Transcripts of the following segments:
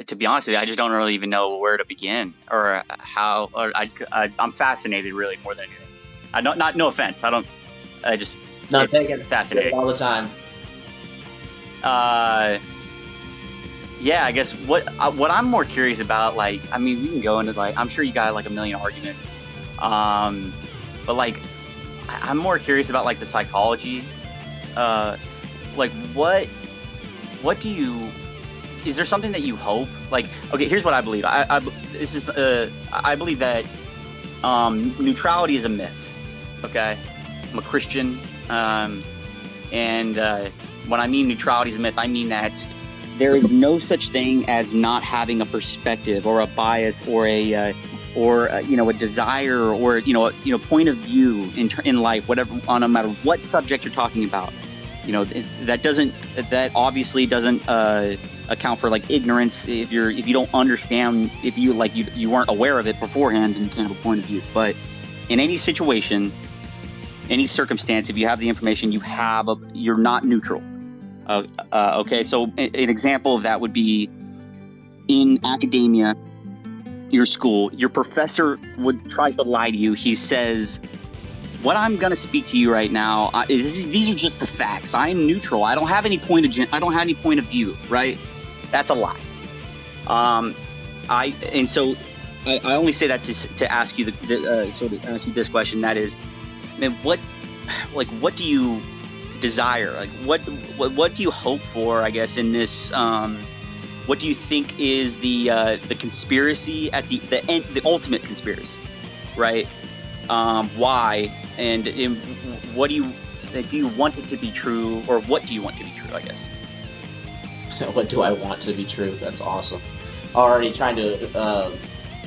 to be honest with you, I just don't really even know where to begin or how. Or I'm fascinated really more than anything. I don't, not no offense. I don't. I just No, it's take it fascinating. all the time. Yeah, I guess what I'm more curious about, like, I mean, we can go into like, I'm sure you got like a million arguments, but like, I'm more curious about like the psychology, like what do you, is there something that you hope, like, okay, here's what I believe. This is I believe that neutrality is a myth. Okay, I'm a Christian, and when I mean neutrality is a myth, I mean that there is no such thing as not having a perspective or a bias or a desire or point of view in life, whatever, on no matter what subject you're talking about. That obviously doesn't account for like ignorance if you don't understand, if you weren't aware of it beforehand, and you can't have a point of view. But in any situation, any circumstance, if you have the information, you're not neutral. Okay, so an example of that would be in academia, your school, your professor tries to lie to you. He says, what I'm going to speak to you right now, these are just the facts. I am neutral. I don't have any point of view, right? That's a lie. I only say that to ask you ask you this question. That is, man, what do you desire? Like, what do you hope for, I guess, in this? What do you think is the conspiracy at the end, the ultimate conspiracy, right? Why and what do you want it to be true, or what do you want to be true, I guess? What do I want to be true? That's awesome. Already trying to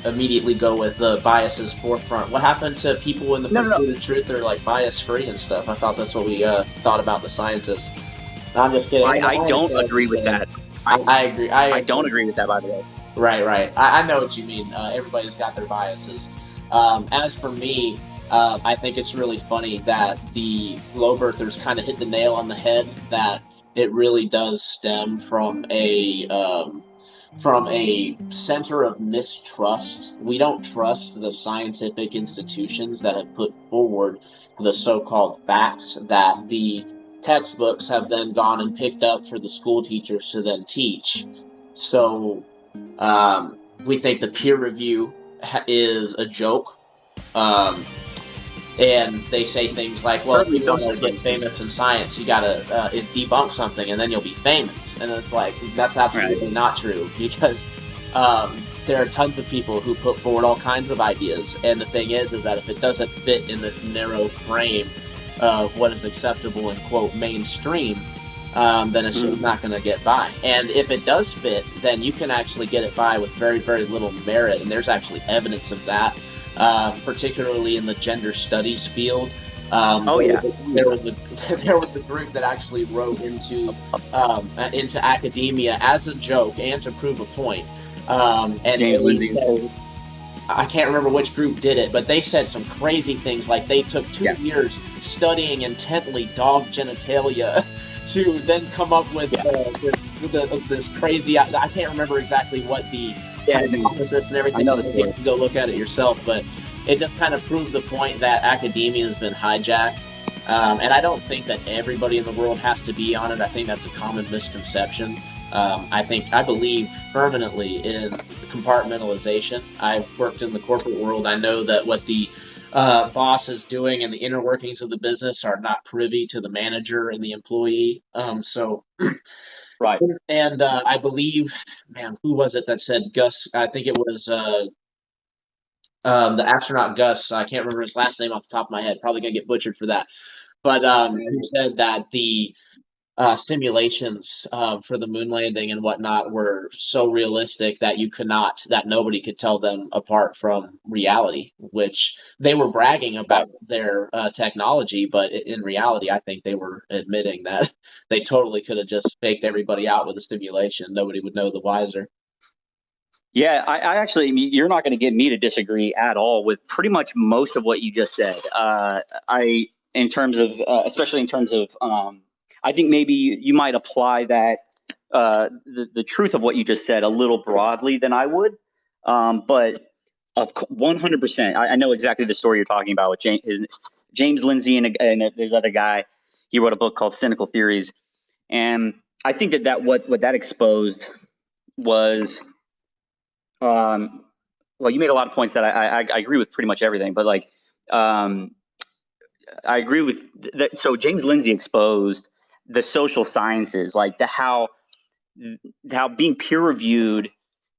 immediately go with the biases forefront. What happened to people in the pursuit of truth? They're like bias free and stuff. I thought that's what we thought about the scientists. No, I'm just kidding. I don't agree with that. I agree. I don't agree with that, by the way. Right. I know what you mean. Everybody's got their biases. As for me, I think it's really funny that the globe earthers kind of hit the nail on the head, that it really does stem from a center of mistrust. We don't trust the scientific institutions that have put forward the so-called facts that the textbooks have then gone and picked up for the school teachers to then teach. So we think the peer review is a joke. And they say things like, well, if you want to get famous in science, you got to debunk something and then you'll be famous. And it's like, that's absolutely not true, because there are tons of people who put forward all kinds of ideas. And the thing is that if it doesn't fit in this narrow frame of what is acceptable in, quote, mainstream, then it's just not going to get by. And if it does fit, then you can actually get it by with very, very little merit. And there's actually evidence of that. Particularly in the gender studies field. There was a group that actually wrote into academia as a joke and to prove a point. And I can't remember which group did it, but they said some crazy things, like they took 2 years studying intently dog genitalia to then come up with this crazy. I can't remember exactly what the hypothesis and everything. You have to go look at it yourself, but it just kind of proved the point that academia has been hijacked. And I don't think that everybody in the world has to be on it. I think that's a common misconception. I believe permanently in compartmentalization. I've worked in the corporate world. I know that what the boss is doing and the inner workings of the business are not privy to the manager and the employee. Right. And I believe, man, who was it that said Gus? I think it was the astronaut Gus. I can't remember his last name off the top of my head. Probably going to get butchered for that. But who said that the simulations for the moon landing and whatnot were so realistic that nobody could tell them apart from reality, which they were bragging about their technology, but in reality, I think they were admitting that they totally could have just faked everybody out with a simulation. Nobody would know the wiser. Yeah, I actually, you're not going to get me to disagree at all with pretty much most of what you just said. In terms of, especially in terms of, I think maybe you might apply that the truth of what you just said a little broadly than I would. But of 100%, I know exactly the story you're talking about with James Lindsay and this other guy. He wrote a book called Cynical Theories, and I think that what that exposed was, well, you made a lot of points that I agree with pretty much everything, but like, I agree with that. So James Lindsay exposed the social sciences, like how being peer reviewed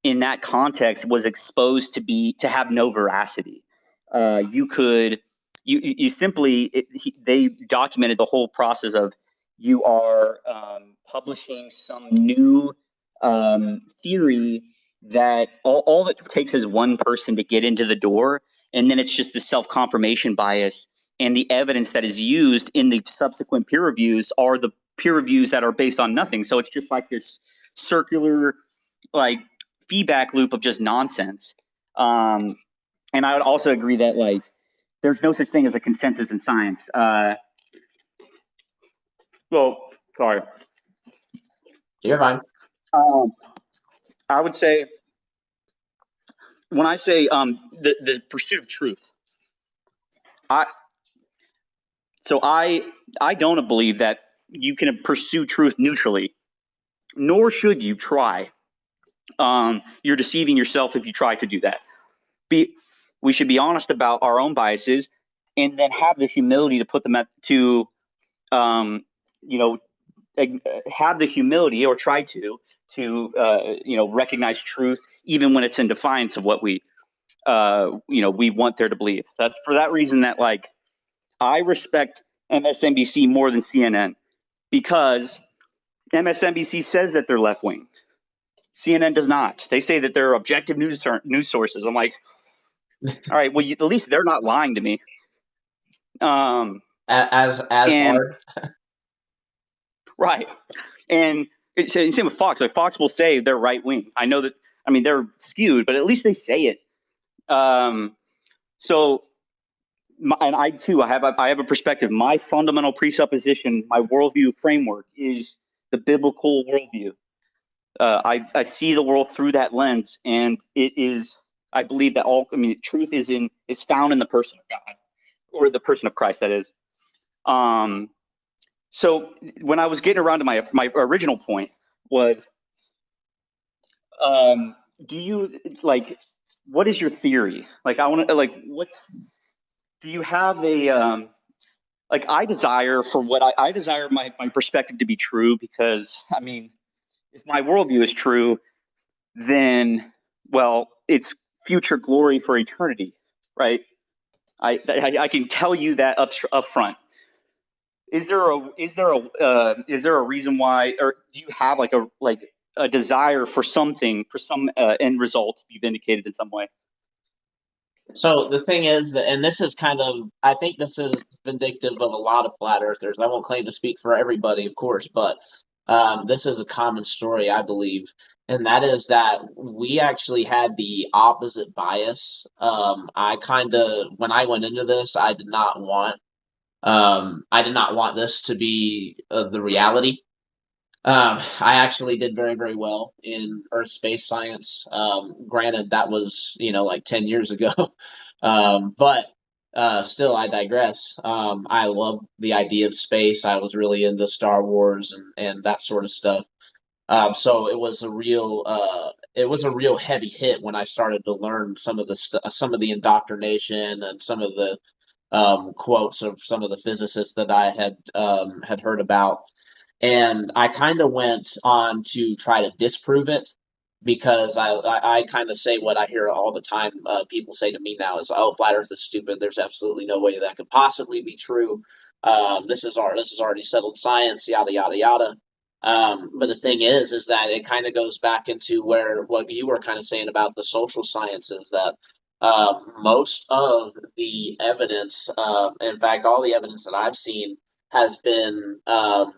in that context was exposed to have no veracity. You could you simply they documented the whole process of you are publishing some new theory that all it takes is one person to get into the door, and then it's just the self-confirmation bias, and the evidence that is used in the subsequent peer reviews are the peer reviews that are based on nothing. So it's just like this circular, like, feedback loop of just nonsense. And I would also agree that, like, there's no such thing as a consensus in science. Well, sorry. You're fine. I would say, when I say the pursuit of truth, I so I don't believe that you can pursue truth neutrally, nor should you try. You're deceiving yourself if you try to do that. We should be honest about our own biases, and then have the humility to put them to, you know, have the humility, or try to recognize truth even when it's in defiance of what we want there to believe. That's for that reason that, like, I respect MSNBC more than CNN, because MSNBC says that they're left wing. CNN does not. They say that they're objective news sources. I'm like, all right, well, at least they're not lying to me. As And hard. right, and same with Fox. Like, Fox will say they're right wing. I know that. I mean, they're skewed, but at least they say it. So, and I too, I have a perspective. My fundamental presupposition, my worldview framework, is the biblical worldview. I see the world through that lens, and it is. I believe that truth is found in the person of God, or the person of Christ. That is. So when I was getting around to my original point was, do you, like, what is your theory? Like, I want to, like, what do you have like, I desire for what I desire my perspective to be true, because I mean, if my worldview is true, then, well, it's future glory for eternity, right? I can tell you that up front. Is there a reason why, or do you have a desire for something, for some end result to be vindicated in some way? So the thing is that, and this is kind of, I think this is vindictive of a lot of flat earthers. I won't claim to speak for everybody, of course, but this is a common story, I believe, and that is that we actually had the opposite bias. I kind of, when I went into this, I did not want this to be the reality. I actually did very, very well in earth space science. Granted, that was, like 10 years ago. But still, I digress. I love the idea of space. I was really into Star Wars and that sort of stuff. So it was a real heavy hit when I started to learn some of the indoctrination and some of the quotes of some of the physicists that I had heard about, and I kind of went on to try to disprove it, because I kind of say what I hear all the time. People say to me now is, "Oh, flat Earth is stupid. There's absolutely no way that could possibly be true. This is already settled science. Yada yada yada." But the thing is that it kind of goes back into where what you were kind of saying about the social sciences, that most of the evidence, in fact, all the evidence that I've seen, has been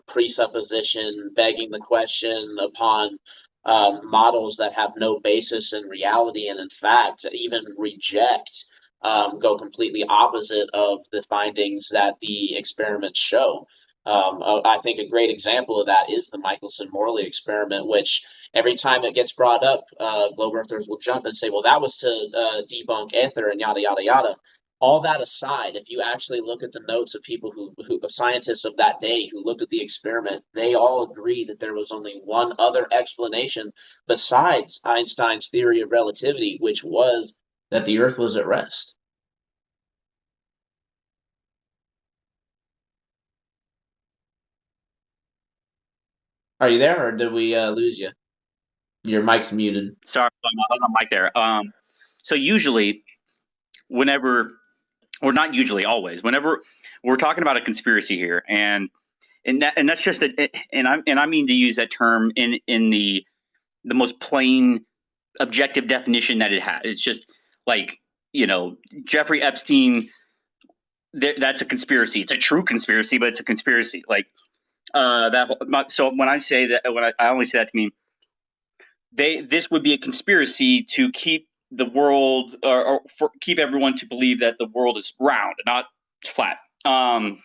presupposition, begging the question upon models that have no basis in reality, and in fact, even go completely opposite of the findings that the experiments show. I think a great example of that is the Michelson-Morley experiment, which every time it gets brought up, globe earthers will jump and say, well, that was to debunk ether and yada, yada, yada. All that aside, if you actually look at the notes of people scientists of that day who looked at the experiment, they all agree that there was only one other explanation besides Einstein's theory of relativity, which was that the Earth was at rest. Are you there, or did we lose you? Your mic's muted. Sorry, I'm on mic there. So usually, whenever, or not usually, always, whenever we're talking about a conspiracy here, and that's just and I mean to use that term in the most plain objective definition that it has. It's just like, Jeffrey Epstein. That's a conspiracy. It's a true conspiracy, but it's a conspiracy. Like that. So when I say that, I only say that to mean this would be a conspiracy to keep the world, or keep everyone to believe that the world is round, not flat. That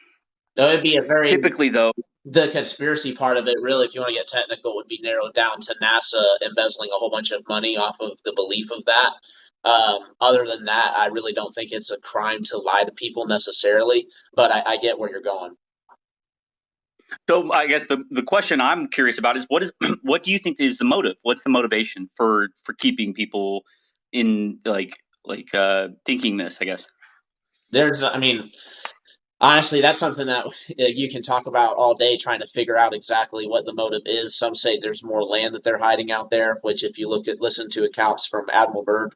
would be a very Typically, though, the conspiracy part of it, really, if you want to get technical, would be narrowed down to NASA embezzling a whole bunch of money off of the belief of that. Other than that, I really don't think it's a crime to lie to people necessarily, but I get where you're going. so I guess the question I'm curious about is what do you think is the motive? What's the motivation for keeping people in thinking this? I guess. I mean, honestly, that's something that you can talk about all day trying to figure out exactly what the motive is. Some say there's more land that they're hiding out there, which if you listen to accounts from Admiral Byrd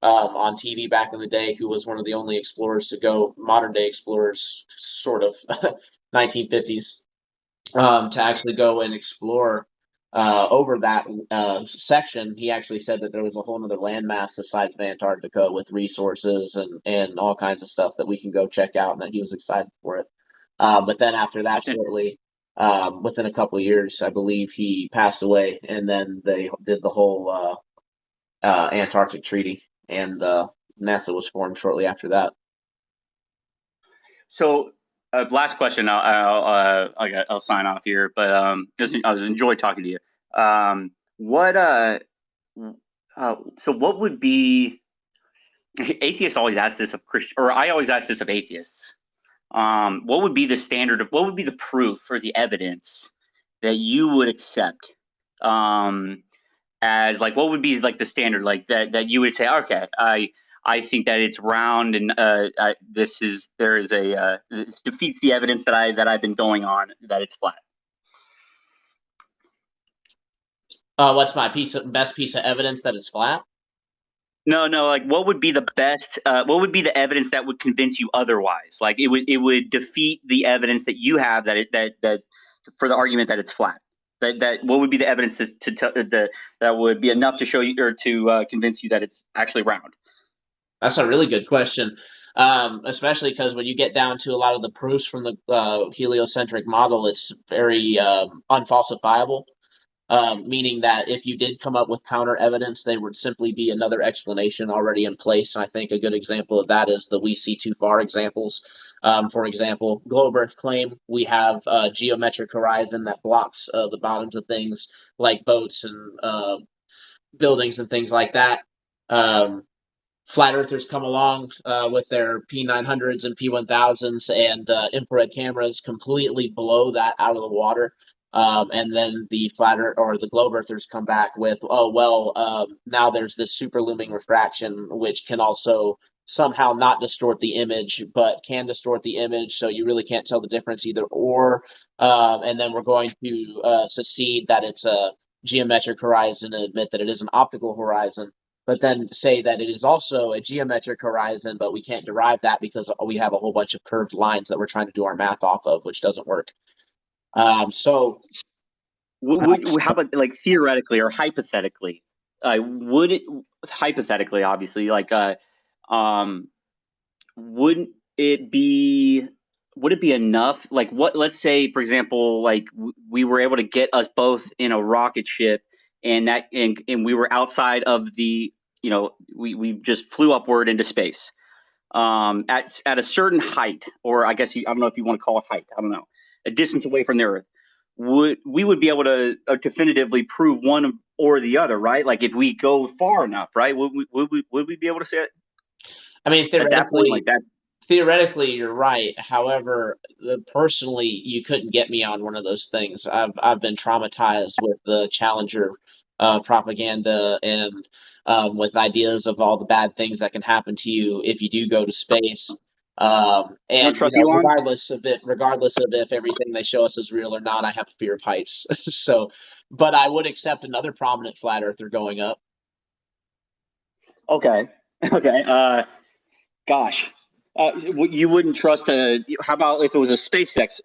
on TV back in the day, who was one of the only explorers to go, modern day explorers, sort of 1950s, to actually go and explore over that section. He actually said that there was a whole other landmass aside from Antarctica with resources and all kinds of stuff that we can go check out, and that he was excited for it. But then after that, shortly, within a couple of years, I believe he passed away, and then they did the whole Antarctic Treaty, and NASA was formed shortly after that. So, last question. I'll sign off here, but I enjoyed talking to you. What So what would be? Atheists always ask this of Christian, or I always ask this of atheists. What would be the standard of what would be the proof or the evidence that you would accept? As like what would be like the standard like that you would say, okay, I think that it's round, and this defeats the evidence that I've been going on that it's flat. What's my best piece of evidence that it's flat? No, like what would be the best? What would be the evidence that would convince you otherwise? Like it would defeat the evidence that you have that for the argument that it's flat. That what would be the evidence that would be enough to show you or to convince you that it's actually round? That's a really good question, especially because when you get down to a lot of the proofs from the heliocentric model, it's very unfalsifiable. Meaning that if you did come up with counter evidence, there would simply be another explanation already in place. I think a good example of that is the we see too far examples. For example, globe Earth claim we have a geometric horizon that blocks the bottoms of things like boats and buildings and things like that. Um, Flat earthers come along with their P900s and P1000s and infrared cameras, completely blow that out of the water. And then the flat earth or the globe earthers come back with, oh, well, now there's this super looming refraction, which can also somehow not distort the image, but can distort the image. So you really can't tell the difference either or. And then we're going to secede that it's a geometric horizon and admit that it is an optical horizon, but then say that it is also a geometric horizon, but we can't derive that because we have a whole bunch of curved lines that we're trying to do our math off of, which doesn't work. So How about like theoretically or hypothetically? Would it hypothetically, obviously, like um, wouldn't it be? Would it be enough? Like, what? Let's say, for example, like we were able to get us both in a rocket ship, and we were outside of the, we just flew upward into space, at a certain height, or I guess I don't know if you want to call it height. I don't know. a distance away from the Earth, would be able to definitively prove one or the other, right? Like if we go far enough, right? Would we be able to say it I mean, at that point, like that? theoretically, you're right. However, personally, you couldn't get me on one of those things. I've been traumatized with the Challenger propaganda and with ideas of all the bad things that can happen to you if you do go to space. You don't And trust Elon? regardless of if everything they show us is real or not, I have a fear of heights. So, but I would accept another prominent flat earther going up. Okay, okay. Gosh, you wouldn't trust a. How about if it was a SpaceX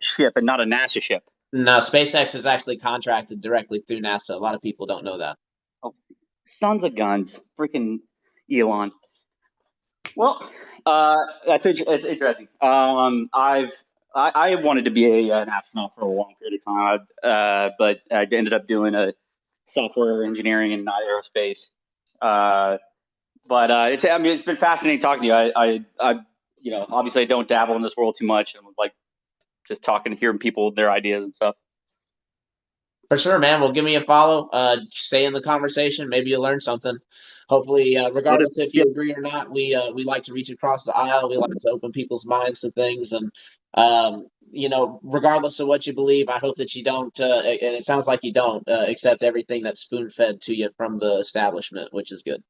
ship and not a NASA ship? No, SpaceX is actually contracted directly through NASA. A lot of people don't know that. Oh, tons of guns, freaking Elon. Well, it's interesting. I wanted to be an astronaut for a long period of time, but I ended up doing a software engineering and not aerospace. Uh, but it's I mean it's been fascinating talking to you. Obviously I don't dabble in this world too much. I'm like just talking, hearing people their ideas and stuff. For sure, man. Well, give me a follow. Stay in the conversation. Maybe you'll learn something. Hopefully, regardless if Yeah. you agree or not, we like to reach across the aisle. We like to open people's minds to things, and regardless of what you believe, I hope that you don't. And it sounds like you don't accept everything that's spoon fed to you from the establishment, which is good.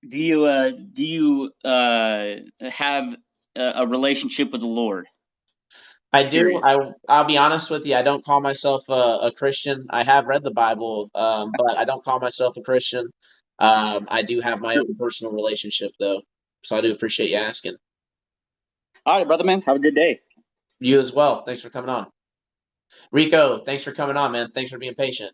Do you have a relationship with the Lord? I do. Curious. I'll be honest with you. I don't call myself a Christian. I have read the Bible, but I don't call myself a Christian. I do have my own personal relationship, though, so I do appreciate you asking. All right, brother, man. Have a good day. You as well. Thanks for coming on, Rico. Thanks for coming on, man. Thanks for being patient.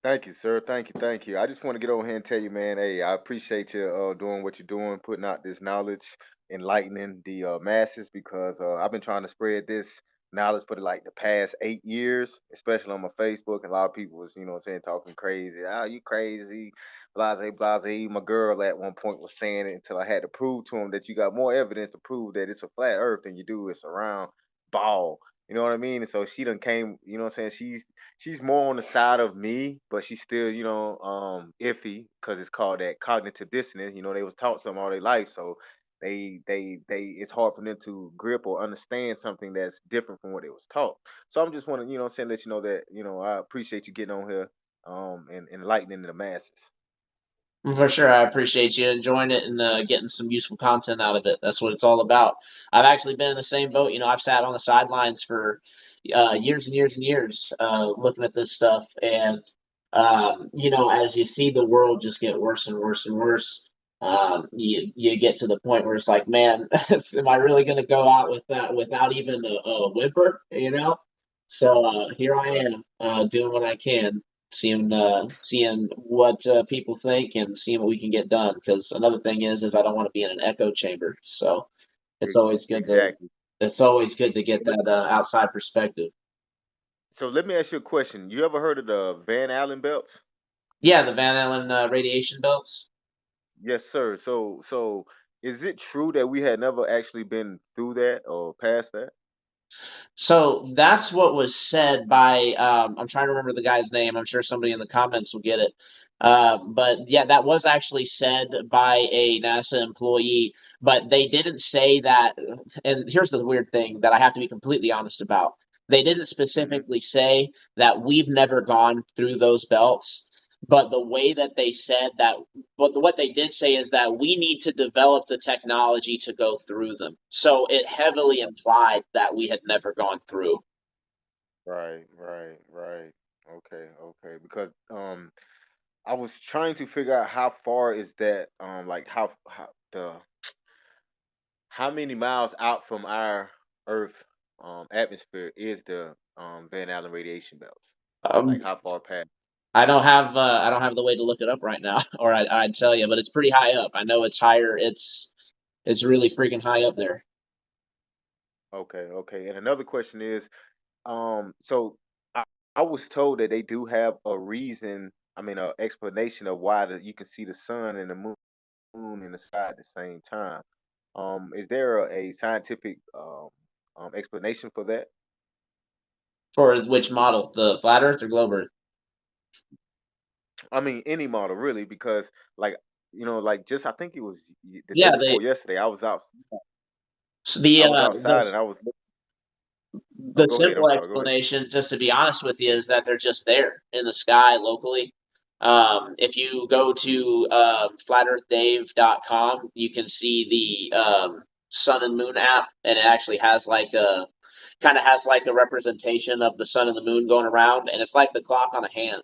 Thank you, sir. Thank you. Thank you. I just want to get over here and tell you, man, hey, I appreciate you doing what you're doing, putting out this knowledge, enlightening the masses because I've been trying to spread this knowledge for the past 8 years, especially on my Facebook. And a lot of people was, what I'm saying, talking crazy. Ah, you crazy, blase, blase. My girl at one point was saying it until I had to prove to him that you got more evidence to prove that it's a flat earth than you do it's a round ball. You know what I mean? And so she done came, what I'm saying? She's more on the side of me, but she's still, iffy because it's called that cognitive dissonance. They was taught something all their life, so it's hard for them to grip or understand something that's different from what it was taught. So I'm just want to, what I'm saying, let you know that, I appreciate you getting on here, and enlightening the masses. For sure, I appreciate you enjoying it and getting some useful content out of it. That's what it's all about. I've actually been in the same boat. I've sat on the sidelines for years and years and years looking at this stuff, and as you see the world just get worse and worse and worse, you get to the point where it's like, man, am I really going to go out with that without even a whimper? So here I Right. am doing what I can, seeing what people think and seeing what we can get done. Because another thing is I don't want to be in an echo chamber. So it's always good to Exactly. it's always good to get that outside perspective. So let me ask you a question. You ever heard of the Van Allen belts? Yeah, the Van Allen radiation belts. Yes, sir. So is it true that we had never actually been through that or past that? So that's what was said by I'm trying to remember the guy's name. I'm sure somebody in the comments will get it. But yeah, that was actually said by a NASA employee. But they didn't say that. And here's the weird thing that I have to be completely honest about. They didn't Hmm. specifically say that we've never gone through those belts. But the way that they said that, but what they did say is that we need to develop the technology to go through them. So it heavily implied that we had never gone through. Right, right, right. Okay, okay. Because I was trying to figure out how far is that like how many miles out from our Earth atmosphere is the Van Allen radiation belts? Um, Like how far past? I don't have the way to look it up right now, or I'd tell you, but it's pretty high up. I know it's higher. It's really freaking high up there. Okay, okay. And another question is, so I, I was told that they do have a reason, I mean, a explanation of why you can see the sun and the moon in the sky at the same time. Is there a scientific explanation for that? For which model, the flat Earth or globe Earth? I mean, any model really, because like like just I think it was the day Yeah, before yesterday. I was out. the I was outside and I was. Oh, the go ahead. I'm simple sorry. Go ahead. explanation, just to be honest with you, is that they're just there in the sky locally. If you go to flatearthdave.com, you can see the sun and moon app, and it actually has like a kind of has like a representation of the sun and the moon going around, and it's like the clock on a hand.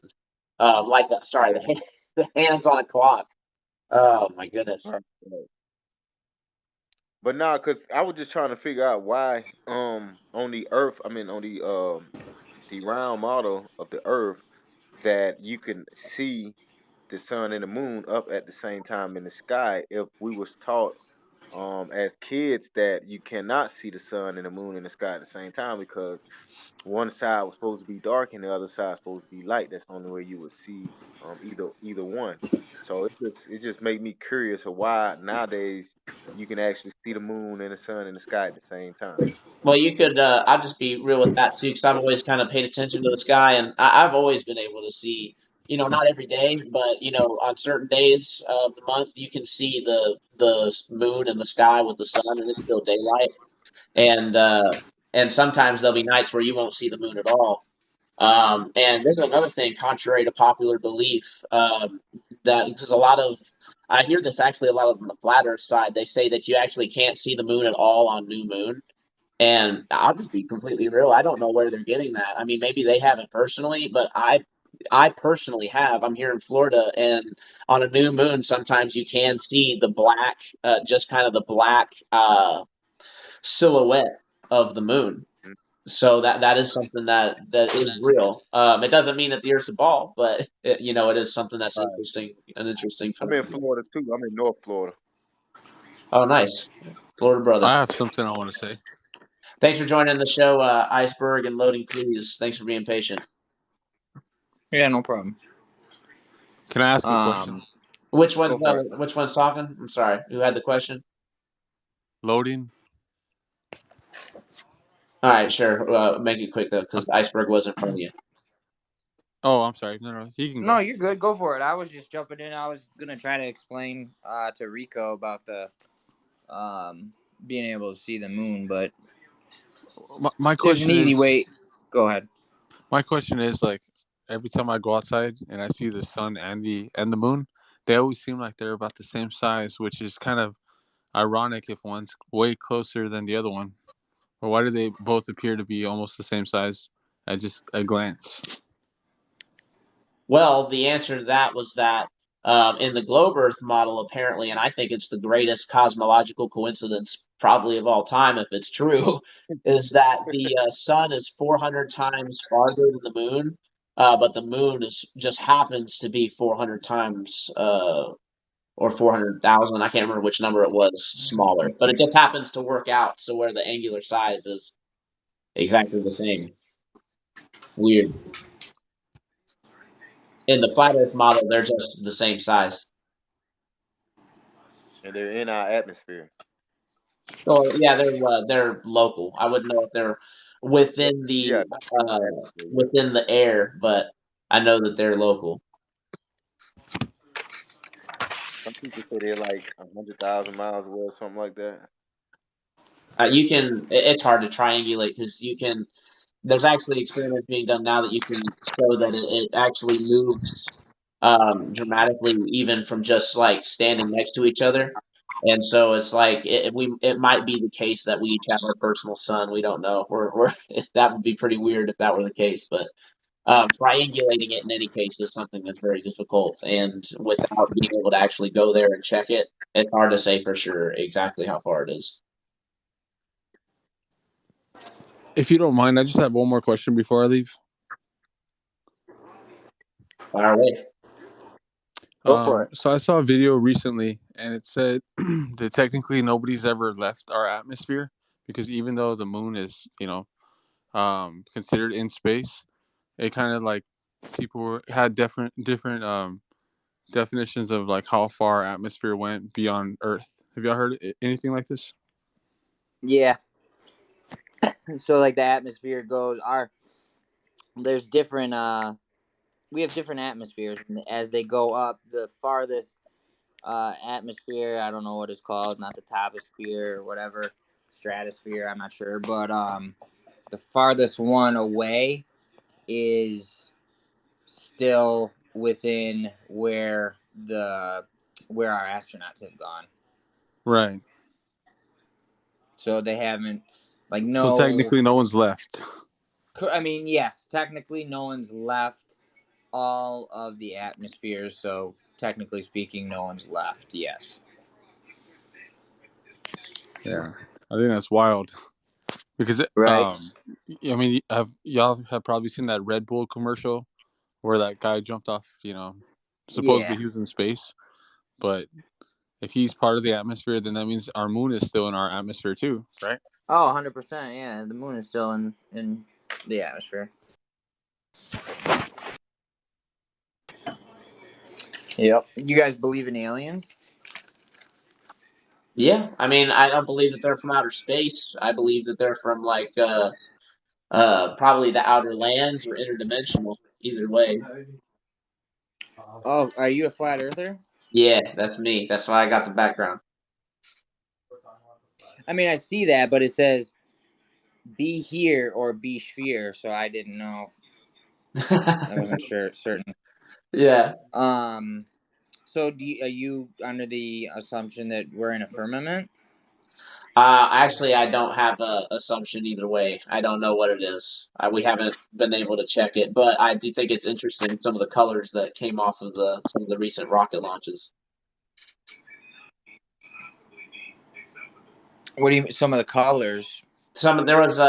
Sorry, Mhm. the hands on a clock. Oh my goodness. Right, right. But nah, cause I was just trying to figure out why on the Earth, I mean on the round model of the Earth, that you can see the sun and the moon up at the same time in the sky, if we was taught as kids that you cannot see the sun and the moon in the sky at the same time, because one side was supposed to be dark and the other side supposed to be light. That's the only way you would see either one. So it just made me curious of why nowadays you can actually see the moon and the sun in the sky at the same time. Well, you could. I'll just be real with that too, because I've always kind of paid attention to the sky, and I've always been able to see. Not every day, but on certain days of the month, you can see the moon in the sky with the sun, and it's still daylight. And sometimes there'll be nights where you won't see the moon at all. And this is another thing, contrary to popular belief, that because a lot of I hear this actually a lot of on the flat Earth side, they say that you actually can't see the moon at all on new moon. And I'll just be completely real. I don't know where they're getting that. I mean, maybe they haven't personally, but I personally have. I'm here in Florida, and on a new moon, sometimes you can see the black, just kind of the black silhouette of the moon. Mm. So that is something that is real. It doesn't mean that the Earth's a ball, but it is something that's Right. interesting, an interesting I'm in phenomenon. Florida too. I'm in North Florida. Oh, nice, Florida brother. I have something I want to say. Thanks for joining the show, Iceberg and Loading Please. Thanks for being patient. Yeah, no problem. Can I ask a question? Which Go one's for it. which one's talking? I'm sorry. Who had the question? Loading. All right, sure. Make it quick though, because Okay. Iceberg was in front of you. Oh, I'm sorry. No, he can No, go. you're good. Go for it. I was just jumping in. I was gonna try to explain to Rico about the being able to see the moon, but My there's an question easy is, way. Go ahead. like, every time I go outside and I see the sun and the moon, they always seem like they're about the same size, which is kind of ironic if one's way closer than the other one. Or why do they both appear to be almost the same size at just a glance? Well, the answer to that was that in the globe Earth model, apparently, and I think it's the greatest cosmological coincidence probably of all time, if it's true, is that the sun is 400 times farther than the moon, but the moon is just happens to be 400 times or 400,000. I can't remember which number it was smaller, but it just happens to work out so where the angular size is exactly the same. Weird. In the flat Earth model, they're just the same size. And they're in our atmosphere. So yeah, they're local. I wouldn't know if they're within Yeah, the not in uh, our atmosphere. Yeah. within the air, but I know that they're local. Some people say they're like 100,000 miles away or something like that. You can. It's hard to triangulate because you can. There's actually experiments being done now that you can show that it actually moves dramatically, even from just like standing next to each other. And so it's like it might be the case that we each have our personal sun. We don't know. If that would be pretty weird if that were the case, but triangulating it in any case is something that's very difficult, and without being able to actually go there and check it, it's hard to say for sure exactly how far it is. If you don't mind, I just have one more question before I leave. Far away. Go for it. So I saw a video recently, and it said that technically nobody's ever left our atmosphere because even though the moon is, considered in space, it kind of like had different definitions of like how far our atmosphere went beyond Earth. Have y'all heard anything like this? Yeah. So like the atmosphere goes, there's different we have different atmospheres, and as they go up, the farthest atmosphere, I don't know what it's called, not the toposphere or whatever, stratosphere, I'm not sure, but the farthest one away is still within where our astronauts have gone. Right. So they haven't, like, So technically, no one's left. I mean, yes, technically no one's left all of the atmospheres, so technically speaking, no one's left, yes. Yeah, I think that's wild because Right. I mean, y'all have probably seen that Red Bull commercial where that guy jumped off. Supposedly Yeah. he was in space, but if he's part of the atmosphere, then that means our moon is still in our atmosphere too, right? Oh, 100%, yeah. The moon is still in the atmosphere. Yep. You guys believe in aliens? Yeah, I mean, I don't believe that they're from outer space. I believe that they're from like probably the outer lands or interdimensional. Either way. Oh, are you a flat earther? Yeah, that's me. That's why I got the background. I mean, I see that, but it says be here or be sphere, so I didn't know. I wasn't certain. Yeah. So are you under the assumption that we're in a firmament? Actually, I don't have a assumption either way. I don't know what it is. We haven't been able to check it, but I do think it's interesting some of the colors that came off of some of the recent rocket launches. What do you mean, some of the colors? There was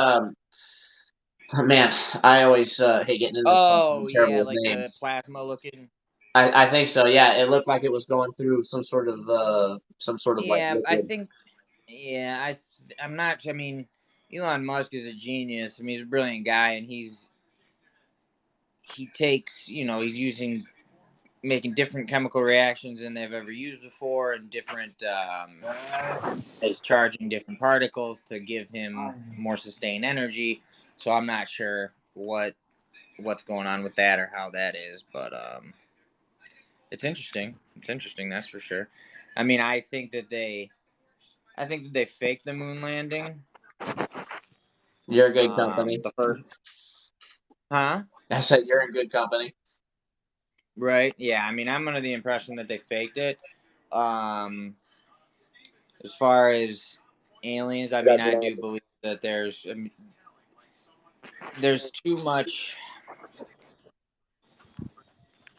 man, I always hate getting into this stuff. I'm Oh, terrible yeah, with like the names. plasma looking. I think so. Yeah, it looked like it was going through some sort of like Yeah, I liquid. think. Yeah, I'm not. I mean, Elon Musk is a genius. I mean, he's a brilliant guy, and he takes. He's making different chemical reactions than they've ever used before, and different. He's charging different particles to give him more sustained energy. So I'm not sure what's going on with that or how that is, but it's interesting. It's interesting, that's for sure. I mean, I think that they faked the moon landing. You're in good company. The first, huh? I said you're in good company. Right? Yeah. I mean, I'm under the impression that they faked it. Um, as far as aliens, I mean, I do believe that there's too much.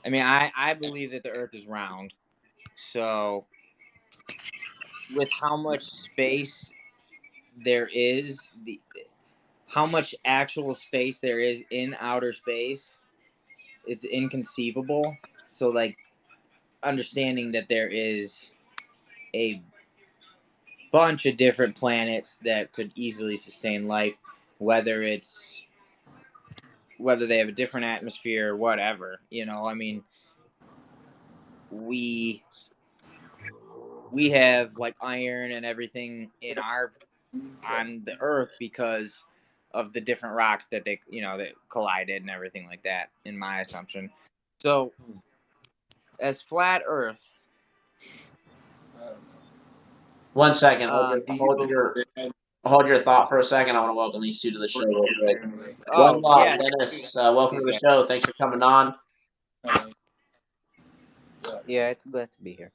I mean, I believe that the Earth is round. So, with how much space there is, how much actual space there is in outer space, it's inconceivable. So, like, understanding that there is a bunch of different planets that could easily sustain life, whether it's whether they have a different atmosphere or whatever. I mean, we we have like iron and everything on the Earth because of the different rocks that that collided and everything like that. In my assumption, so as flat Earth, 1 second. do you believe? Hold your thought for a second. I want to welcome these two to the show real quick. One Oh Law, yeah, Dennis, welcome to these the guys. show. Thanks for coming on. Yeah, it's glad to be here.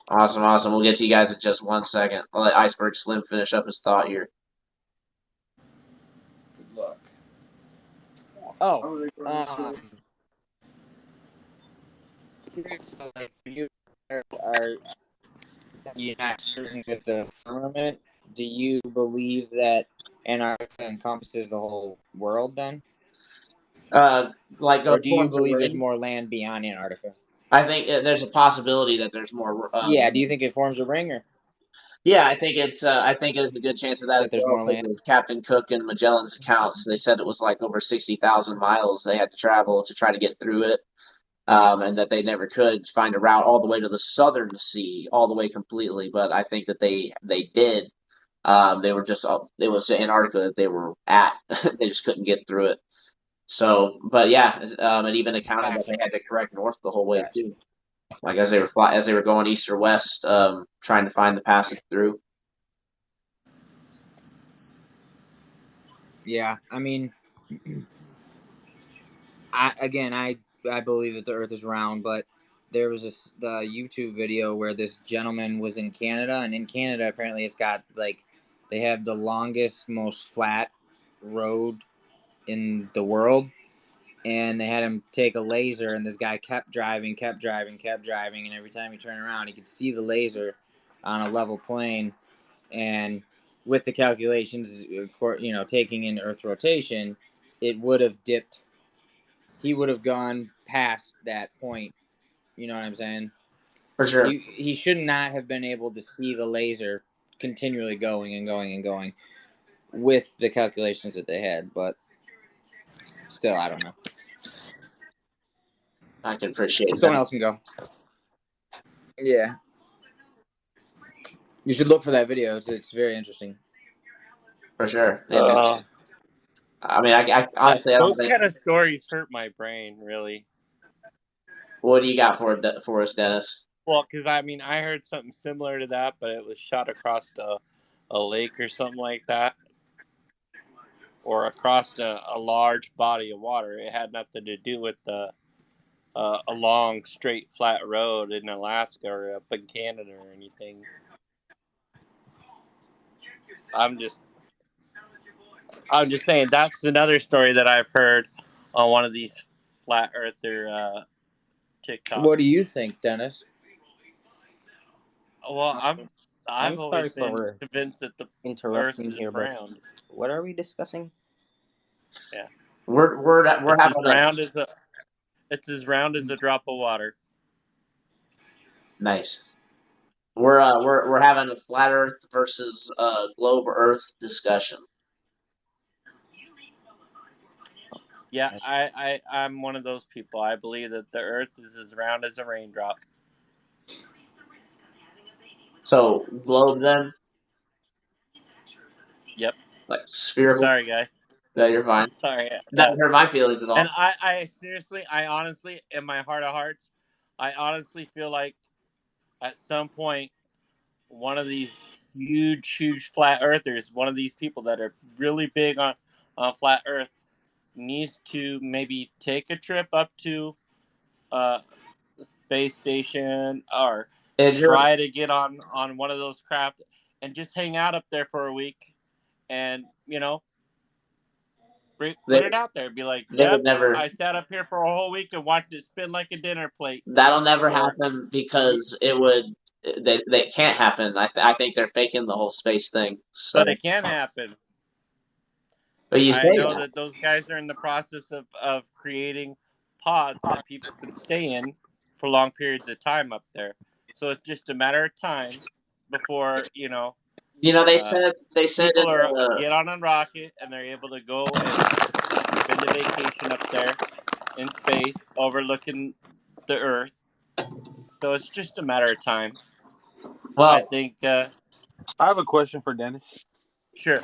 Awesome, awesome. We'll get to you guys in just 1 second. I'll let Iceberg Slim finish up his thought here. Good luck. Oh, so like for you, are you not certain with the firmament? Do you believe that Antarctica encompasses the whole world then? Like Or do you forms a believe there's ring. more land beyond Antarctica? I think there's a possibility that there's more. Yeah, do you think it forms a ring or Yeah, I think it's. I think there's a good chance of that as that there's well more because land? of Captain Cook and Magellan's accounts. They said it was like over 60,000 miles they had to travel to try to get through it, and that they never could find a route all the way to the southern sea, all the way completely. But I think that they did. They were just it was Antarctica that they were at. They just couldn't get through it. So, but yeah, it even accounted that they had to correct north the whole way too. Like as they were going east or west, trying to find the passage through. Yeah, I mean, I believe that the Earth is round, but there was this YouTube video where this gentleman was in Canada, and in Canada apparently it's got like they have the longest, most flat road in the world, and they had him take a laser, and this guy kept driving, and every time he turned around, he could see the laser on a level plane, and with the calculations, taking in Earth rotation, it would have dipped. He would have gone past that point. You know what I'm saying? For sure. He should not have been able to see the laser continually going and going and going with the calculations that they had, but still, I don't know. I can appreciate that. Someone else can go. Yeah. You should look for that video. It's very interesting. For sure. I mean, I honestly, I don't those think. kind of stories hurt my brain, really. What do you got for us, Dennis? Well, because I mean, I heard something similar to that, but it was shot across a lake or something like that, or across a large body of water. It had nothing to do with a long, straight, flat road in Alaska or up in Canada or anything. I'm just saying that's another story that I've heard on one of these flat earther TikTok. What do you think, Dennis? Well, I've sorry always been for convinced that the interrupting Earth is here, but round. what are we discussing? Yeah, We're it's as having round as a drop of water. nice. We're having a flat Earth versus globe Earth discussion. Yeah, I'm one of those people. I believe that the Earth is as round as a raindrop. So globe then, Yep. like spherical. Sorry, guys. No, you're fine. Sorry. Doesn't hurt my feelings at all. And I seriously, I honestly, in my heart of hearts, I honestly feel like at some point, one of these huge flat earthers, one of these people that are really big on flat Earth, needs to maybe take a trip up to the space station or try to get on one of those craft and just hang out up there for a week and put it out there, be like, They would yep, never. I sat up here for a whole week and watched it spin like a dinner plate. That'll never happen because it would. They can't happen. I think they're faking the whole space thing. So, But it can happen. but you say I know that those guys are in the process of creating pods that people can stay in for long periods of time up there. So it's just a matter of time before they said people are in get on a rocket and they're able to go and spend a vacation up there in space overlooking the Earth. So it's just a matter of time. I think. I have a question for Dennis. Sure.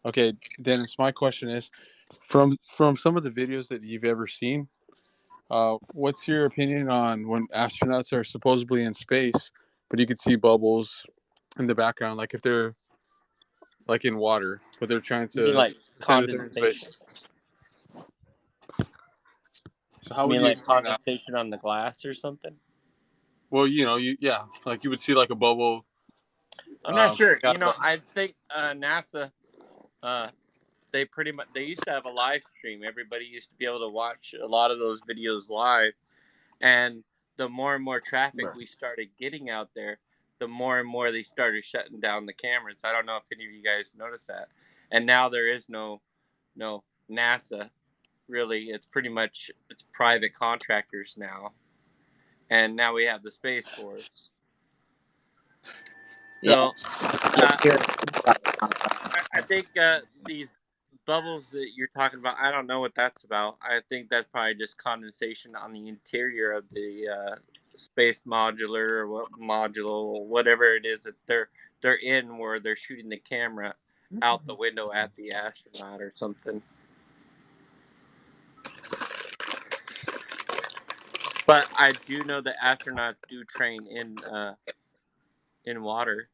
Okay, Dennis. My question is, from some of the videos that you've ever seen, what's your opinion on when astronauts are supposedly in space, but you could see bubbles in the background, like if they're like in water, but they're trying You mean to like pretend that they're in condensation? space. So how You would mean you like explain that? condensation on the glass or something? Well, like you would see like a bubble. I'm not sure. Out of I think NASA, they used to have a live stream. Everybody used to be able to watch a lot of those videos live, and the more and more traffic we started getting out there, the more and more they started shutting down the cameras. I don't know if any of you guys noticed that. And now there is no NASA. Really, it's private contractors now, and now we have the Space Force. So, I think these bubbles that you're talking about, I don't know what that's about. I think that's probably just condensation on the interior of the space modular or whatever it is that they're they're in where they're shooting the camera out the window at the astronaut or something. But I do know that astronauts do train in water.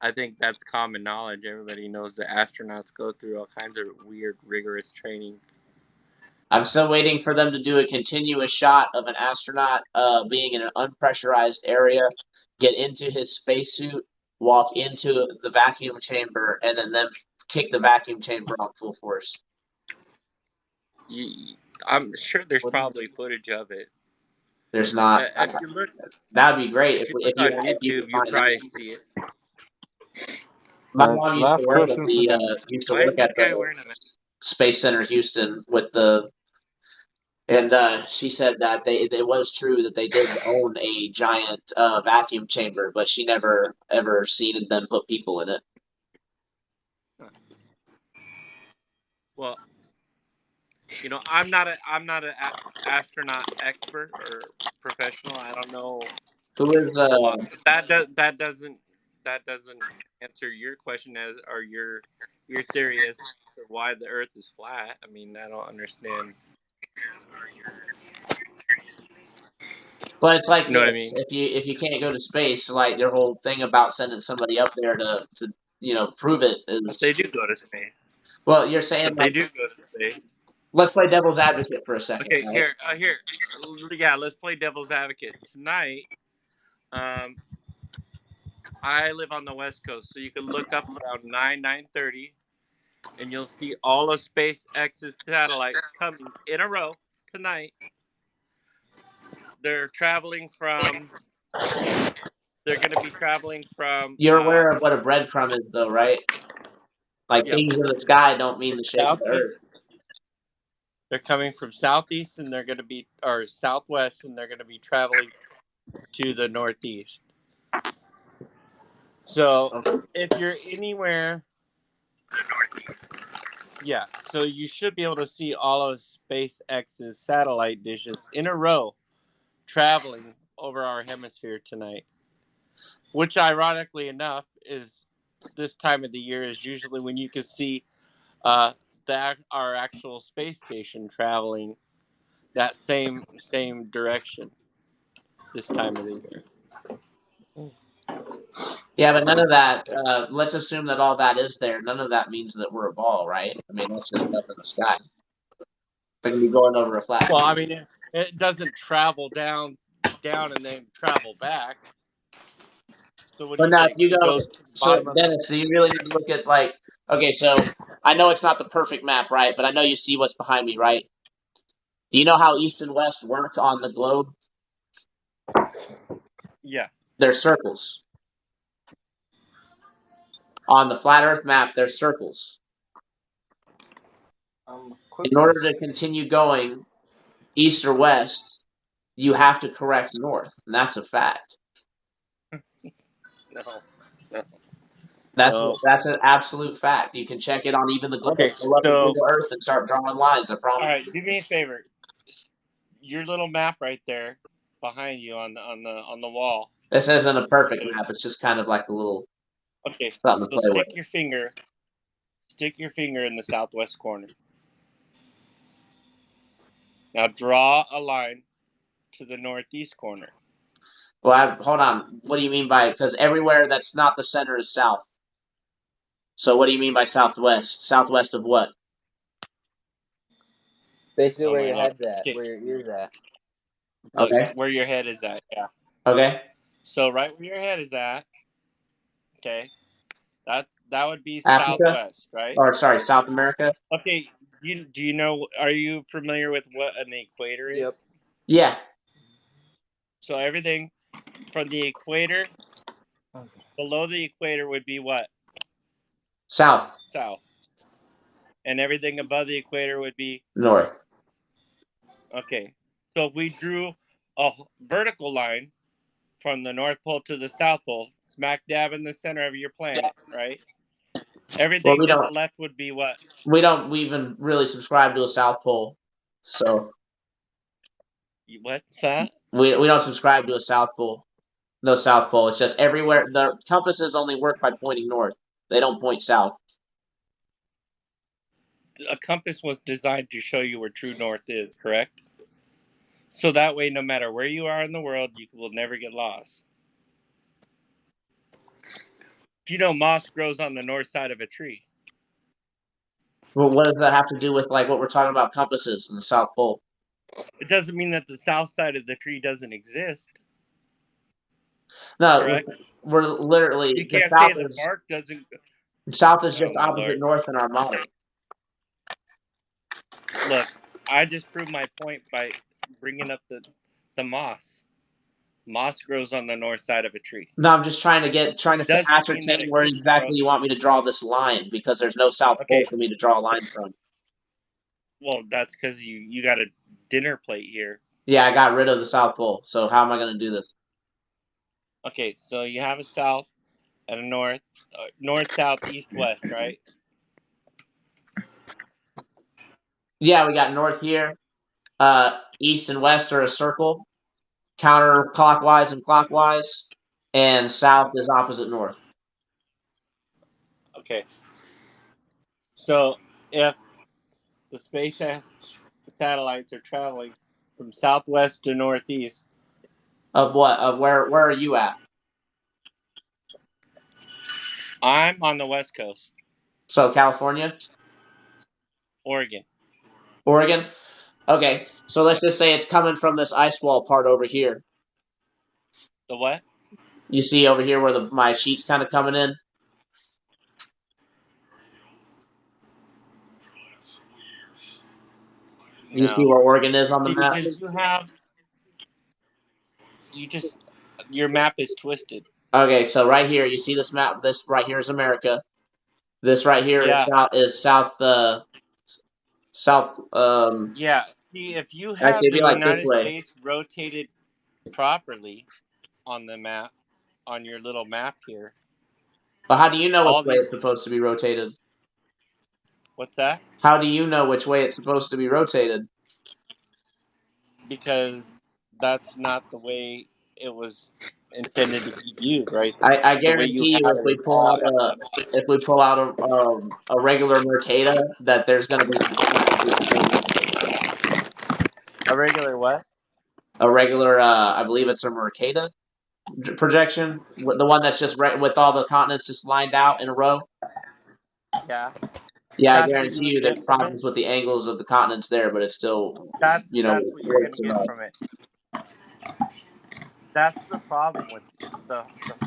I think that's common knowledge. Everybody knows that astronauts go through all kinds of weird, rigorous training. I'm still waiting for them to do a continuous shot of an astronaut being in an unpressurized area, get into his spacesuit, walk into the vacuum chamber, and then them kick the vacuum chamber on full force. I'm sure there's probably footage of it. There's not. If you look, that'd be great if you look on YouTube, you probably see it. My mom used to Last work at question the for the Space Center Houston with the, and she said that it was true that they did own a giant vacuum chamber, but she never ever seen them put people in it. Well, you know, I'm not an astronaut expert or professional. I don't know. Who is that doesn't answer your question as or your theory as to why the Earth is flat. I mean, I don't understand. But it's like You know this: what I mean? if you can't go to space, like their whole thing about sending somebody up there to prove it But is. they do go to space. Well, you're saying But they do go to space. Let's play devil's advocate for a second. Okay, right? here, yeah, let's play devil's advocate tonight. I live on the West Coast, so you can look up around 9:30, and you'll see all of SpaceX's satellites coming in a row tonight. They're traveling from. They're going to be traveling from. You're aware of what a breadcrumb is, though, right? Like things in the sky don't mean the shape of the Earth. They're coming from southeast, and they're going to be or southwest, and they're going to be traveling to the northeast. So if you're anywhere, yeah, so you should be able to see all of SpaceX's satellite dishes in a row traveling over our hemisphere tonight. Which, ironically enough, is this time of the year is usually when you can see our actual space station traveling that same direction this time of the year. Yeah, but none of that. Let's assume that all that is there. None of that means that we're a ball, right? I mean, that's just stuff in the sky. They can be going over a flat. Well, I mean, it doesn't travel down and then travel back. So what do But you now, if think? you It go, goes to the so bottom of the. Dennis, so you really need to look at okay, so I know it's not the perfect map, right? But I know you see what's behind me, right? Do you know how east and west work on the globe? Yeah. They're circles. On the flat Earth map, they're circles. In order to continue going east or west, you have to correct north, and that's a fact. No. That's an absolute fact. You can check it on even the globe. Okay, Pull up so Google Earth and start drawing lines. I promise. all right, do me a favor. Your little map right there behind you on the wall. This isn't a perfect map. It's just kind of like a little something to play with. Stick your finger in the southwest corner. Now draw a line to the northeast corner. Well, hold on. What do you mean by, because everywhere that's not the center is south. So what do you mean by southwest? Southwest of what? Basically where your head's at, where your ear's at. Look, Okay. where your head is at, yeah. Okay. So right where your head is at, okay, that would be Africa? southwest, right? Or sorry, South America? Okay, do you know, are you familiar with what an equator is? Yep. Yeah. So everything from the equator, below the equator would be what? South. South. And everything above the equator would be? North. Okay. So if we drew a vertical line from the North Pole to the South Pole, smack dab in the center of your planet, right? Everything to the left would be what? We don't even really subscribe to a South Pole. So What's that? we don't subscribe to a South Pole. No South Pole. It's just everywhere. The compasses only work by pointing north. They don't point south. A compass was designed to show you where true north is, correct? So that way, no matter where you are in the world, you will never get lost. Do you know moss grows on the north side of a tree? Well, what does that have to do with like what we're talking about compasses in the South Pole? It doesn't mean that the south side of the tree doesn't exist. No, Correct? we're literally You the can't South say the is bark doesn't. just My opposite lord! north in our model. Look, I just proved my point by bringing up the moss. Moss grows on the north side of a tree. No, I'm just trying to Doesn't mean that ascertain it where couldn't grow. exactly you want me to draw this line because there's no South Pole Okay, for me to draw a line from. well, that's because you got a dinner plate here. Yeah, I got rid of the South Pole. So how am I going to do this? Okay, so you have a south and a north, north, south, east, west, right? Yeah, we got north here. East and west are a circle, counterclockwise and clockwise, and south is opposite north. Okay, so if the space satellites are traveling from southwest to northeast, Of what? Of where are you at? I'm on the west coast, So California? Oregon. Oregon? Okay, so let's just say it's coming from this ice wall part over here. The what? You see over here where my sheet's kind of coming in? You see No. where Oregon is on the See, map? because your map is twisted. Okay, so right here, you see this map? This right here is America. This right here is Yeah. south. Yeah. See, if you Actually, have it'd the be like this United way. States rotated properly on the map, on your little map here, But how do you know which all way these. it's supposed to be rotated? What's that? How do you know which way it's supposed to be rotated? Because that's not the way it was intended to be viewed, right? I The way you guarantee you, have it is all at the map. if we pull out a regular Mercator, that there's going to be some differences. A regular what? A regular, I believe it's a Mercator projection, the one that's just right with all the continents just lined out in a row. Yeah. Yeah, I That's what you guarantee would you get there's from it. problems with the angles of the continents there, but it's still, That's what you're works gonna get enough. from it. That's the problem with the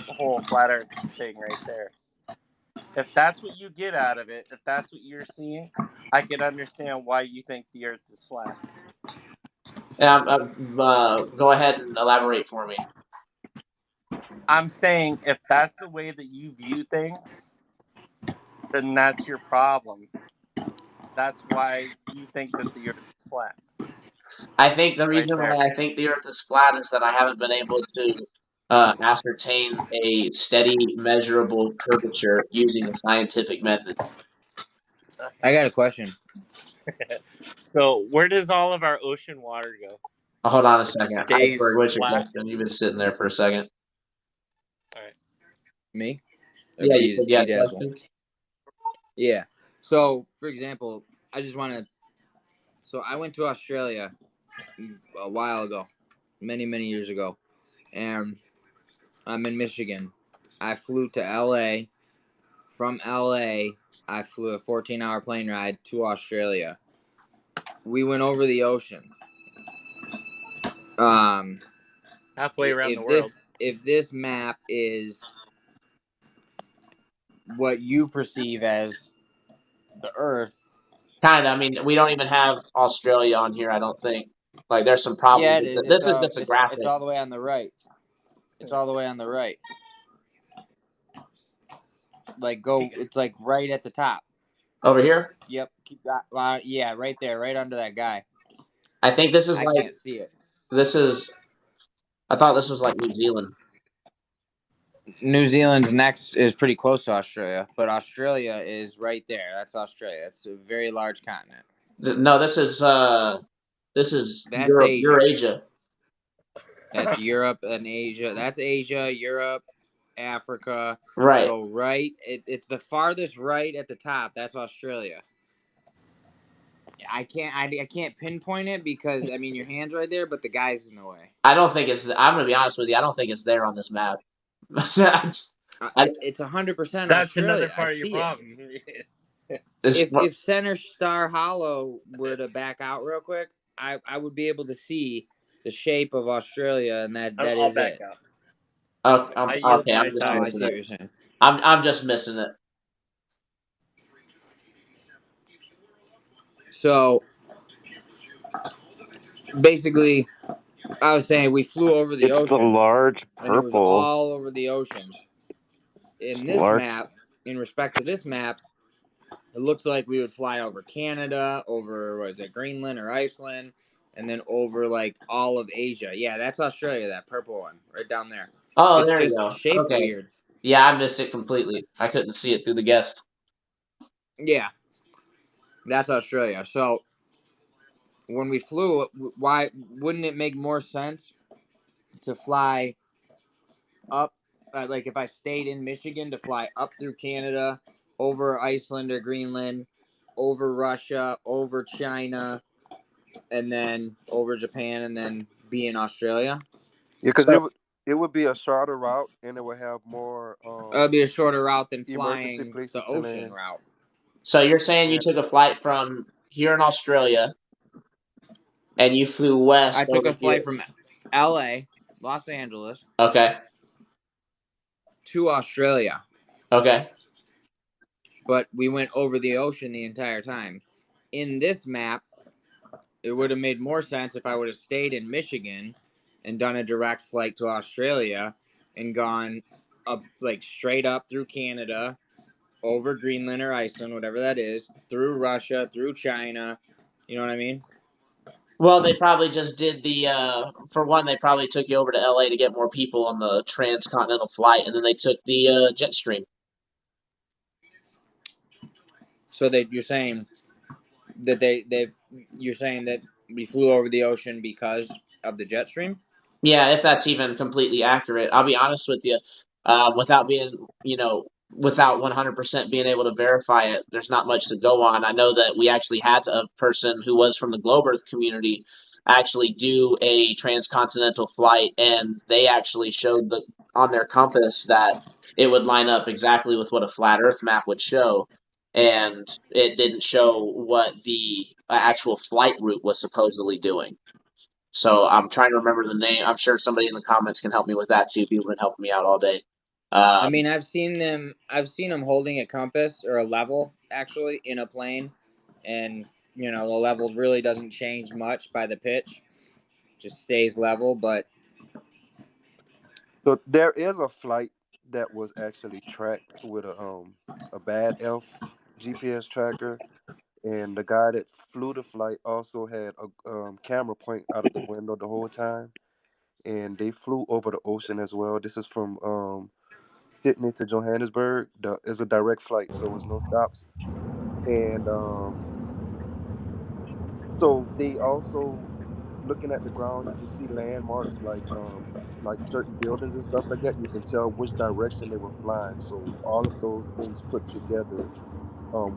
whole flat Earth thing right there. If that's what you get out of it, if that's what you're seeing, I can understand why you think the Earth is flat. And go ahead and elaborate for me. I'm saying if that's the way that you view things, then that's your problem. That's why you think that the Earth is flat. I think the Right reason there. why I think the Earth is flat is that I haven't been able to ascertain a steady, measurable curvature using a scientific method. I got a question. So where does all of our ocean water go? Hold on a It just second. stays Iceberg, what's your flat. question? You've been sitting there for a second. All right. Me? Yeah, you said you had a Dazzle. question? Yeah. So, for example, I just want to. So, I went to Australia a while ago, many, many years ago, and I'm in Michigan. I flew to LA. From LA, I flew a 14-hour plane ride to Australia. We went over the ocean. Halfway around the world. If this map is what you perceive as the Earth, Kind of. I mean, we don't even have Australia on here, I don't think. Like, there's some yeah, problems it with is. it. This is just a It's graphic. all the way on the right. It's all the way on the right. Like it's like right at the top. Over here? Yep. Keep that. Yeah, right there, right under that guy. I think this is I like, can't see it. I thought this was like New Zealand. New Zealand's next is pretty close to Australia, but Australia is right there. That's Australia. It's a very large continent. No, this is That's Asia. Eurasia. That's Europe and Asia. That's Asia, Europe, Africa. Right. Go right. It's the farthest right at the top. That's Australia. I can't pinpoint it because I mean your hand's right there, but the guy's in the way. I don't think it's. I'm gonna be honest with you. I don't think it's there on this map. It's 100% That's another Australia. I part of your see it. problem. If Center Star Hollow were to back out real quick, I would be able to see the shape of Australia, and that I'll is back it. up. I yield Okay. I'm my just Oh, time. I missing see what it. you're saying. I'm just missing it. So basically, I was saying we flew over the It's the ocean, large and it was purple. all over the ocean. It's In the this large. map, in respect to this map, it looks like we would fly over Canada, over was it Greenland or Iceland, and then over like all of Asia. Yeah, that's Australia, that purple one right down there. Oh, It's there you just go. shaped Okay. weird. Yeah, I missed it completely. I couldn't see it through the guest. Yeah, that's Australia. So when we flew, why wouldn't it make more sense to fly up? Like if I stayed in Michigan to fly up through Canada, over Iceland or Greenland, over Russia, over China, and then over Japan, and then be in Australia. Yeah, because So, it would be a shorter route and it would have more That would be a shorter route than emergency flying the places to ocean land. route. so you're saying you And took a flight from here in Australia and you flew west I took over a here. flight from L.A., Los Angeles, Okay. to Australia, Okay. but we went over the ocean the entire time. In this map, it would have made more sense if I would have stayed in Michigan and done a direct flight to Australia and gone up like straight up through Canada, over Greenland or Iceland, whatever that is, through Russia, through China. You know what I mean? Well, they probably just did the. For one, they probably took you over to LA to get more people on the transcontinental flight, and then they took the jet stream. So you're saying that you're saying that we flew over the ocean because of the jet stream? Yeah, if that's even completely accurate. I'll be honest with you, without being, without 100% being able to verify it, there's not much to go on. I know that we actually had a person who was from the Globe Earth community actually do a transcontinental flight, and they actually showed on their compass that it would line up exactly with what a flat Earth map would show, and it didn't show what the actual flight route was supposedly doing. So I'm trying to remember the name. I'm sure somebody in the comments can help me with that too. People have been helping me out all day. I Um, mean, I've seen them. I've seen them holding a compass or a level actually in a plane, and the level really doesn't change much by the pitch; just stays level. But so there is a flight that was actually tracked with a bad elf GPS tracker, and the guy that flew the flight also had a camera point out of the window the whole time, and they flew over the ocean as well. This is from Sydney to Johannesburg. It's a direct flight, so it was no stops, and so they also looking at the ground. You can see landmarks like certain buildings and stuff like that. You can tell which direction they were flying. So all of those things put together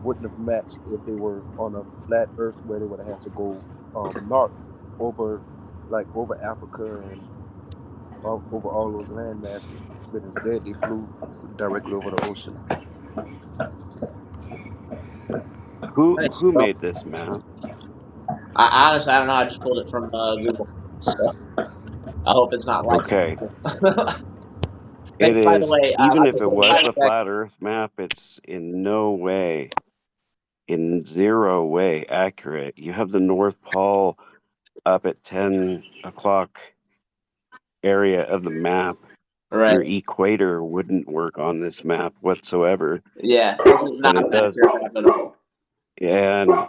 wouldn't have matched if they were on a flat Earth where they would have had to go north over over Africa and over all those land masses. But instead, they flew directly over the ocean. nice. Who Well, made this map? honestly, I don't know. I just pulled it from Google, so I hope it's not licensed. Okay, Hey, it by the is. way, Even I if just it want was to a check. flat Earth map, it's in no way, in zero way accurate. You have the North Pole up at 10 o'clock area of the map. Right. Your equator wouldn't work on this map whatsoever, Yeah, this is not and it an does. accurate map at all. And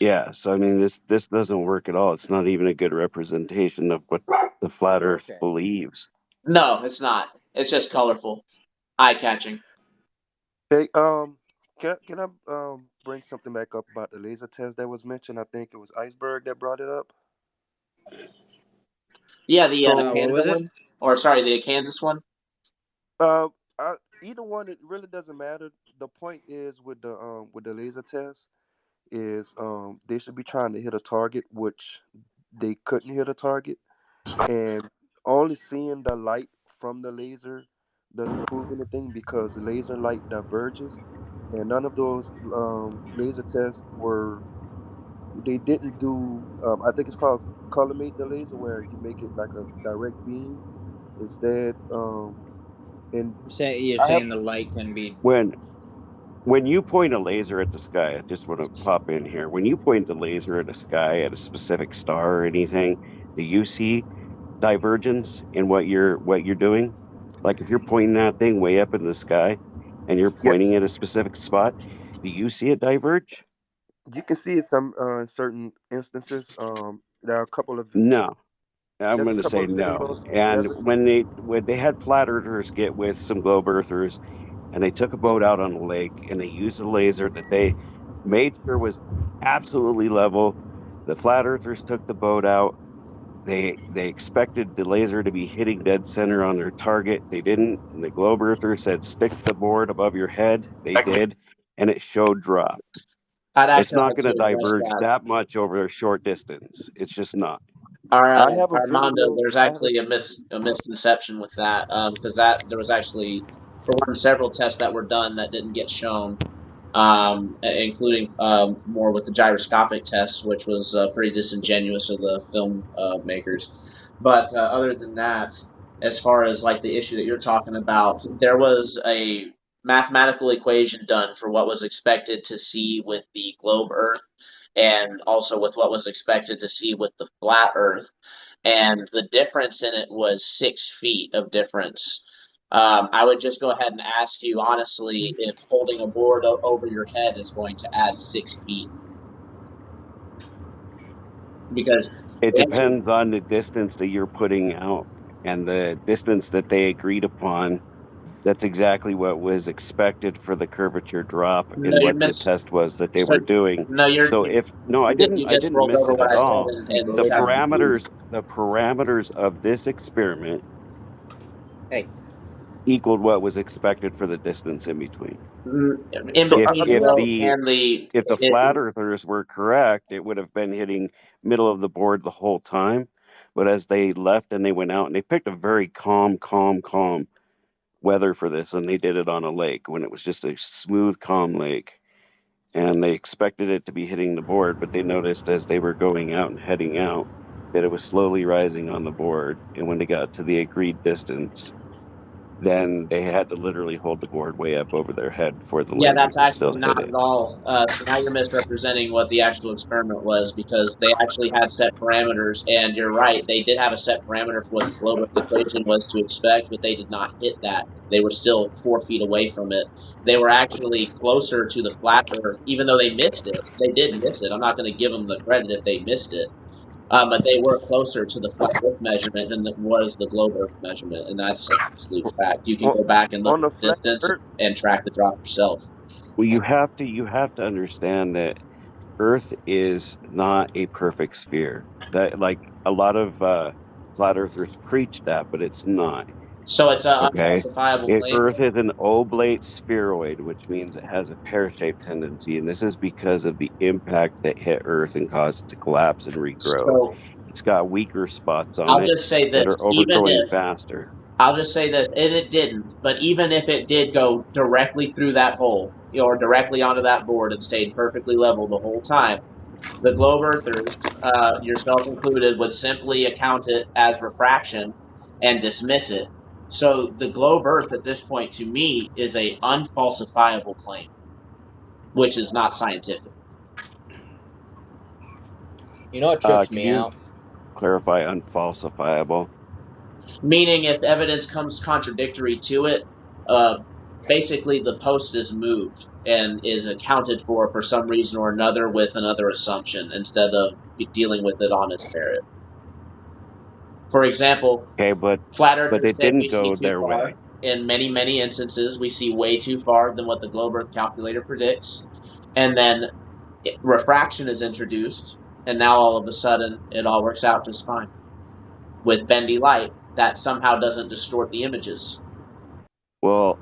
yeah, so I mean, this doesn't work at all. It's not even a good representation of what the flat Earth okay. believes. No, it's not. It's just colorful, eye catching. Hey, can I bring something back up about the laser test that was mentioned? I think it was Iceberg that brought it up. Yeah, the So, What Canada was it? one, or sorry, the Kansas one. uh, either one, it really doesn't matter. The point is with the laser test is they should be trying to hit a target, which they couldn't hit a target, and only seeing the light from the laser doesn't prove anything because the laser light diverges, and none of those laser tests were. They didn't do. I think it's called collimate the laser, where you make it like a direct beam. Instead, and You're I have saying the light can be. When when you point a laser at the sky, I just want to pop in here. When you point the laser at a sky at a specific star or anything, do you see divergence in what you're doing? Like if you're pointing that thing way up in the sky and you're yeah. pointing at a specific spot, do you see it diverge? You can see it some in certain instances. There are a couple of No. I'm there's a going to couple say of no. videos. And There's a when they had flat earthers get with some globe earthers and they took a boat out on a lake and they used a laser that they made sure was absolutely level. The flat earthers took the boat out. They expected the laser to be hitting dead center on their target. They didn't. And the globe earther said, stick the board above your head. They did, and it showed drop. I'd It's actually not like going to to address diverge that. that much over a short distance. It's just not. Our I have a Armando, video. there's I have a actually a misconception with that, because that there was actually, for one, several tests that were done that didn't get shown, including more with the gyroscopic test, which was pretty disingenuous of the film makers. But other than that, as far as like the issue that you're talking about, there was a mathematical equation done for what was expected to see with the globe Earth, and also with what was expected to see with the flat Earth, and the difference in it was 6 feet of difference. I would just go ahead and ask you honestly if holding a board over your head is going to add 6 feet, because It the answer, depends on the distance that you're putting out and the distance that they agreed upon. That's exactly what was expected for the curvature drop no, and you're what the miss. test was that they So were doing. no, So you, if no, I you, didn't you I just didn't rolled miss over it what at I said, all. hey, and go The you ahead. have to prove. parameters of this experiment Hey, equaled what was expected for the distance in between. In So If between I do if have a. will the and the if the it, flat earthers were correct, it would have been hitting middle of the board the whole time. But as they left and they went out and they picked a very calm weather for this, and they did it on a lake when it was just a smooth, calm lake. And they expected it to be hitting the board, but they noticed as they were going out and heading out that it was slowly rising on the board. And when they got to the agreed distance, then they had to literally hold the board way up over their head before the Yeah, laser that's could still actually hit not it. at all. So now you're misrepresenting what the actual experiment was, because they actually had set parameters, and you're right, they did have a set parameter for what the globe Earth equation was to expect, but they did not hit that. They were still 4 feet away from it. They were actually closer to the flat Earth, even though they missed it. They did miss it. I'm not going to give them the credit if they missed it. But they were closer to the flat Earth measurement than was the globe Earth measurement, and that's an absolute fact. You can on, go back and look on at the the flat distance earth. and track the drop yourself. Well, you have to understand that Earth is not a perfect sphere. That like a lot of flat earthers preach that, but it's not. So it's an Okay. unfalsifiable claim. Earth is an oblate spheroid, which means it has a pear-shaped tendency, and this is because of the impact that hit Earth and caused it to collapse and regrow. So It's got weaker spots on I'll it just say that this, are even overgrowing if faster. I'll just say this, and it didn't, but even if it did go directly through that hole, or directly onto that board and stayed perfectly level the whole time, the globe earthers, yourself included, would simply account it as refraction and dismiss it. So the globe Earth at this point, to me, is a unfalsifiable claim, which is not scientific. you know what trips Can me you out? clarify unfalsifiable? Meaning, if evidence comes contradictory to it, uh, basically the post is moved and is accounted for some reason or another with another assumption instead of dealing with it on its merit. For example, Okay, but flat but earthers it say we didn't see go too their far. way. In many, many instances, we see way too far than what the globe Earth calculator predicts. And then refraction is introduced, and now all of a sudden it all works out just fine. with bendy light that somehow doesn't distort the images. Well,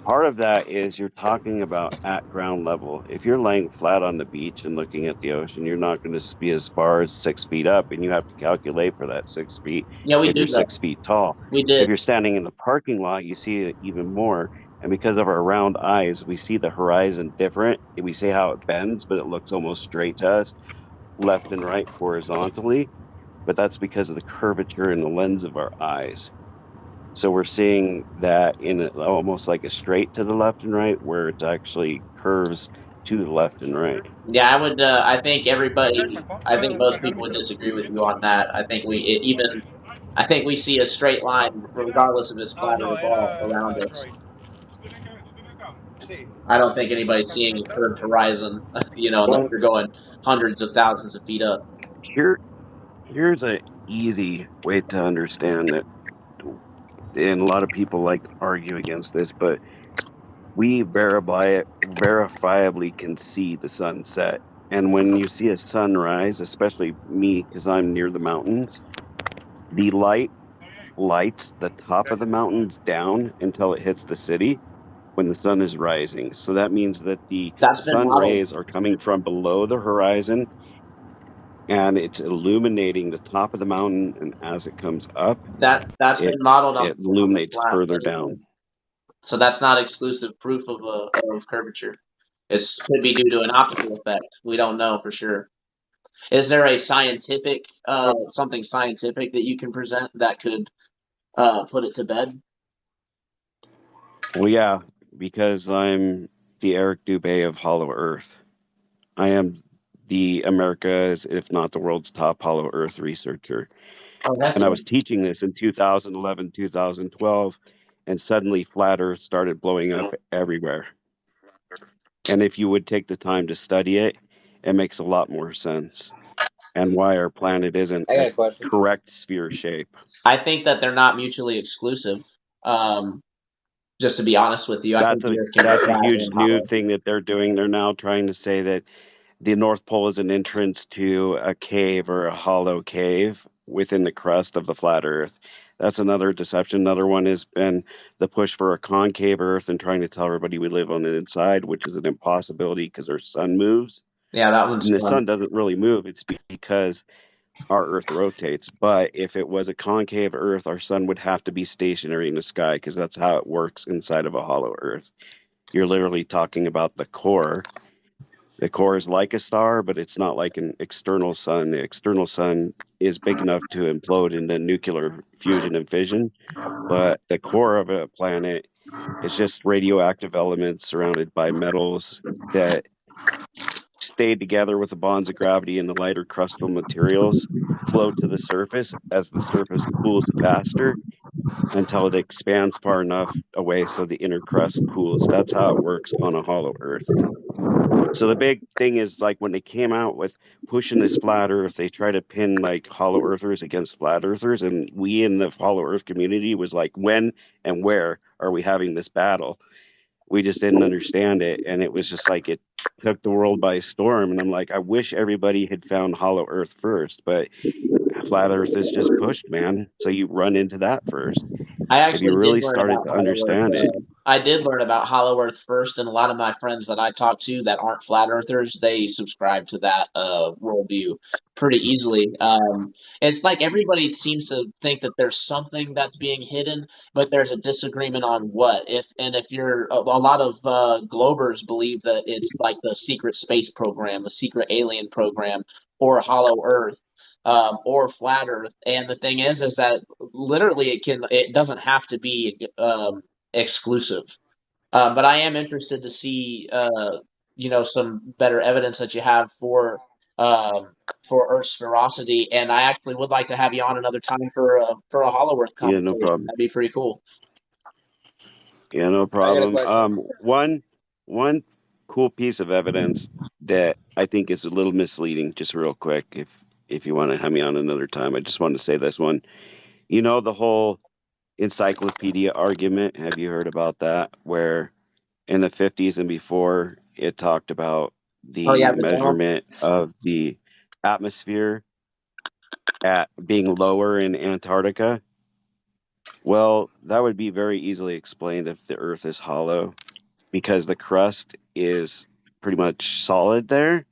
part of that is you're talking about at ground level. If you're laying flat on the beach and looking at the ocean, you're not going to be as far as 6 feet up, and you have to calculate for that 6 feet Yeah, we if do you're that. 6 feet tall. We If did. you're standing in the parking lot, you see it even more. And because of our round eyes, we see the horizon different. We see how it bends, but it looks almost straight to us, left and right horizontally. But that's because of the curvature in the lens of our eyes. So we're seeing that in almost like a straight to the left and right, where it actually curves to the left and right. Yeah, I would. I think everybody. I think most people would disagree with you on that. I think even. I think we see a straight line, regardless if it's flat or ball, around us. I don't think anybody's seeing a curved horizon, unless Well, you're going hundreds of thousands of feet up. here here's a easy way to understand it, and a lot of people like to argue against this, but we verifiably can see the sunset. And when you see a sunrise, especially me, because I'm near the mountains, the light lights the top of the mountains down until it hits the city when the sun is rising. So that means that the That's been sun modeled. rays are coming from below the horizon and it's illuminating the top of the mountain. And as it comes up, That's been it modeled it on the illuminates flat further anyway. down. So that's not exclusive proof of curvature. It could be due to an optical effect. We don't know for sure. Is there a scientific something scientific that you can present that could put it to bed? Well, yeah, because I'm the Eric Dubé of Hollow Earth. I am the America's, if not the world's top Hollow Earth researcher. Oh, heck And I yeah. was teaching this in 2011, 2012, and suddenly flat Earth started blowing up everywhere. And if you would take the time to study it, it makes a lot more sense. And why our planet isn't I a got a question. correct sphere shape. I think that they're not mutually exclusive. Um, just to be honest with you, I think That's the a Earth can be that's a flat huge and new hollow. thing that they're doing. They're now trying to say that the North Pole is an entrance to a cave or a hollow cave within the crust of the flat Earth. That's another deception. Another one has been the push for a concave Earth and trying to tell everybody we live on the inside, which is an impossibility because our sun moves. Yeah, that one's And the fun. sun doesn't really move. It's because our Earth rotates. But if it was a concave Earth, our sun would have to be stationary in the sky because that's how it works inside of a hollow Earth. You're literally talking about the core. The core is like a star, but it's not like an external sun. The external sun is big enough to implode into nuclear fusion and fission, but the core of a planet is just radioactive elements surrounded by metals that stay together with the bonds of gravity and the lighter crustal materials float to the surface as the surface cools faster until it expands far enough away so the inner crust cools. That's how it works on a hollow Earth. So the big thing is like when they came out with pushing this flat Earth, they try to pin like hollow earthers against flat earthers, and we in the hollow Earth community was like, when and where are we having this battle? We just didn't understand it, and it was just like it took the world by storm. And I'm like, I wish everybody had found hollow Earth first, but flat Earth is just pushed, man. So you run into that first. I If you actually did really learn started about to Hollow Earth. understand it, I did learn about Hollow Earth first, and a lot of my friends that I talk to that aren't flat earthers, they subscribe to that worldview pretty easily. It's like everybody seems to think that there's something that's being hidden, but there's a disagreement on what. If you're a lot of Globers believe that it's like the secret space program, the secret alien program, or Hollow Earth. Or flat Earth, and the thing is that literally it doesn't have to be exclusive. But I am interested to see some better evidence that you have um, for Earth's spherosity, and I actually would like to have you on another time for a Hollow Earth yeah, no conversation. problem. That'd be pretty cool. Yeah, no I got a problem. question. One cool piece of evidence that I think is a little misleading, just real quick, if you want to have me on another time, I just want to say this one. You know the whole encyclopedia argument. Have you heard about that? Where in the 50s and before, it talked about Oh yeah, the the dome. measurement of the atmosphere at being lower in Antarctica? Well, that would be very easily explained if the Earth is hollow, because the crust is pretty much solid there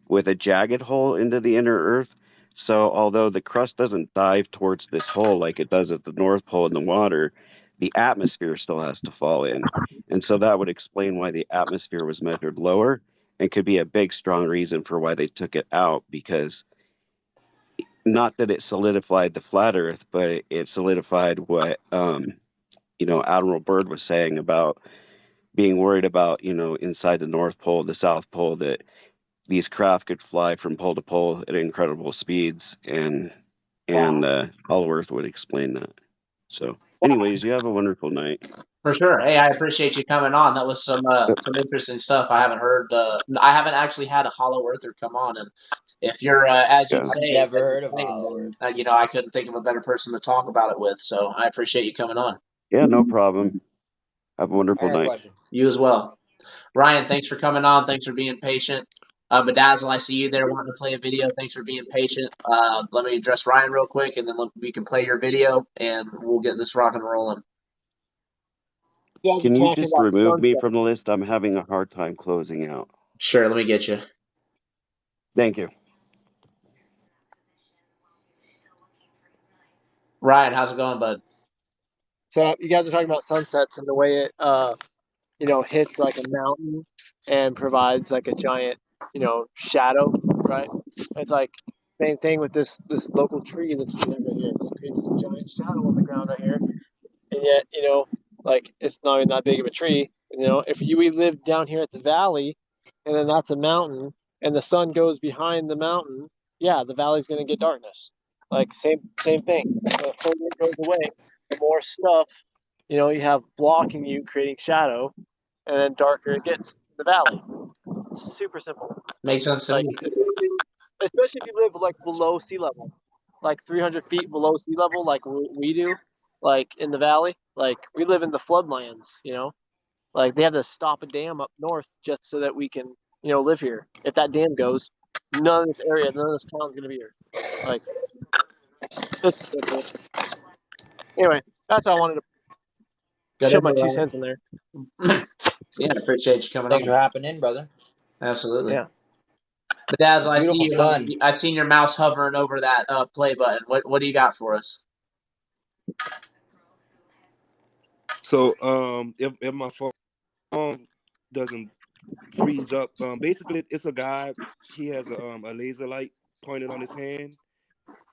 with a jagged hole into the inner Earth. So, although the crust doesn't dive towards this hole like it does at the North Pole in the water, the atmosphere still has to fall in. And so that would explain why the atmosphere was measured lower and could be a big, strong reason for why they took it out, because not that it solidified the flat Earth, but it solidified what Admiral Byrd was saying about being worried about, inside the North Pole, the South Pole, that these craft could fly from pole to pole at incredible speeds, and Hollow Earth would explain that. So, anyways, you have a wonderful night. For sure. Hey, I appreciate you coming on. That was some interesting stuff. I haven't heard. I haven't actually had a Hollow Earther come on, and if you're as you Yeah. I've say, never heard of Hollow Earth. then I couldn't think of a better person to talk about it with. So I appreciate you coming on. Yeah, no problem. Have a I wonderful got a night. question. You as well, Ryan. Thanks for coming on. Thanks for being patient. Bedazzle, I see you there wanting to play a video. Thanks for being patient. Let me address Ryan real quick, and then we can play your video, and we'll get this rock and rolling. You guys are Can you talking just about remove me from the sunsets. list? I'm having a hard time closing out. Sure, let me get you. Thank you. Ryan, how's it going, bud? So you guys are talking about sunsets and the way it hits like a mountain and provides like a giant, shadow, right? It's like same thing with this local tree that's over here. It creates this giant shadow on the ground right here, and yet like it's not even that big of a tree. If we live down here at the valley, and then that's a mountain, and the sun goes behind the mountain, yeah, the valley's gonna get darkness. Like same thing. The further it goes away, the more stuff you have blocking you, creating shadow, and then darker it gets in the valley. Super simple. Makes sense to Like me. especially if you live like below sea level, like 300 feet below sea level, like we do, like in the valley. Like we live in the floodlands. Like they have to stop a dam up north just so that we can live here. If that dam goes, none of this area, none of this town's gonna be here. Like it's simple. Anyway, that's all I wanted to Good show my info, 2 cents in there. Ryan. Yeah, I appreciate you coming Thanks for on. hopping in, brother. Absolutely. Yeah. Bedazzle, I see Beautiful you. sun. I've seen your mouse hovering over that play button. What do you got for us? So if my phone doesn't freeze up, basically it's a guy. He has a laser light pointed on his hand,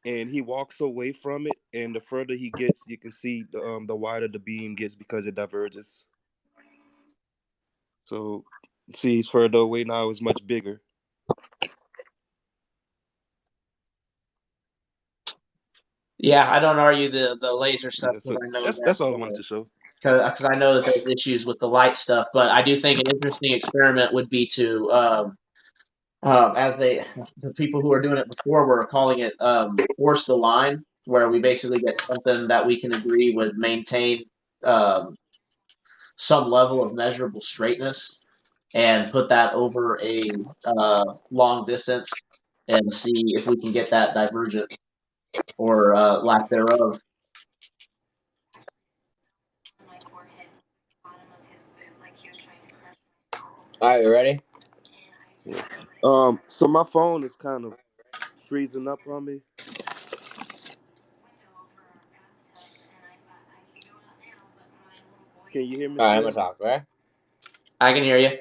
and he walks away from it. And the further he gets, you can see the wider the beam gets because it diverges. So see, he's further away now. It's much bigger. Yeah, I don't argue the laser stuff Yeah. because So I know that's all I wanted to show. because I know that there's issues with the light stuff. But I do think an interesting experiment would be to as the people who are doing it before were calling it force the line, where we basically get something that we can agree would maintain um, some level of measurable straightness and put that over a long distance and see if we can get that divergent or lack thereof. All right, you ready? Yeah. So my phone is kind of freezing up on me. Can you hear me All right, I'm gonna still? talk. Okay. I can hear you.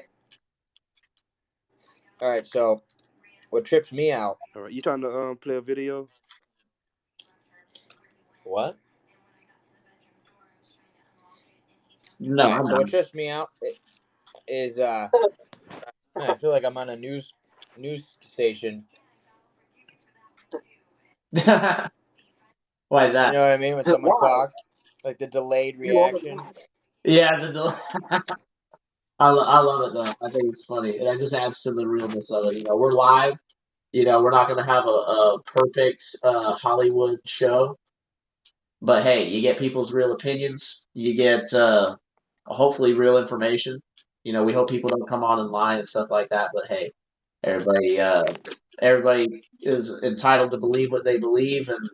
All right. So, what trips me out? All right. You trying to play a video? What? No, All right. I'm So, what trips me out is I feel like I'm on a news station. not. Why is You that? know what I mean? When someone Why? talks, like the delayed reaction. Yeah, I love it though. I think it's funny, and it just adds to the realness of it. We're live. We're not going to have a perfect Hollywood show, but hey, you get people's real opinions. You get hopefully real information. We hope people don't come on and lie and stuff like that. But hey, everybody, everybody is entitled to believe what they believe and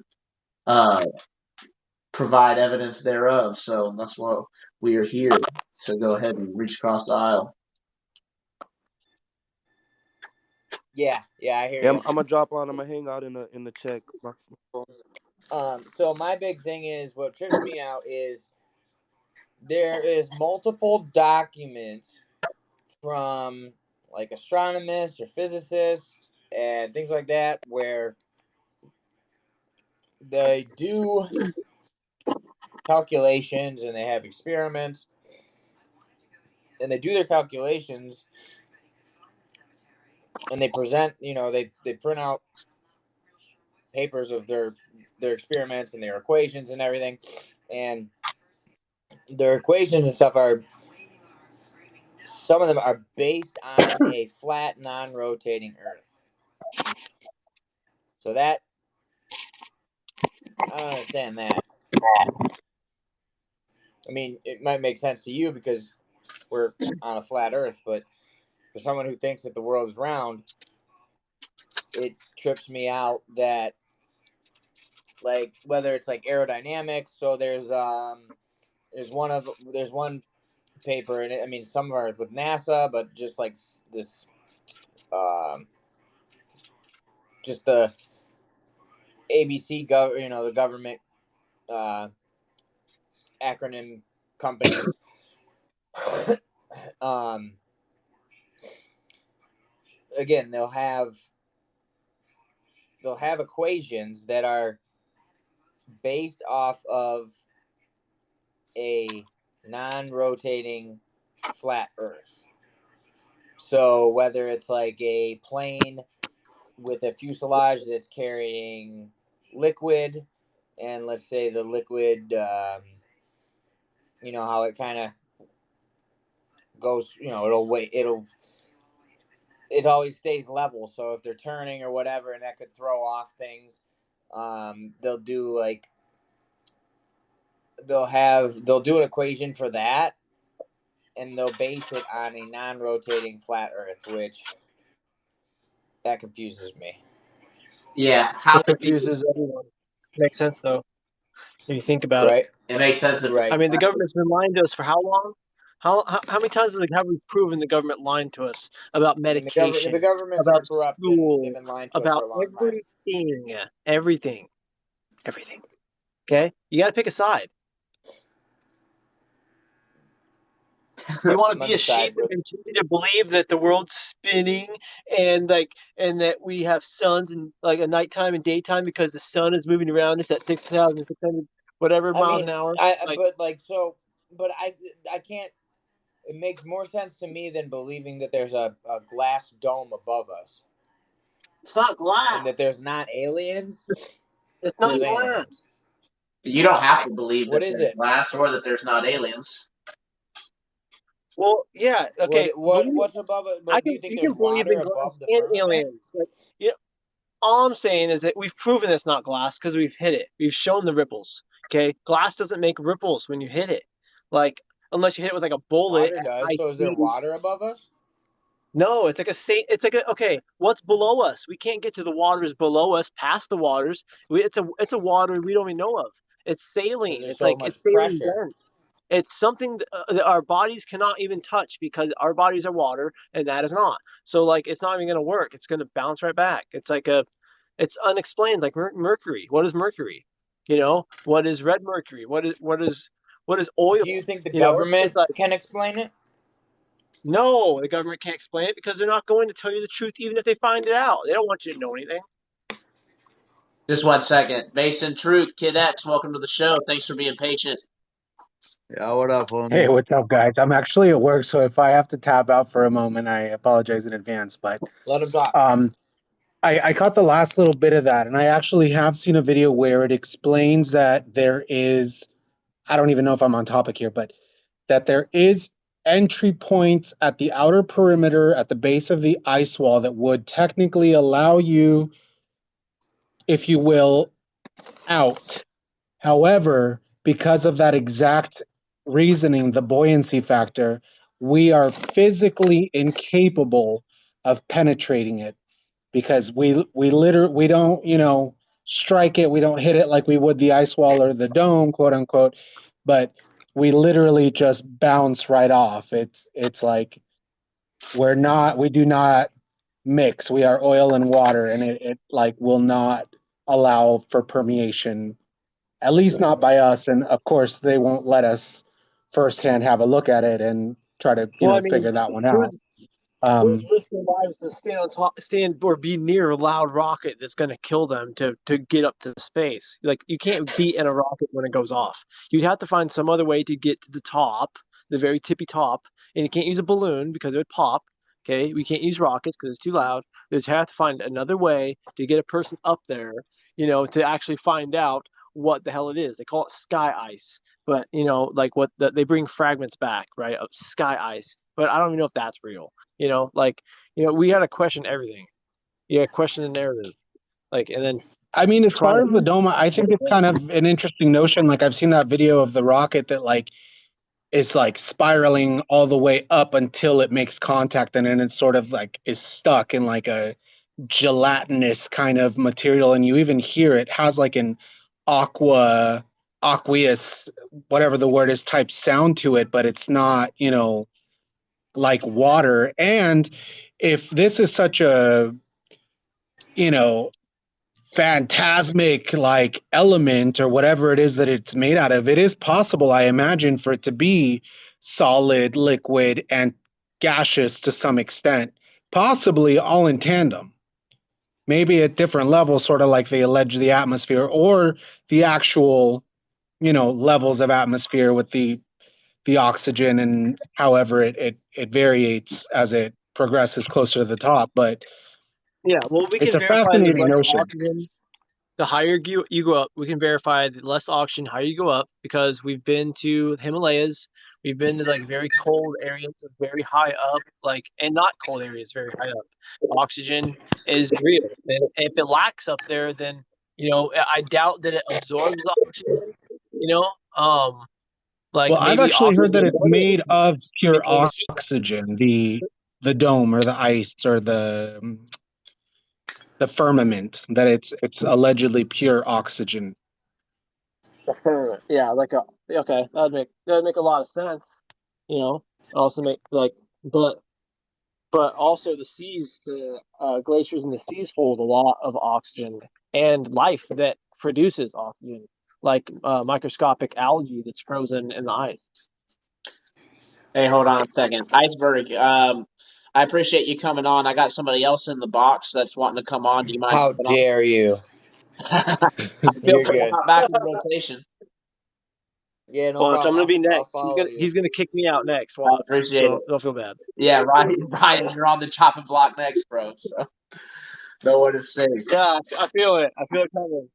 provide evidence thereof. So that's why we are here. So go ahead and reach across the aisle. Yeah, I hear Yeah, you. I'm gonna drop on. I'm gonna hang out in the check. So my big thing is what trips me out is there is multiple documents from like astronomers or physicists and things like that where they do calculations and they have experiments and they do their calculations and they present, they print out papers of their experiments and their equations and everything, and their equations and stuff are, some of them are based on a flat non-rotating earth. So that, I don't understand that. I mean, it might make sense to you because we're on a flat earth, but for someone who thinks that the world is round, it trips me out that, like, whether it's like aerodynamics. So there's one paper, and I mean some are with NASA, but just like this, um, just the ABC the government uh, acronym companies. um, Again, they'll have equations that are based off of a non-rotating flat Earth. So whether it's like a plane with a fuselage that's carrying liquid, and let's say the liquid, how it kind of goes, it always stays level. So if they're turning or whatever, and that could throw off things, they'll do like they'll do an equation for that, and they'll base it on a non-rotating flat Earth, which that confuses me. Yeah, how It could you? confuses everyone. Makes sense though, if you think about it. Right. It makes sense if I Right. mean, the government's been lying to us for how long? How many times have we proven the government lying to us about I mean, the medication, government's been about corrupt, and they've school, been lying to us for about a long time. everything? Okay, you got to pick a side. You want I'm to on be a the sheep side and with. continue to believe that the world's spinning and that we have suns and like a nighttime and daytime because the sun is moving around us at 6,600 whatever I miles mean, an hour. Like but I can't. It makes more sense to me than believing that there's a glass dome above us it's not and that glass. there's not aliens. It's not There's glass. aliens. You don't have to believe What that is there's it? glass or that there's not aliens. Well, yeah, okay. What's above it? I But do can you think you there's can believe water in glass above the and firmament? aliens. Like, all I'm saying is that we've proven it's not glass because we've hit it. We've shown the ripples. Okay, glass doesn't make ripples when you hit it, like unless you hit it with like a bullet Water at does. high So is there speeds. water above us? No, it's like a okay. What's below us? We can't get to the waters below us, past the waters. It's a water we don't even know of. It's Is saline. there It's so like much it's saline pressure? dense. It's something that our bodies cannot even touch because our bodies are water and that is not. So like it's not even gonna work. It's gonna bounce right back. It's unexplained. Like mercury. What is mercury? What is red mercury? What is Do oil? you think the It's government like can explain it? no, the government can't explain it because they're not going to tell you the truth, even if they find it out. They don't want you to know anything. Just 1 second. Mason Truth, Kid X, welcome to the show. Thanks for being patient. Yeah, what up, Hey, homie? what's up, guys? I'm actually at work, so if I have to tab out for a moment, I apologize in advance. But Let them talk. um, I caught the last little bit of that, and I actually have seen a video where it explains that there is, I don't even know if I'm on topic here, but that there is entry points at the outer perimeter at the base of the ice wall that would technically allow you, if you will, out. However, because of that exact reasoning, the buoyancy factor, we are physically incapable of penetrating it. because we don't, strike it, we don't hit it like we would the ice wall or the dome, quote unquote, but we literally just bounce right off. It's like we do not mix. We are oil and water, and it like will not allow for permeation, at least not by us. And of course, they won't let us firsthand have a look at it and try to, Well, I mean, figure that one who's out. who's risking lives to stand on top, stand or be near a loud rocket that's going to kill them to get up to space? Like you can't be in a rocket when it goes off. You'd have to find some other way to get to the top, the very tippy top, and you can't use a balloon because it would pop. Okay, we can't use rockets because it's too loud. There's have to find another way to get a person up there, to actually find out what the hell it is. They call it sky ice, but like they bring fragments back, right, of sky ice. But I don't even know if that's real. We got to question everything. You got to question the narrative, and then I mean, as try far to. as the dome, I think it's kind of an interesting notion. Like I've seen that video of the rocket that like is like spiraling all the way up until it makes contact, and then it's sort of like is stuck in like a gelatinous kind of material, and you even hear it has like an aqueous, whatever the word is, type sound to it, but it's not, like water. And if this is such a, you know, phantasmic like element or whatever it is that it's made out of, it is possible, I imagine, for it to be solid, liquid, and gaseous to some extent, possibly all in tandem, maybe at different levels, sort of like they allege the atmosphere, or the actual, levels of atmosphere with the oxygen, and however it varies as it progresses closer to the top. But Yeah, well, we it's can a verify the fascinating less notion. oxygen, the higher you go up. We can verify the less oxygen, higher you go up, because we've been to the Himalayas. We've been to like very cold areas, very high up, and not cold areas, very high up. Oxygen is real, and if it lacks up there, then I doubt that it absorbs the oxygen. You know, um, like Well, I've maybe actually heard that oxygen it's doesn't made of pure in the heat. oxygen, the dome or the ice or the firmament, that it's allegedly pure oxygen. Yeah, okay, that'd make a lot of sense. Also make but also the glaciers in the seas hold a lot of oxygen and life that produces oxygen, like microscopic algae that's frozen in the ice. Hey, hold on a second. Iceberg, I appreciate you coming on. I got somebody else in the box that's wanting to come on. Do you mind How coming on? dare you? I feel You're like good. I'm back in rotation. Yeah, no Watch, I'm problem. gonna be I'll next. He's follow gonna you. he's gonna kick me out next. I Watch, appreciate so it. don't feel bad. Yeah, Ryan, you're on the chopping block next, bro. So no one is safe. Yeah, I feel it. I feel it coming.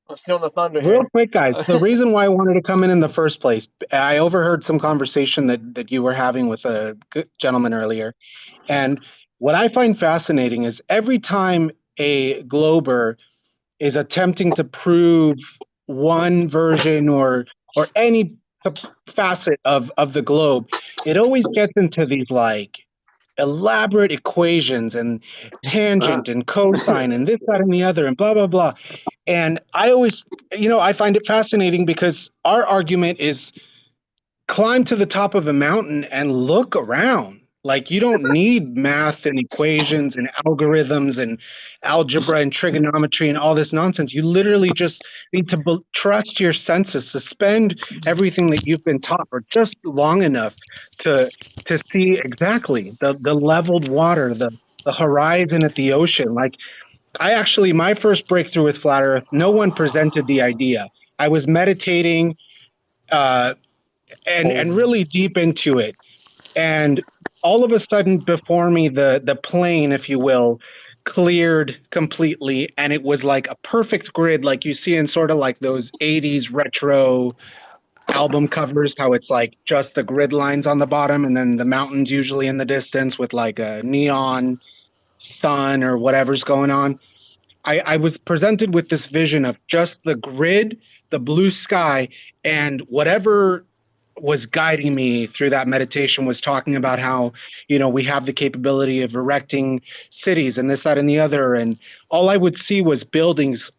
I'm stealing the thunder Real here. quick, guys, the reason why I wanted to come in the first place, I overheard some conversation that you were having with a gentleman earlier. And what I find fascinating is every time a glober is attempting to prove one version or any facet of the globe, it always gets into these like elaborate equations and tangent and cosine and this, that, and the other and blah blah blah. And I always, I find it fascinating because our argument is climb to the top of a mountain and look around. Like you don't need math and equations and algorithms and algebra and trigonometry and all this nonsense. You literally just need to trust your senses, suspend everything that you've been taught for just long enough to see exactly the leveled water, the horizon at the ocean. Like my first breakthrough with flat Earth, no one presented the idea. I was meditating, uh, and really deep into it, and all of a sudden before me the plane, if you will, cleared completely, and it was like a perfect grid like you see in sort of like those 80s retro album covers, how it's like just the grid lines on the bottom and then the mountains usually in the distance with like a neon sun or whatever's going on. I was presented with this vision of just the grid, the blue sky, and whatever was guiding me through that meditation was talking about how, we have the capability of erecting cities and this, that, and the other. And all I would see was buildings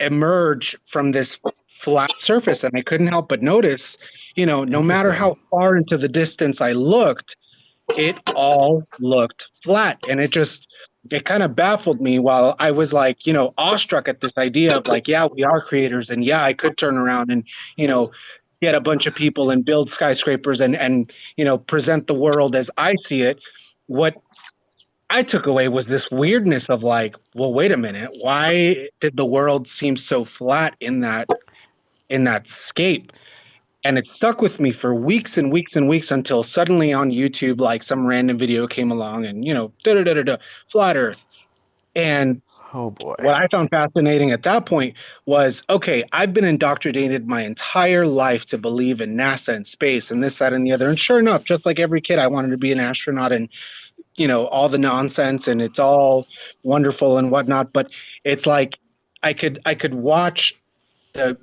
emerge from this flat surface. And I couldn't help but notice, no matter how far into the distance I looked, it all looked flat. And it kind of baffled me while I was like, awestruck at this idea of like, yeah, we are creators. And yeah, I could turn around and, get a bunch of people and build skyscrapers and, present the world as I see it. What I took away was this weirdness of like, well, wait a minute, why did the world seem so flat in that scape? And it stuck with me for weeks and weeks and weeks until suddenly on YouTube, like some random video came along and, flat Earth. And Oh boy. what I found fascinating at that point was, okay, I've been indoctrinated my entire life to believe in NASA and space and this, that, and the other. And sure enough, just like every kid, I wanted to be an astronaut and, all the nonsense, and it's all wonderful and whatnot. But it's like I could watch the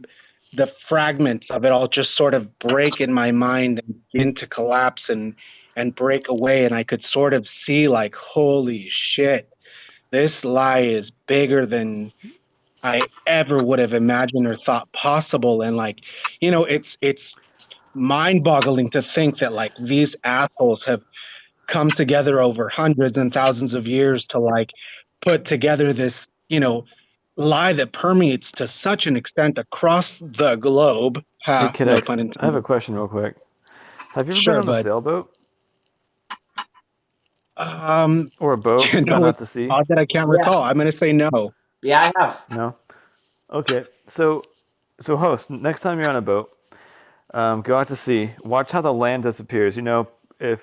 fragments of it all just sort of break in my mind and begin to collapse and break away, and I could sort of see like, holy shit, this lie is bigger than I ever would have imagined or thought possible. And like, it's mind-boggling to think that like these assholes have come together over hundreds and thousands of years to like put together this, lie that permeates to such an extent across the globe. Hey, Ha, Kid no X, pun I have a intended. question real quick. Have you ever been Sure, on a but sailboat or a boat you've gone out it's to sea? odd that I can't Yeah. recall. I'm gonna say no. Yeah, I have. No? Okay. So host, next time you're on a boat, go out to sea, watch how the land disappears. If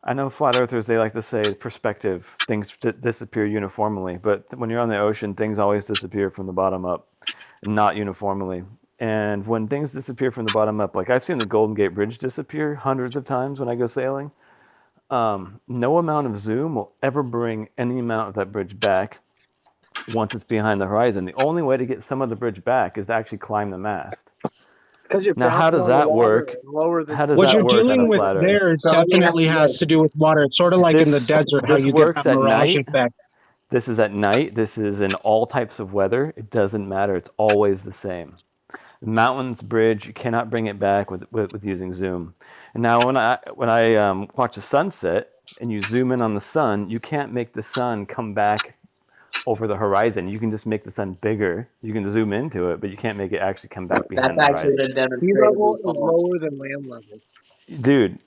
I know flat earthers, they like to say perspective, things disappear uniformly, but when you're on the ocean, things always disappear from the bottom up, not uniformly. And when things disappear from the bottom up, like I've seen the Golden Gate Bridge disappear hundreds of times when I go sailing. No amount of zoom will ever bring any amount of that bridge back once it's behind the horizon. The only way to get some of the bridge back is to actually climb the mast. Because you're Now, how bouncing does on the that water work? lower than How does sea What that you're level. work on a dealing with flat Earth? there So let me ask definitely you has this. to do with water. It's sort of like in the desert, how This you get works that at mirage night. effect. This is at night. This is in all types of weather. It doesn't matter. It's always the same. Mountains, bridge, you cannot bring it back with using zoom. And now when I watch a sunset and you zoom in on the sun, you can't make the sun come back over the horizon. You can just make the sun bigger. You can zoom into it, but you can't make it actually come back That's behind the actually horizon. been Sea demonstrated level in is poems. lower than land level. Dude.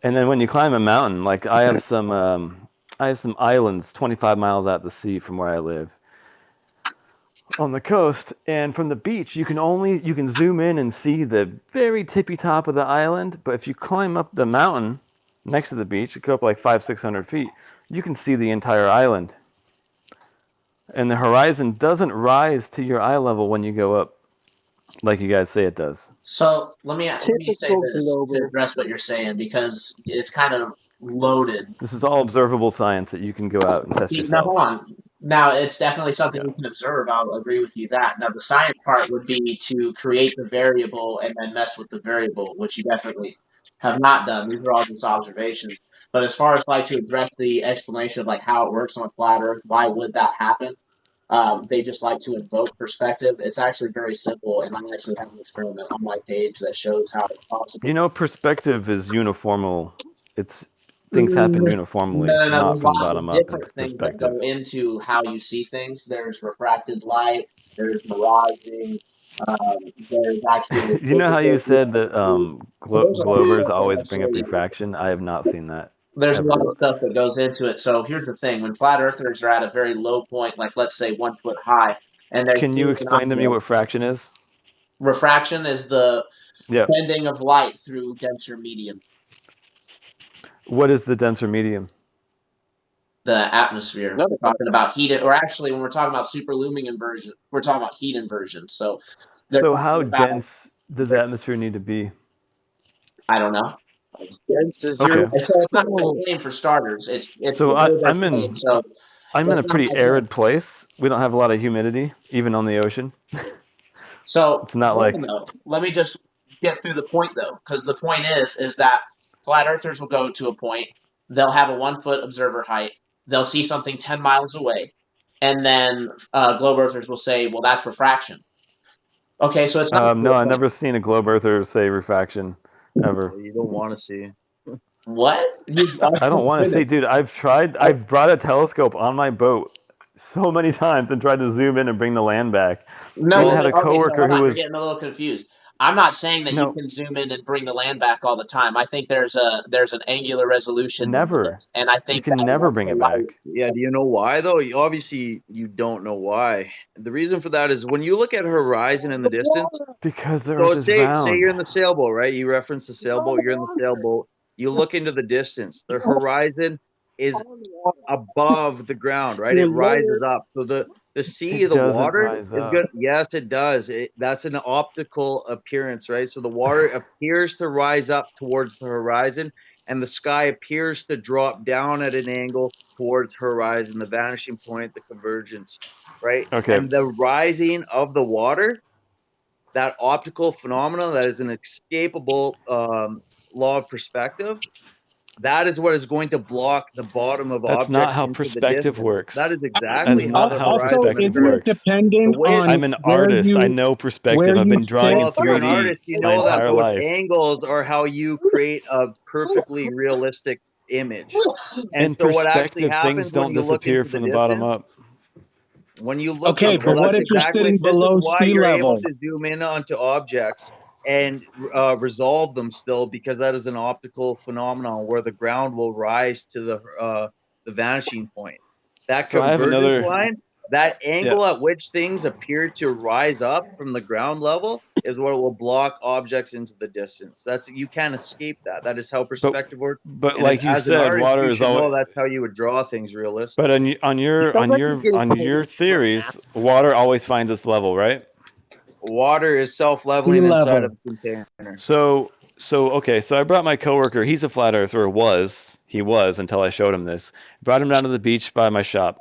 And then when you climb a mountain, like I have some islands 25 miles out to sea from where I live on the coast, and from the beach you can zoom in and see the very tippy top of the island, but if you climb up the mountain next to the beach, you go up like 500-600 feet, you can see the entire island, and the horizon doesn't rise to your eye level when you go up like you guys say it does. So let me say Typical this to global. address what you're saying, because it's kind of loaded. This is all observable science that you can go out and test Now, hold yourself. on. Now, it's definitely something Yeah. we can observe. I'll agree with you that. Now, the science part would be to create the variable and then mess with the variable, which you definitely have not done. These are all just observations. But as far as like to address the explanation of like how it works on a flat Earth, why would that happen? They just like to invoke perspective. It's actually very simple, and I actually have an experiment on my page that shows how it's possible. Perspective is uniformal. It's things happen No, uniformly, no, no. not There's from the lots of bottom up in different things that perspective. go into how you see things. There's refracted light. There's miraging. There's actual You know how you physical said that reality. So there's a lot of glovers stuff that always bring up actually. refraction? I have not seen that There's a lot ever. of stuff that goes into it. So here's the thing: when flat earthers are at a very low point, like let's say 1 foot high, and they're Can you seeing an explain to me object, what fraction is? refraction is the Yeah. bending of light through denser medium. What is the denser medium? The atmosphere. No, We're talking about heat, or actually, when we're talking about superlumin inversion, we're talking about heat inversion. So they're So talking how about. dense does the atmosphere need to be? I don't know. dense is your Okay. So it's not a soul. flame for starters. It's So the way they're I'm playing. in So I'm in it's a not pretty like that. arid place. We don't have a lot of humidity, even on the ocean. So It's not hold on like though. Let me just get through the point though, because the point is that flat earthers will go to a point, they'll have a 1 foot observer height, they'll see something 10 miles away, and then globe earthers will say, well, that's refraction. Okay, so it's not. No, I've never seen a globe earther say refraction ever. Well, you don't want to see. What? I don't want to see, dude. I've brought a telescope on my boat so many times and tried to zoom in and bring the land back. No, Even had a coworker who was. You're getting a little confused. I'm not saying that you can zoom in and bring the land back all the time. I think there's an angular resolution limit, and I think you can never bring it back. Yeah, do you know why though? Obviously, you don't know why. The reason for that is when you look at horizon in the distance. Because the Earth is round. Say you're in the sailboat, right? You reference the sailboat. You're in the sailboat. You look into the distance. The horizon is above the ground, right? It rises up. So the sea, the water is good. Yes, it does. That's an optical appearance, right? So the water appears to rise up towards the horizon, and the sky appears to drop down at an angle towards horizon, the vanishing point, the convergence, right? Okay. And the rising of the water, that optical phenomena that is an escapable law of perspective, that is what is going to block the bottom of objects. That's not how perspective works. That is exactly how perspective works. Dependent on I'm an artist. I know perspective. I've been drawing in 3D if you're an artist, you my know that entire those life. angles are how you create a perfectly realistic image. And so what actually perspective, happens things don't when you look disappear into from the the bottom distance, up. when you look, okay, but what if you're sitting below sea you're level? able to zoom in onto objects and resolve them still, because that is an optical phenomenon where the ground will rise to the vanishing point. That So convergence line, that angle at which things appear to rise up from the ground level, is what will block objects into the distance. You can't escape that. That is how perspective works. But like you said, water is always. That's how you would draw things realistic. But on your theories, water always finds its level, right? Water is self-leveling inside of a container. So I brought my coworker. He's a flat earther. He was until I showed him this. Brought him down to the beach by my shop.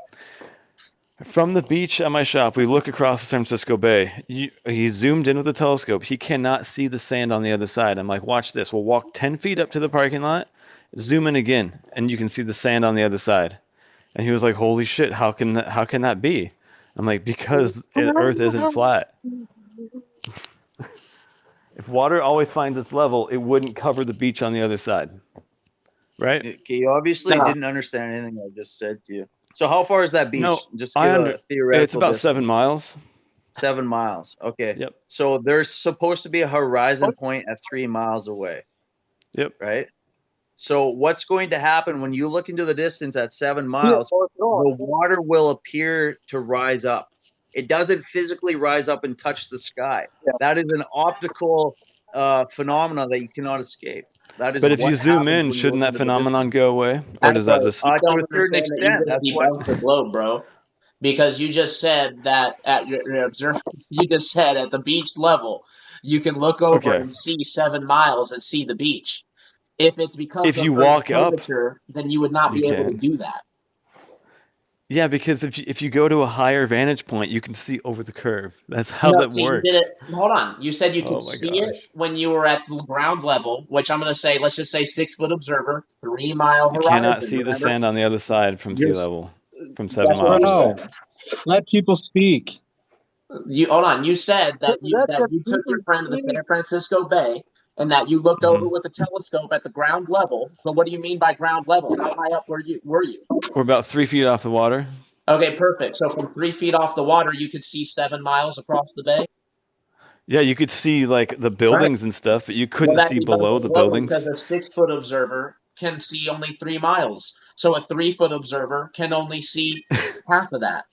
From the beach at my shop, we look across the San Francisco Bay. He zoomed in with the telescope. He cannot see the sand on the other side. I'm like, watch this. We'll walk 10 feet up to the parking lot, zoom in again, and you can see the sand on the other side. And he was like, holy shit, how can that be? I'm like, because the Earth isn't flat. If water always finds its level, it wouldn't cover the beach on the other side. Right? Okay, you obviously didn't understand anything I just said to you. So how far is that beach? No, just give a theoretical it's about distance. 7 miles. 7 miles. Okay. Yep. So there's supposed to be a horizon point at 3 miles away. Yep. Right? So what's going to happen when you look into the distance at 7 miles? The water will appear to rise up. It doesn't physically rise up and touch the sky. Yeah. That is an optical phenomenon that you cannot escape. That is. But if you zoom in, shouldn't that phenomenon go away, or does that just? To a certain extent, that's debunked the globe, bro. Because you just said that at your observer, you just said at the beach level, you can look over and see 7 miles and see the beach. If it's because if you walk up, then you would not be able to do that. Yeah, because if you go to a higher vantage point, you can see over the curve. That's how that works. Hold on. You said you could see it when you were at ground level, which I'm going to say, let's just say 6 foot observer, 3 mile horizon. You cannot see the sand on the other side from sea level, from 7 miles. No, let people speak. Hold on. You said that you took your friend to the San Francisco Bay and that you looked over with a telescope at the ground level. So what do you mean by ground level? How high up were you? We're about 3 feet off the water. Okay, perfect. So from 3 feet off the water, you could see 7 miles across the bay? Yeah, you could see like the buildings and stuff, but you couldn't see below the buildings. Because a 6 foot observer can see only 3 miles. So a 3 foot observer can only see half of that.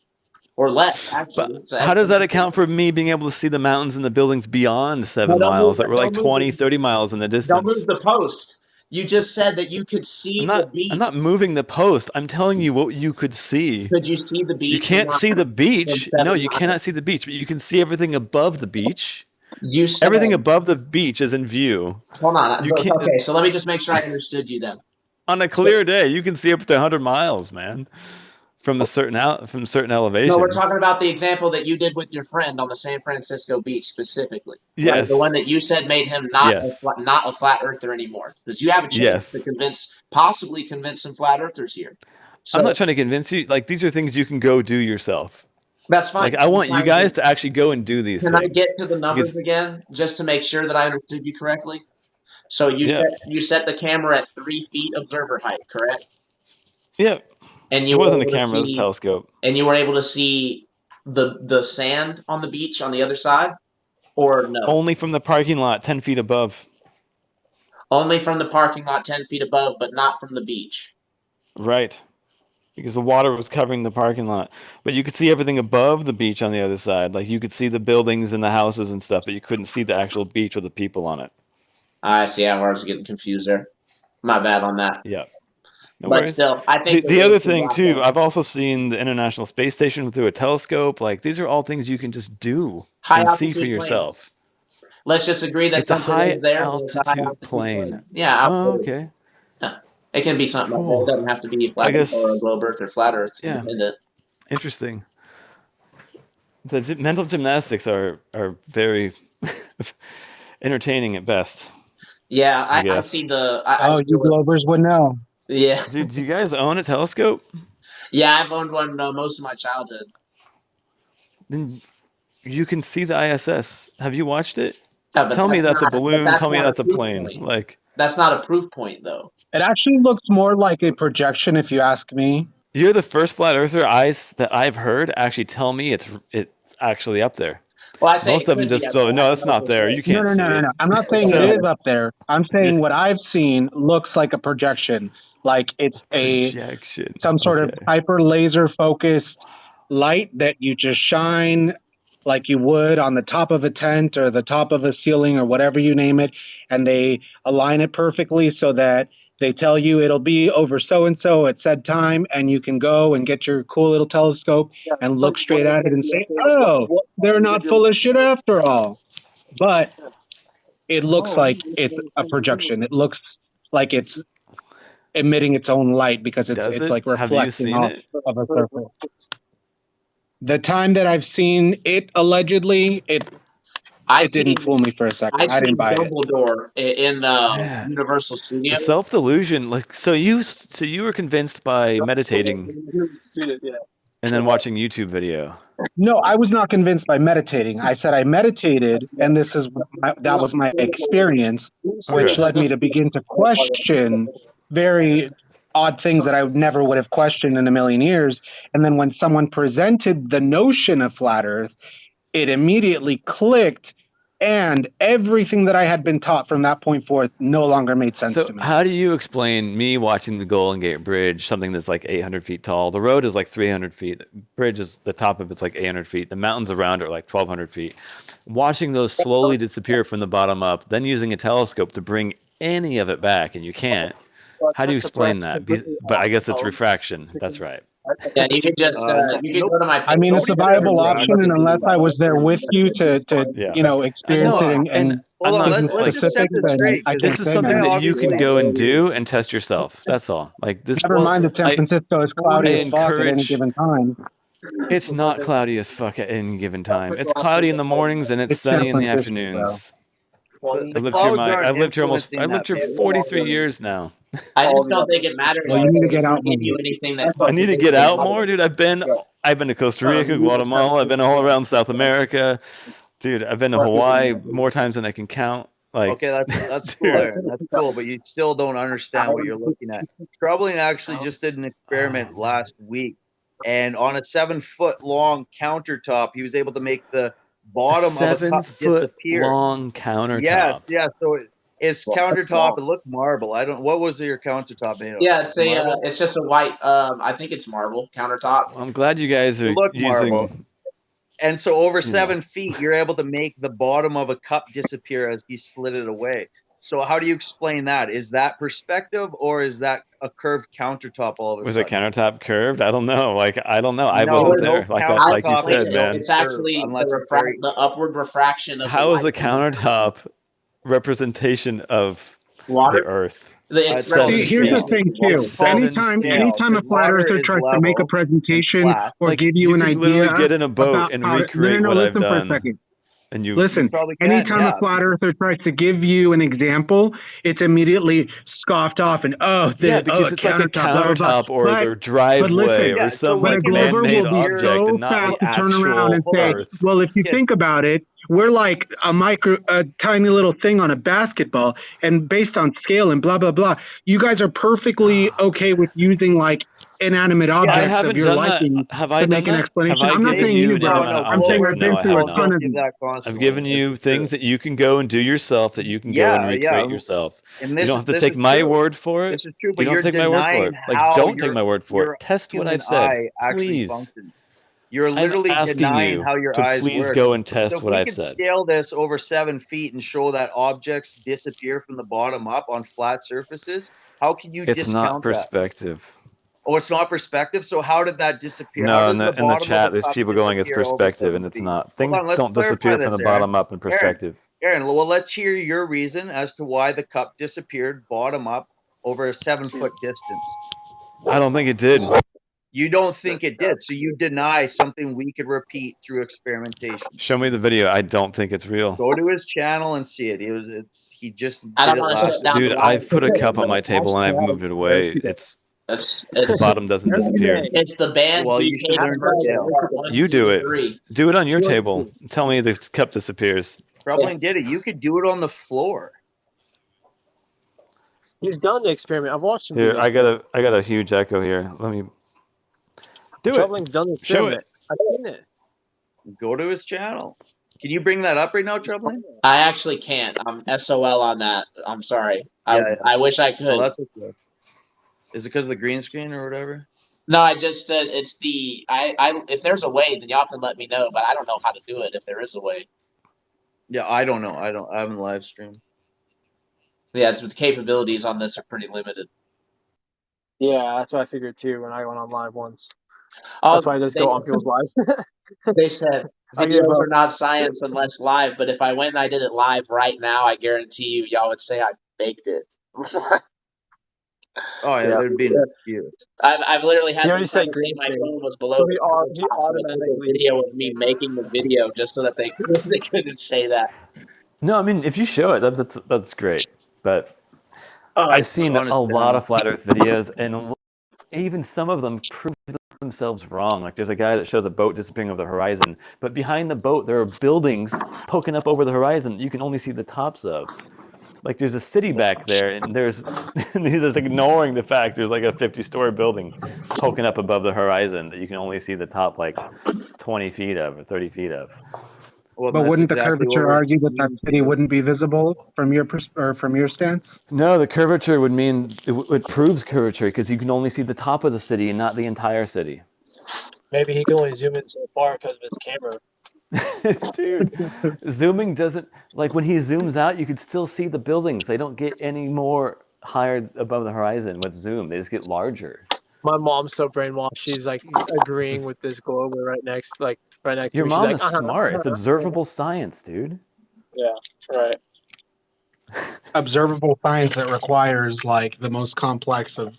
Or less, actually. So how does that account for me being able to see the mountains and the buildings beyond 7 miles that were like 20, 30 miles in the distance? Don't move the post. You just said that you could see the beach. I'm not moving the post. I'm telling you what you could see. Could you see the beach? You can't see the beach. No, you cannot see the beach, but you can see everything above the beach. You said everything above the beach is in view. Hold on. Okay, so let me just make sure I understood you then. On a clear day, you can see up to 100 miles, man. from certain No, elevations. we're talking about the example that you did with your friend on the San Francisco beach specifically. Yes. Right? The one that you said made him not a flat earther anymore. Because you have a chance to possibly convince some flat earthers here. So, I'm not trying to convince you. Like, these are things you can go do yourself. That's fine. Like, I want you guys to actually go and do these things. Can I get to the numbers again, just to make sure that I understood you correctly? So you set the camera at 3 feet observer height, correct? Yeah. And it wasn't a camera, it was a telescope. And you were able to see the sand on the beach on the other side, or no? Only from the parking lot, 10 feet above. Only from the parking lot, 10 feet above, but not from the beach. Right. Because the water was covering the parking lot. But you could see everything above the beach on the other side. Like, you could see the buildings and the houses and stuff, but you couldn't see the actual beach or the people on it. I see. I was getting confused there. My bad on that. Yeah. No but worries. Still, I think the other thing too, I've also seen the International Space Station through a telescope. Like, these are all things you can just do and see for yourself. Let's just agree that it's a high altitude plane. Yeah. Okay. Yeah. It can be something like that. It doesn't have to be flat Earth or a globe Earth or flat Earth. Yeah. Independent. Interesting. The mental gymnastics are very entertaining at best. Yeah, I see the. You Globers would know. Yeah. Do you guys own a telescope? Yeah, I've owned one most of my childhood. Then you can see the ISS. Have you watched it? Yeah, Tell me that's a balloon. Tell me that's a plane. Point. Like, that's not a proof point, though. It actually looks more like a projection, if you ask me. You're the first flat earther that I've heard actually tell me it's actually up there. Well, I say most of them just no, that's not there. You can't see it. No. I'm not saying it is up there. I'm saying what I've seen looks like a projection, like it's some sort of hyper laser focused light that you just shine like you would on the top of a tent or the top of a ceiling or whatever you name it, and they align it perfectly so that they tell you it'll be over so-and-so at said time, and you can go and get your cool little telescope and look straight at it and say, oh, they're not full of shit after all. But it looks like it's a projection. It looks like it's emitting its own light because it's like reflecting off of a surface. The time that I've seen it, allegedly, it didn't fool me for a second. I didn't buy it. Dumbledore in Universal Studios. The self-delusion, like so you were convinced by meditating and then watching YouTube video. No, I was not convinced by meditating. I said I meditated, and that was my experience, which led me to begin to question very odd things that I never would have questioned in a million years. And then when someone presented the notion of flat Earth, it immediately clicked, and everything that I had been taught from that point forth no longer made sense to me. How do you explain me watching the Golden Gate Bridge, something that's like 800 feet tall? The road is like 300 feet. The bridge is, the top of it's like 800 feet. The mountains around are like 1,200 feet. Watching those slowly disappear from the bottom up, then using a telescope to bring any of it back, and you can't. How do you explain that? But I guess it's refraction. That's right. Yeah, you could just you could go to my page. I mean, it's a viable option, and unless I was there with you to experience it and let's just set this straight. This is something that you can go and do and test yourself. That's all. Like this. Never mind that San Francisco is cloudy as fuck at any given time. It's not cloudy as fuck at any given time. It's cloudy in the mornings and it's sunny in the afternoons. I've lived here 43 years now. I just don't think it matters. Well, you need to get out more. I need to get out more, dude. I've been to Costa Rica, Guatemala. I've been all around South America, dude. I've been to Hawaii more times than I can count. Like, okay, that's cool. That's cool, but you still don't understand what you're looking at. Troubling actually just did an experiment last week, and on a 7-foot long countertop, he was able to make the bottom of a cup disappear. Long countertop. Yeah. So it's countertop. It looked marble. What was your countertop made of? Yeah, it's just a white. I think it's marble countertop. I'm glad you guys are using. Marble. And so over 7 feet, you're able to make the bottom of a cup disappear as he slid it away. So how do you explain that? Is that perspective, or is that a curved countertop all of a sudden? Was a countertop curved? I don't know. I don't know. I wasn't there. Like you said, man. It's actually the upward refraction of how is a countertop representation of water? The Earth? It's Seven relative See, here's the feet. scale. thing Water too. falls 7 Anytime, feet. scale anytime a because flat water earther is tries to make a level and presentation flat. or Like give you you an could literally idea get in a boat about and how to, recreate what I've listen for a done, second. and You Listen, probably can, anytime a yeah. flat earther tries to give you an example, it's immediately scoffed off and because it's like a countertop, blah blah blah. countertop or But their driveway listen, Yeah, or so some but we a like can Glover man-made will be object so and not fast the to turn around and actual hold say, on. Earth. well, if you Kid, think about it, we're like a tiny little thing on a basketball, and based on scale and blah blah blah. You guys are perfectly okay with using like inanimate yeah, I objects of haven't your done that. liking Have I to done make an that? Have explanation. I I'm not given saying you you, an bro. inanimate no, I'm saying object? I've No, been I through have a Global ton not. tells of you these. that I've constantly. given This you is true. things that you can go and do yourself that you can go and Yeah, recreate yourself. and You this don't is have to take is my true. word for it. This is true, You but don't have you're to take my word for denying it. Like, how don't take my word for it. your Test what human I've said, eye actually please. functions. You're I'm literally asking denying you how your to eyes please work. go and So test if what we I've could said. scale this over 7 feet and show that objects disappear from the bottom up on flat surfaces, how can you It's not discount that? perspective. Oh, it's not perspective. So how did that disappear? How No, does the in the bottom of a chat, there's cup people going, it's disappear over perspective, 7 and it's feet? not. Hold Things on, let's don't clarify disappear from this, the Aaron. bottom up in Aaron, perspective. well, let's hear your reason as to why the cup disappeared bottom up over a 7-foot distance. I don't think it did. You don't think it did, so you deny something we could repeat through experimentation. Show me the video. I don't think it's real. Go to his channel and see it. He just I did don't it want to last shut down Dude, the I've live. put a cup on my table and I've moved it away. The bottom doesn't disappear. It's the band Well, you should learn to scale. You do it. Do it on your table. Tell me the cup disappears. Troubling did it. You could do it on the floor. He's done the experiment. I've watched him do Here, the I experiment. got a huge echo here. Let me do it. Troubling's done the Show experiment. it. I've seen it. Go to his channel. Can you bring that up right now, Troubling? I actually can't. I'm SOL on that. I'm sorry. Yeah. I wish I could. Well, that's okay. Is it because of the green screen or whatever? No, I just said it's the I if there's a way, then y'all can let me know, but I don't know how to do it if there is a way. Yeah, I don't know. I haven't live streamed. Yeah, it's, the capabilities on this are pretty limited. Yeah, that's what I figured too when I went on live once. Oh, That's why I just go on people's lives. They said I gave videos up. are not science unless live, but if I went and I did it live right now, I guarantee you, y'all would say I faked it. Oh yeah, Yeah. there'd be an excuse. I've literally had He them already try said to say green my screen. phone was below So the he countertop, so they took a automatically video of me making the video just so that they couldn't say that. No, I mean if you show it, that's great. But I've seen on his a lot channel. of flat Earth videos, and even some of them prove themselves wrong. Like there's a guy that shows a boat disappearing over the horizon, but behind the boat there are buildings poking up over the horizon that you can only see the tops of. Like there's a city back there, and he's just ignoring the fact there's like a 50-story building poking up above the horizon that you can only see the top like 20 feet of or 30 feet of. Well, But that's wouldn't the exactly what curvature we're argue that that city wouldn't be visible from your or from your stance? No, the curvature would mean it proves curvature because you can only see the top of the city and not the entire city. Maybe he can only zoom in so far because of his camera. Dude, zooming doesn't, like when he zooms out, you could still see the buildings. They don't get any more higher above the horizon with zoom. They just get larger. My mom's so brainwashed. She's like agreeing with this globe right next to Your me. She's mom like, is smart. It's observable science, dude. Yeah, right. Observable science that requires like the most complex of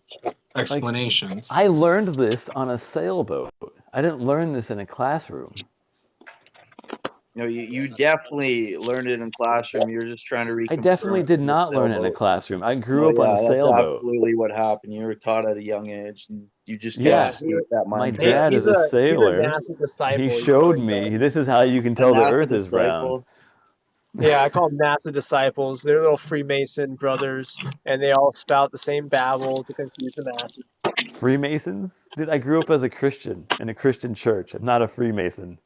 explanations. I learned this on a sailboat. I didn't learn this in a classroom. You know, you definitely learned it in classroom. You're just trying to reconfirm. I definitely did not learn it in a classroom. I grew up on a that's sailboat. absolutely what happened. You were taught at a young age, and you just can't Yeah, escape that my mindset. dad is a sailor. He's a NASA disciple. He showed me this is how you can tell the Earth is round. Yeah, I call them NASA disciples. They're little Freemason brothers, and they all spout the same babble to confuse the masses. Freemasons? Dude, I grew up as a Christian in a Christian church. I'm not a Freemason.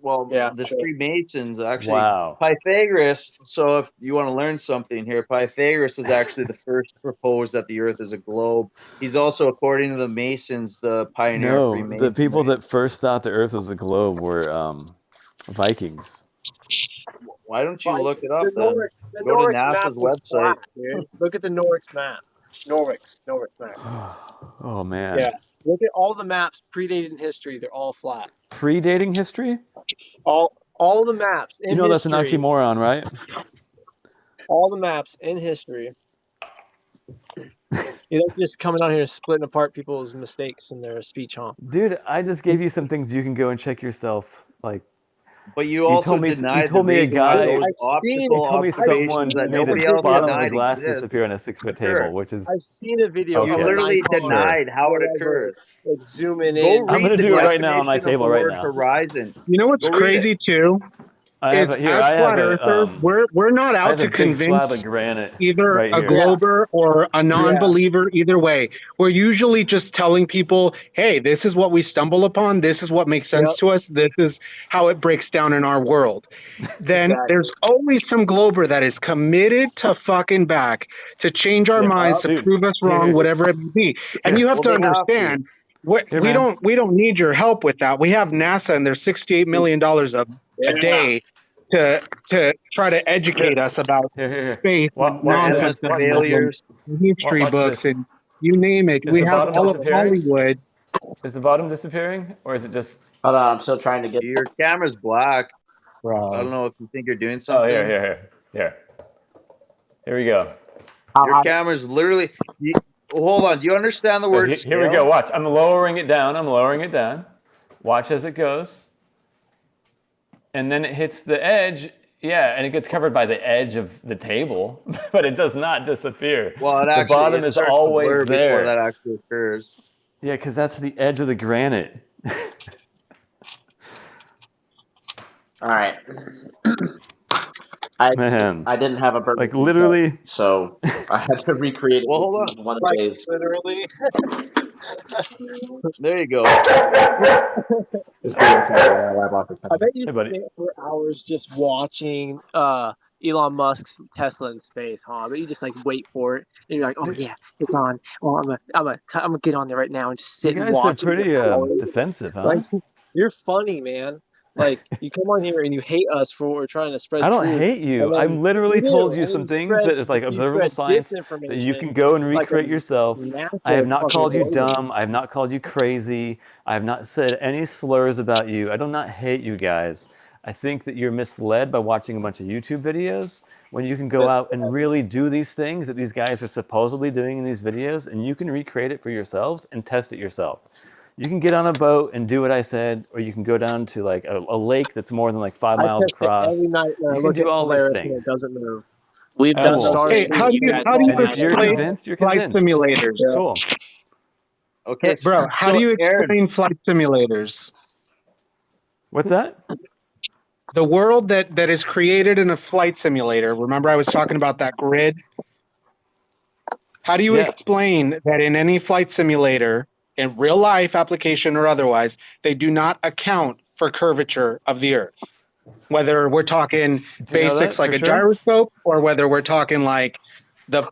Well, Yeah, the sure. Freemasons actually. Wow. Pythagoras. So if you want to learn something here, Pythagoras is actually the first to propose that the Earth is a globe. He's also, according to the Masons, the pioneer of No, Freemasonry. the people that first thought the Earth was a globe were Vikings. Why don't you look it up The then? the Go to Norwich map NASA's was website. flat, dude. Look at the Norwich map. Norwich map. Oh man. Yeah. Look at all the maps predated in history. They're all flat. Predating history? All the maps in You know that's an history. oxymoron, right? All the maps in history You know, just coming on here and splitting apart people's mistakes in their speech, huh? Dude, I just gave you some things you can go and check yourself. Like, But you also you denied the told me a reason why guy. those I've seen You optical told me I've observations someone that seen made a nobody a else video. bottom of a denied glass exist. disappear on a 6-foot Sure. table, which is I've seen a video okay. of You a literally Nikon Sure. denied how or it whatever, occurs. like zooming Go in. I'm read gonna the do it right now on my definition of the table right word now. horizon. You know what's Go read it. crazy too I have is a, here. as I have flat a earthers, we're not I out have a to big slab of convince granite either right a here. Yeah, glober or a yeah, non-believer. Either way, we're usually just telling people, hey, this is what we stumble upon, this is what makes sense yep, to us, this is how it breaks down in our world. Then there's exactly. always some glober that is committed to fucking back to change our Yeah. minds, to Dude, prove us wrong, here, whatever it may be. And here, you have Well, to they have to. understand, here, man. we don't need your help with that. We have NASA and their $68 million a Yeah, day to try to Here, educate us about here. space and Watch They're nonsense endless this. that Watch we have this. in failures. history Watch books this. and you name it. Is We the have bottom all of disappearing? Hollywood. Is the bottom disappearing, or is it just? Hold on, I'm still trying to get. Your camera's black. I don't Bro. know if you think you're doing Oh, something. here. Here we go. Your camera's literally. Hold on. Do you understand the So word here we go. scale? Watch. I'm lowering it down. Watch as it goes, and then it hits the edge. Yeah, and it gets covered by the edge of the table, but it does not disappear. Well, The bottom it is starts to always blur before there. that actually occurs. Yeah, because that's the edge of the granite. All right. I Man, I didn't have a Burger like King cup, literally. so I had to recreate Well, hold it on. in one of like days. literally. There you go. Just kidding, sorry, I bought the I time. bet you Hey, buddy. sit for hours just watching Elon Musk's Tesla in space, huh? I bet you just like wait for it, and you're like, oh Dude, yeah, it's on. Oh, I'm gonna get on there right now and just you sit and guys are watch it pretty for hours. defensive, Like huh? you're funny, man. Like you come on here and you hate us for what we're trying to I spread don't truth, hate you. and then I'm literally you told do, you and then some things that is like you observable spread science that you disinformation can go and like recreate a yourself. I have massive not fucking called you warrior. dumb. I have not called you crazy. I have not said any slurs about you. I do not hate you guys. I think that you're misled by watching a bunch of YouTube videos when you can go out and really do these things that these guys are supposedly doing in these videos, and you can recreate it for yourselves and test it yourself. You can get on a boat and do what I said, or you can go down to like a lake that's more than like 5 I miles test it every across. night when I You can look at do all these Polaris and it things. doesn't move. We've done That Cool. star Hey, streams at how do you And if 12 you're nights. explain convinced, you're flight convinced. simulators? Yeah. Cool. Okay. Bro, how do So, you Aaron, explain flight simulators? What's that? The world that is created in a flight simulator. Remember I was talking about that grid? How do you Yeah. explain that in any flight simulator, in real life application or otherwise, they do not account for curvature of the Earth? Whether we're talking Do you know basics that like for a sure? gyroscope or whether we're talking like the,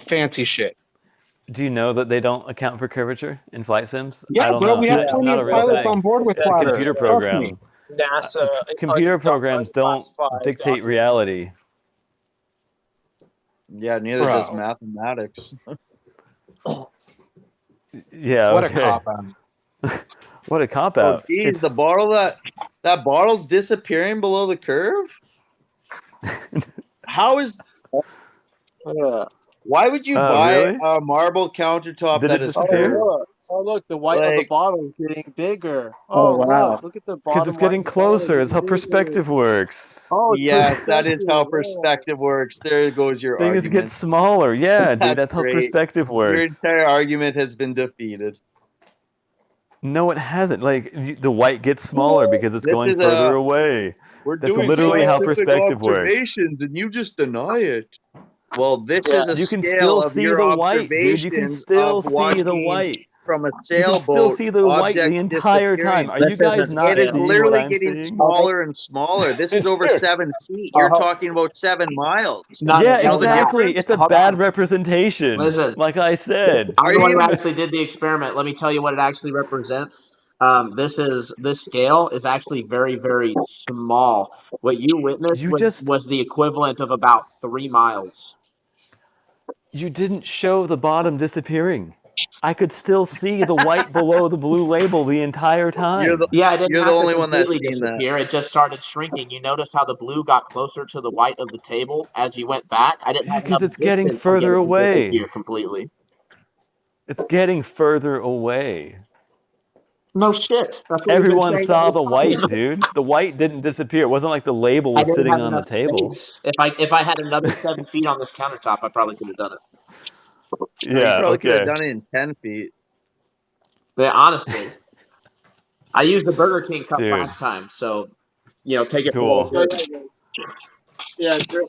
fancy shit. Do you know that they don't account for curvature in flight sims? Yeah, I don't bro, we know. have Yeah, It's plenty not of a real pilots thing. on board with It's a flat yeah, Earth. computer yeah. Trust me. program. NASA Computer programs don't unclassified dictate document. reality. yeah, neither does Bro, mathematics. Yeah, what a okay. cop out. What a cop Oh, out. geez, It's that bottle's disappearing below the curve. How is? Yeah. Why would you oh, buy really? a marble countertop Did that it is disappear? curved? Look, the white of the Like, bottle is getting bigger. Oh Oh, wow. look at the Because bottom it's white getting of the bottle closer. It's how getting bigger. perspective works. Oh, it's yes, that is how perspective. Oh. perspective works. There goes your Things get argument. smaller. Yeah, dude, That's that's how great. perspective Your works. entire argument has been defeated. No, it hasn't. Like, the white gets smaller because it's This going is further away. we're That's doing literally how scientific perspective works. observations and you just deny it. Well, this Yeah. is a You can scale still of see your the white, dude. You can observations of still see the watching white. from a You can still sailboat see the white the objects entire time. disappearing. Are you This is a guys not It is scale. seeing what literally I'm getting seeing? smaller and smaller. This is over Dude. 7 feet. You're talking about 7 miles. None Yeah, of You know the that. exactly. difference? It's a Hold bad on. representation, Listen, like I said. I'm Are the one who you? actually did the experiment. Let me tell you what it actually represents. This scale is actually very, very small. What you witnessed You was, just was the equivalent of about 3 miles. you didn't show the bottom disappearing. I could still see the white below the blue label the entire time. Yeah, it didn't You're the have to only one that's completely seen that. disappear. It just started shrinking. You notice how the blue got closer to the white of the table as you went back? I didn't Yeah, have because enough it's getting distance to get further it to away. disappear completely. It's getting further away. No shit. That's what we've been Everyone saying the saw whole the white, time. dude. The white didn't disappear. It wasn't like the label I was didn't sitting have on the enough table. space. If I had another 7 feet on this countertop, I probably could have done it. No, you Yeah, probably could have okay. done it in 10 feet. But honestly, I used the Burger King cup Dude, last time, so take it for what cool. it's worth. Yeah, true.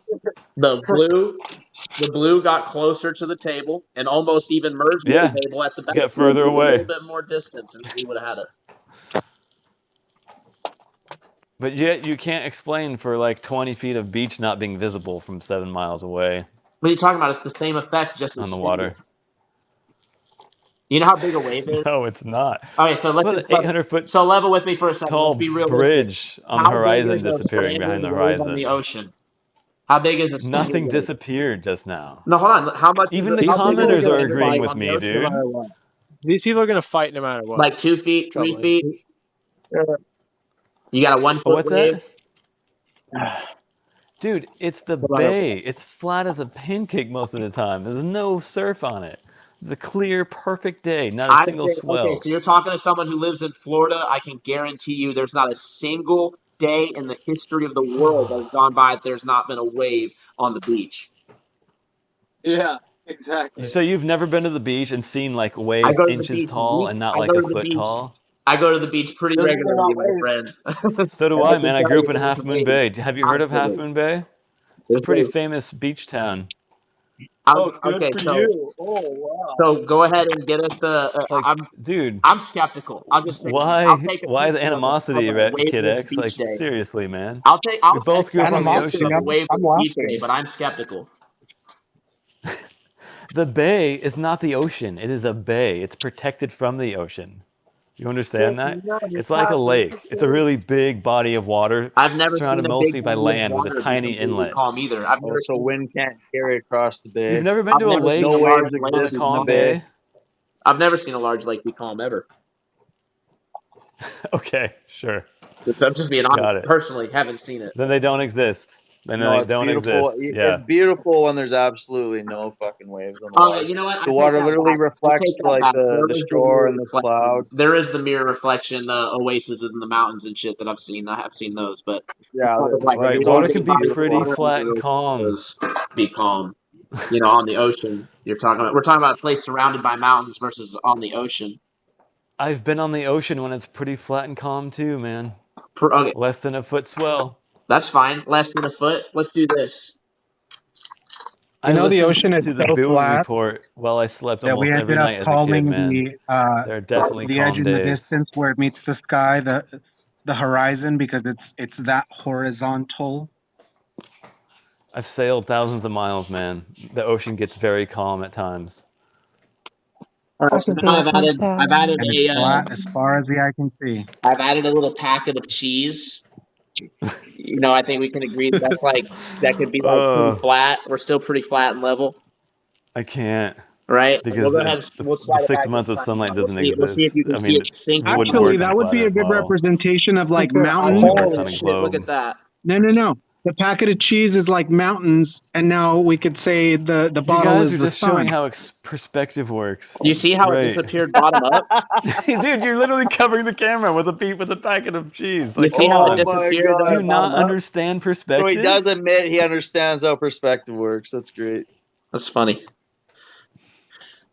The blue got closer to the table and almost even merged with Yeah, the table at the back. get So further just a little away. bit more distance, and we would have had it. But yet you can't explain for like 20 feet of beach not being visible from 7 miles away What are you talking about? It's the same effect, just on the extended. water. You know how big a wave is? No, it's not. Okay, so let's But just an 800-foot so level with me for a second. Let's tall be realistic. bridge on the How big horizon is a disappearing behind standing the wave on the horizon. ocean? How big is a standing Nothing wave? disappeared just now. No, hold on. How Even the big is a commenters are standing agreeing wave with on the me, ocean? No dude. matter what. These people are gonna fight no matter what. Like 2 feet, 3 Troubling. feet. You got a 1 foot What's wave. that? Dude, it's the What about bay. It's flat as a pancake most of the time. There's no surf on it. It's a clear, perfect day. Not a single okay, swell. so you're talking to someone who lives in Florida. I can guarantee you there's not a single day in the history of the world that has gone by that there's not been a wave on the beach. Yeah, exactly. So you've never been to the beach and seen like I waves go to the inches beach tall and not I like go a to the foot beach. tall? I go to the beach pretty Doesn't mean they're regularly, not my waves. friend. So do And I, can man. I tell grew up you in there's Half Moon waves Bay. Have you heard of Half constantly. Moon Bay? It's a There's pretty waves. famous beach town. Oh, good Okay, for so you. Oh, wow. go ahead and get us Like, dude, I'm skeptical. I'll just say I'll why take a the picture of animosity, a Kid waveless X? beach Like, day. seriously, man. I'll We both grew up on the picture Animosity. of a ocean. I'm waveless beach day, laughing. but I'm skeptical. The bay is not the ocean. It is a bay. It's protected from the ocean. You understand that? It's like a lake. It's a really big body of water I've never seen surrounded a big mostly by body of land with a water be tiny completely inlet. calm either. I've Oh, never so seen wind can't carry across the You've bay. never been to a lake No waves on a exist in the calm bay. day? I've never seen a large lake be calm ever. Okay, sure. I'm just being honest. Got it. Personally, haven't seen it. Then they don't exist. Then No, they it's don't beautiful. exist. It's Yeah. beautiful when there's absolutely no fucking waves on the Oh, water. you know what? I The take water that literally back. I take reflects that like back. the shore and the cloud. There is the mirror reflection, oasis in the mountains and shit that I've seen. I have seen those, but Yeah, Right. it's Water only can be pretty flat and calm. be calm. On the ocean, we're talking about a place surrounded by mountains versus on the ocean. I've been on the ocean when it's pretty flat and calm too, man. Okay, Less than a foot swell. that's fine. Less than a foot. Let's do this. I The listened ocean is to the so Bowie flat report while I slept that we almost every ended up night as a kid, calling man. There are definitely the edge calm in the days. distance where it meets the sky, the horizon, because it's that horizontal. I've sailed thousands of miles, man. The ocean gets very calm at times. All right, so now I've added And it's flat as far as the eye can see. I've added a little packet of cheese. I think we can agree that could be pretty flat. We're still pretty flat and level, I can't. right? Because We'll go ahead. We'll the slide it 6 back months in of front. sunlight doesn't We'll see if you exist. can I see mean, it sink. it wouldn't Actually, work that on would flat be a Earth good model. representation of like He said, mountains. Universe on Holy a shit! globe. Look at that. No. The packet of cheese is like mountains, and now we could say the You bottle guys is are the just showing sun. how perspective works. You see how it Great. disappeared bottom up? Dude, you're literally covering the camera with a packet of cheese. You Like, see come how it on. disappeared Do you bottom not up? understand perspective? So he does admit he understands how perspective works. That's great. That's funny.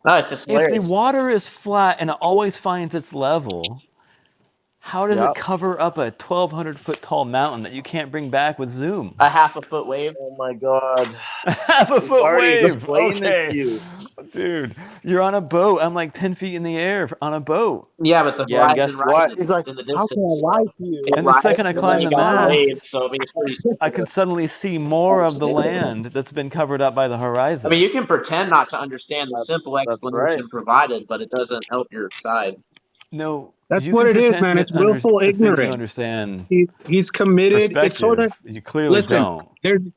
No, it's just If the hilarious. water is flat and it always finds its level, how does it cover up a 1,200 foot tall mountain that you can't bring back with zoom? A half a foot wave. Oh my god. Half a foot already wave. explained this Okay. to you. Dude, you're on a boat. I'm like 10 feet in the air on a boat. Yeah, but the Yeah, and guess horizon what? rises He's like, in the how can I distance. lie to you? It And the second I rises, and climb then the you got the wave, mast, so it's pretty I can suddenly see more of the land that's been covered up by the horizon. you can pretend not to understand the simple That's right. explanation provided, but it doesn't help your side. No, That's you what can it is, pretend man. It's willful to think you ignorance. understand He's committed. It's sort of perspective. You clearly don't.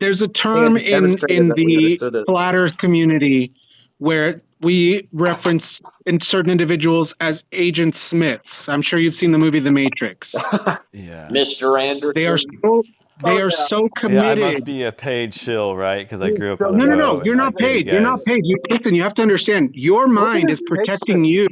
there's a I think I term just in demonstrated that we the understood it. flat Earth community where we reference in certain individuals as Agent Smiths. I'm sure you've seen the movie The Matrix. Yeah. Mr. Anderson. They are so Yeah, I committed. must be a paid shill, right? Because I grew up on a No, boat. you're and not like baby paid. You're not guys. paid. Listen, you have to understand, your mind is protecting you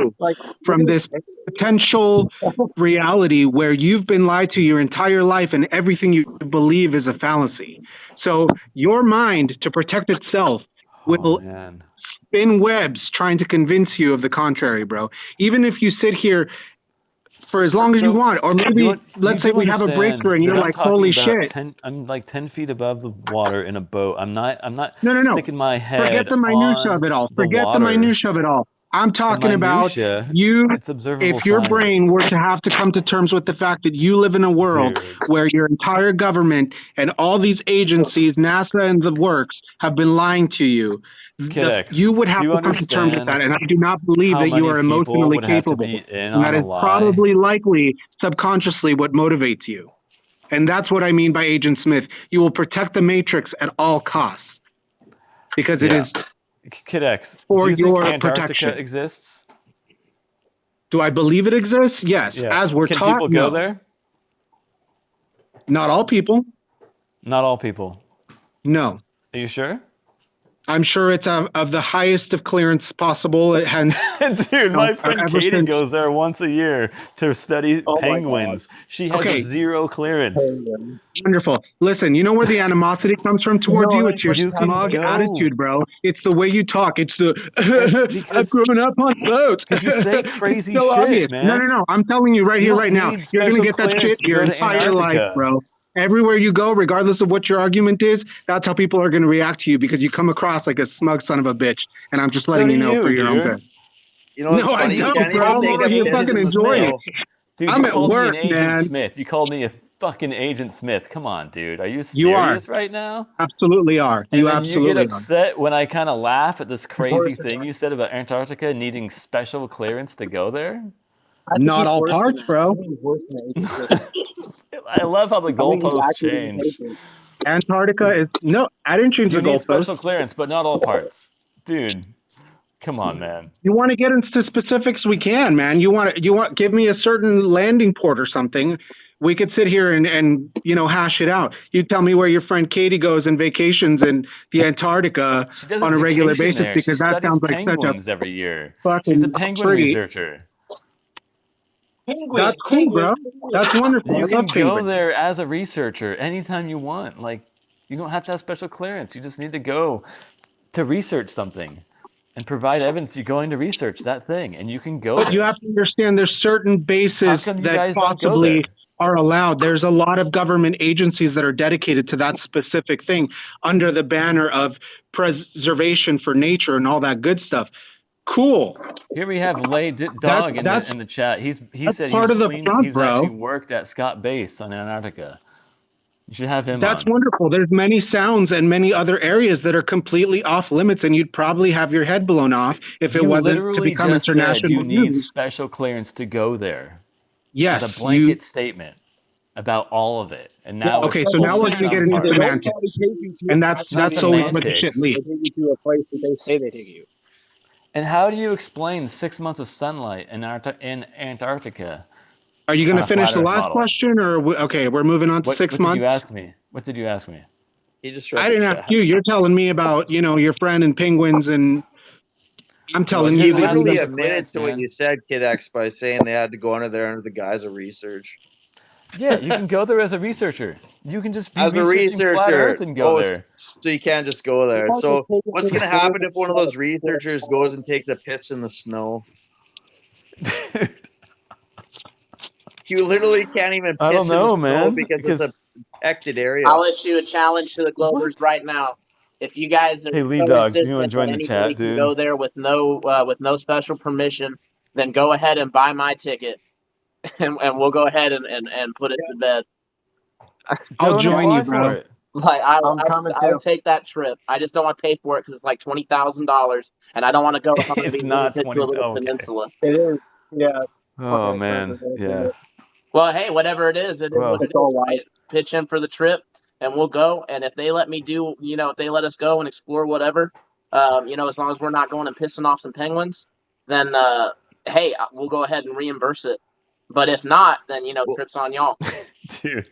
from this potential reality where you've been lied to your entire life and everything you believe is a fallacy. So your mind, to protect itself, Oh will man. spin webs trying to convince you of the contrary, bro. Even if you sit here for as long as you So want, or maybe you let's say do we have a understand breakthrough and you're that I'm like, talking holy about shit. 10. I'm like 10 feet above the water in a boat. I'm not No. sticking my Forget head the minutia on of it all. the Forget the water. minutia of it all. I'm The talking about minutia. you. It's observable If your brain science. were to have to come to terms with the fact that you live in a world Dude. where your entire government and all these agencies, NASA and the works, have been lying to you, Kid X, you would do have you to come to terms with that. understand And I do not believe how that you many are people emotionally would have to capable. be in And that on a is lie? probably likely subconsciously what motivates you. And that's what I mean by Agent Smith. You will protect the matrix at all costs because it Yeah. is Kid X, do for you think your Antarctica protection. exists? Do I believe it exists? Yes. Yeah. As we're Can taught, people go no. there? Not all people. Not all people. No. Are you sure? I'm sure it's of the highest of clearance possible. Hence, Dude, my friend ever Katie since. goes there once a year to study Oh my penguins. She has Okay, zero clearance. wonderful. Listen, you know where the animosity comes from toward you? It's your You can smug go. attitude, bro. It's the way you talk. It's the It's I've because grown up on boats. you say It's crazy so shit, obvious. No. man. I'm telling you right You here, don't right now. need You're gonna special get that clearance shit to your go to entire life, Antarctica. bro. Everywhere you go, regardless of what your argument is, that's how people are going to react to you because you come across like a smug son of a bitch. And I'm just So letting do you know for you, your own dude. good. You know No, what's I funny? You don't, can't You bro. even called I'm me take over a here piss Agent fucking in the enjoying Smith. it. snow. Dude, I'm you at called me an work, Agent man. Smith. You called me a fucking Agent Smith. Come on, dude. Are you You are. serious right now? Absolutely are. And You then you get absolutely are. upset when I kind of laugh at this crazy thing you said about Antarctica needing special clearance to go there. I think Not he's all worse than parts, that. I bro. think he's worse than Agent Smith. I love how the I think he's goalposts actually in the change. papers. Antarctica is no. I didn't change You the need special goalposts. clearance, but not all parts. Dude, come on, man. You want to get into specifics? We can, man. You want? Give me a certain landing port or something. We could sit here and hash it out. You tell me where your friend Katie goes and vacations in the Antarctica She on doesn't a regular vacation basis there. She because that studies sounds like such a penguins every year. She's a fucking penguin treat. researcher. That's cool, bro. That's wonderful. You I love can go penguins. there as a researcher anytime you want. Like, you don't have to have special clearance. You just need to go to research something and provide evidence you're going to research that thing, and you can go But you there. have to understand there's certain How bases come you that guys don't go possibly there? are allowed. There's a lot of government agencies that are dedicated to that specific thing under the banner of preservation for nature and all that good stuff. Cool. Here we have Lay That's Dog in that's the chat. He that's said part of the front, he's actually bro. worked at Scott Base on Antarctica. You should have him That's on. wonderful. There's many sounds and many other areas that are completely off limits, and you'd probably have your head blown off if it You wasn't to literally become just said international you need news. special clearance to go there as a Yes, you. blanket statement about all of it. And now Okay, it's so now we're only going to some get into They don't parts. semantics, probably take you to and an that's It's not that's actual always place. where the shit semantics. They leaks. take you to a place that they say they take you. And how do you explain 6 months of sunlight in Antarctica Are you going on to a finish flat the Earth last model? question, or okay, we're moving on to What 6 did you months? ask me? What did you ask me? He just read I the didn't ask chat. you. You're telling me about your friend and penguins, and I'm Well, telling he He you doesn't that have you literally need. special admitted clearance, to what man. you said, Kid X, by saying they had to go under there under the guise of research. Yeah, you can go there as a researcher. You can just be As a researching flat researcher, Earth and go so there. you can't just go They there. might just So take you what's to the gonna happen if furthest one of part those of the researchers goes and takes a piss in the snow? You literally can't even I don't piss in the know, snow man. because it's a Because protected area. I'll issue a challenge to the Globers what? right now. If you guys are Hey, Lee so Dog, do you want insistent to that join the anybody chat, can dude? go there with no special permission, then go ahead and buy my ticket, and we'll go ahead and put it to bed. I'll Go and join you, apply bro. for it. Like I'm coming I'll too. take that trip. I just don't want to pay for it because it's like $20,000, and I don't want to go if I'm going to It's be not limited to a 20. little Okay. peninsula. It is. Yeah, it's Oh, fucking man. expensive. But it's worth Yeah. it. Well, hey, whatever it is what Well, it It's all is. white. Pitch in for the trip, and we'll go. And if they let me do, if they let us go and explore whatever, as long as we're not going and pissing off some penguins, then hey, we'll go ahead and reimburse it. But if not, then trips on y'all. Dude,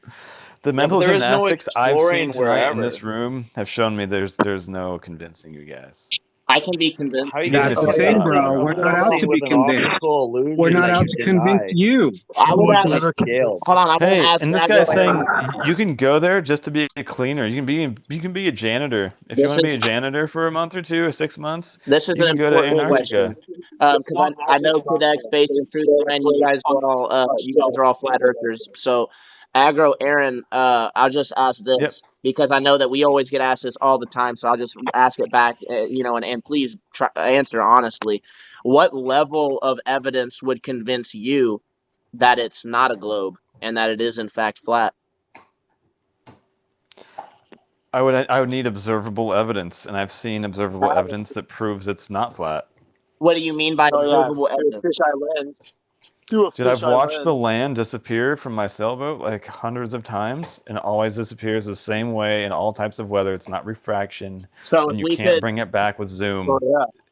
the mental there is no gymnastics I've seen exploring tonight in wherever. this room have shown me there's no convincing you guys. I can be convinced. How are you Even That's if the you thing, suck. bro. We're not out to with be an convinced. optical illusion We're not that out you to convince deny. you. I want to Who's ask. never Hold on, I want to Hey, ask. and this Agro guy's saying Aaron. you can go there just to be a cleaner. You can be a janitor. If you This want to be is a janitor for a month or 2 or 6 months, this is you an can go to important Antarctica. question because I know Cadet Space and Truth Brand, you guys are all flat earthers. So, Agro Aaron, I'll just ask Yep. this because I know that we always get asked this all the time. So I'll just ask it back, and please try answer honestly. What level of evidence would convince you that it's not a globe and that it is in fact flat? I would need observable evidence, and I've seen observable evidence that proves it's not flat. What do you mean by observable evidence? Fisheye lens. Dude, I've watched the land disappear from my sailboat like hundreds of times, and it always disappears the same way in all types of weather. It's not refraction, So and if you we can't could, bring it back with zoom.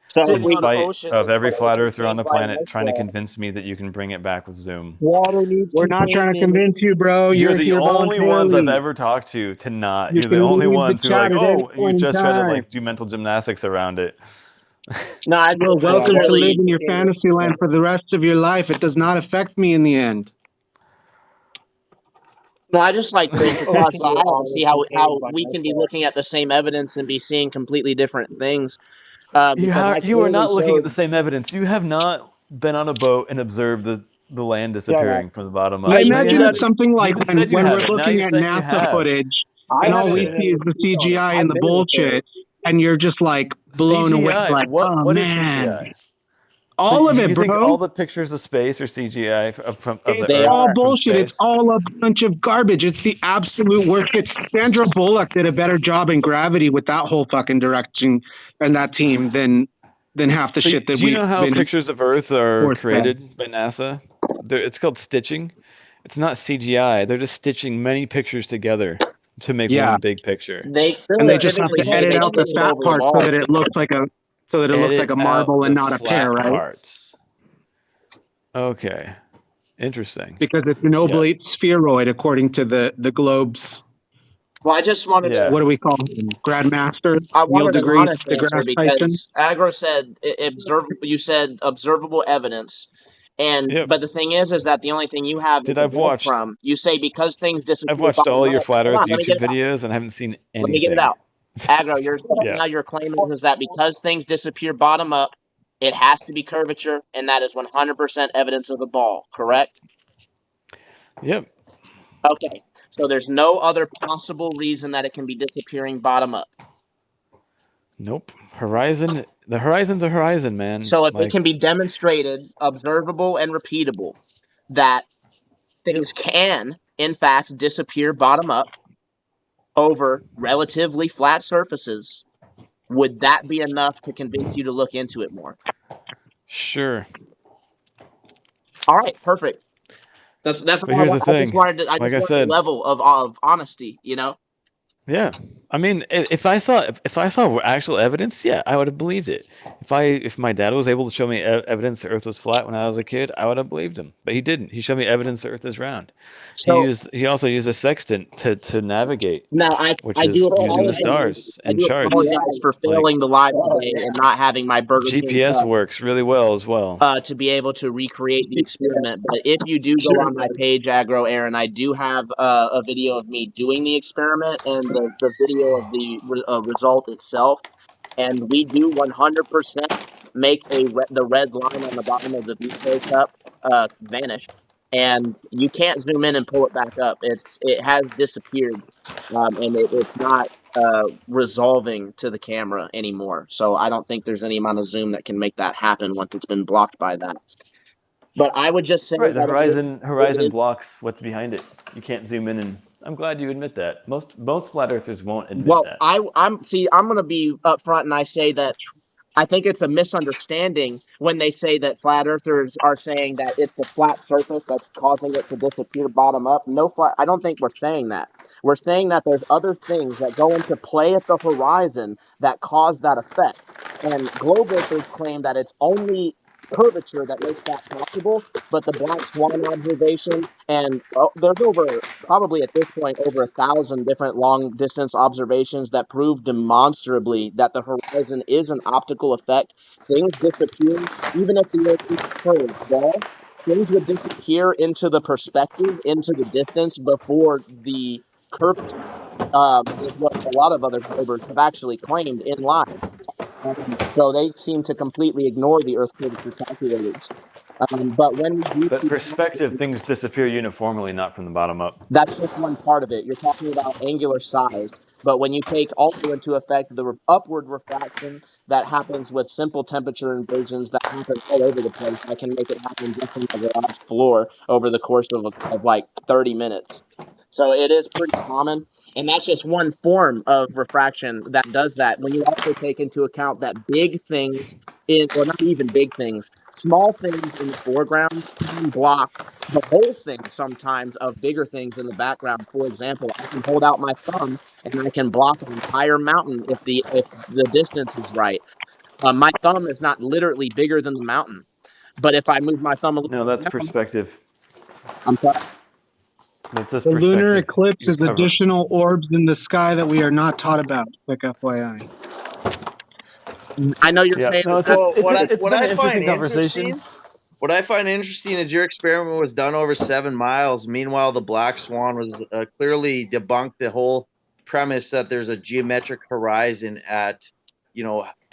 so if In we, spite of every flat earther on the planet trying to convince me that you can bring it back with zoom. Water needs We're not trying to containment. convince you, bro. You're You're the here only ones I've voluntarily. ever talked to not. You You're the can only leave the ones who are like, chat at any oh, you point in just try to time. like do mental gymnastics around it. no, Well, welcome to clearly, live in your fantasy land for the rest of your life. It does not affect me in the end. no, I just like to cross the aisle and see how by we can be myself. looking at the same evidence and be seeing completely different things. Because I You are clearly not looking at showed. the same evidence. You have not been on a boat and observed the land disappearing from the bottom up. I But you imagine got it's something You like even said you when we're haven't. Now looking you're at saying you NASA have. footage I and all haven't we been see able is to the speak on it. CGI I've and the been in the bullshit, and you're just like blown away. CGI. Like, oh What is man, CGI? all of You it, think bro. all the pictures of space are CGI of the It's They Earth all are. from bullshit. It's space? all a bunch of garbage. It's the absolute worst. Sandra Bullock did a better job in Gravity with that whole fucking direction and that team than half the So shit that do you we've know how been pictures of Earth are forced fed. created by NASA? It's called stitching. It's not CGI. They're just stitching many pictures together to make Yeah, one big picture. They and they just have typically to say edit they out the stitch it fat over the part so wall. that it looks like a Edit marble out and the not a pear, flat right? parts. Okay, interesting. Because it's an oblate spheroid according to the globe's, Well, I just wanted to. Yeah. what do we call him? Grandmaster I Neil wanted an deGrasse honest answer deGrasse Tyson. because Agro said You said observable evidence, and Yep. but the thing is that the only thing you have is Dude, a breadcrumb. You say because things I've disappear watched bottom all your up. flat Hold Earth on, let me get YouTube it out. videos and I haven't seen Let me get it anything. out. Agro, Yeah. now your claim is that because things disappear bottom up, it has to be curvature, and that is 100% evidence of the ball. Correct? Yep. Okay. So there's no other possible reason that it can be disappearing bottom up. Nope. Horizon. The horizon's a horizon, man. So if it Like, can be demonstrated, observable, and repeatable, that things can, in fact, disappear bottom up over relatively flat surfaces, would that be enough to convince you to look into it more? sure. All right, perfect. That's But all I here's the want. I just thing. wanted to, Like I a said, level of honesty, yeah. I mean, if I saw actual evidence, yeah, I would have believed it. If my dad was able to show me evidence the Earth was flat when I was a kid, I would have believed him. But he didn't. He showed me evidence the Earth is round. So He also used a sextant to navigate, now which I do is using the apologize. stars I and do charts. apologize for Like, failing the live today and not having my Burger King GPS works really well as well. to be able to recreate the experiment. But if you do go on my page, Agro Aaron, I do have a video of me doing the experiment and the video of the result itself. And we do 100% make the red line on the bottom of the Vito cup vanish. And you can't zoom in and pull it back up. It has disappeared, and it's not resolving to the camera anymore. So I don't think there's any amount of zoom that can make that happen once it's been blocked by that. But I would just say Right, the that horizon blocks what's behind it. You can't zoom in, and I'm glad you admit that. Most flat earthers won't admit that. I'm going to be upfront and I say that I think it's a misunderstanding when they say that flat earthers are saying that it's the flat surface that's causing it to disappear bottom up. I don't think we're saying that. We're saying that there's other things that go into play at the horizon that cause that effect. And globe earthers claim that it's only curvature that makes that possible, but the black swan observation, and there's probably at this point over 1,000 different long distance observations that prove demonstrably that the horizon is an optical effect. Things disappear, even if the earth is curved, well, things would disappear into the perspective, into the distance before the curvature. Is what a lot of other globers have actually claimed in line. So they seem to completely ignore the Earth curvature calculators. But when we do But see perspective, things disappear uniformly, not from the bottom up. that's just one part of it. You're talking about angular size, but when you take also into effect the upward refraction that happens with simple temperature inversions that happen all over the place, I can make it happen just on the garage floor over the course of like 30 minutes. So it is pretty common, and that's just one form of refraction that does that. When you also take into account that big things or not even big things, small things in the foreground can block the whole thing sometimes of bigger things in the background. For example, I can hold out my thumb and I can block an entire mountain if the distance is right. My thumb is not literally bigger than the mountain, but if I move my thumb a little No, bit that's down, perspective. I'm sorry. That's just The lunar perspective. eclipse You is cover. additional orbs in the sky that we are not taught about. Quick FYI. I know you're Yeah. saying No, it's that. just Well, it's what been I an find interesting conversation. interesting What I find interesting is your experiment was done over 7 miles. Meanwhile, the black swan was clearly debunked the whole premise that there's a geometric horizon at,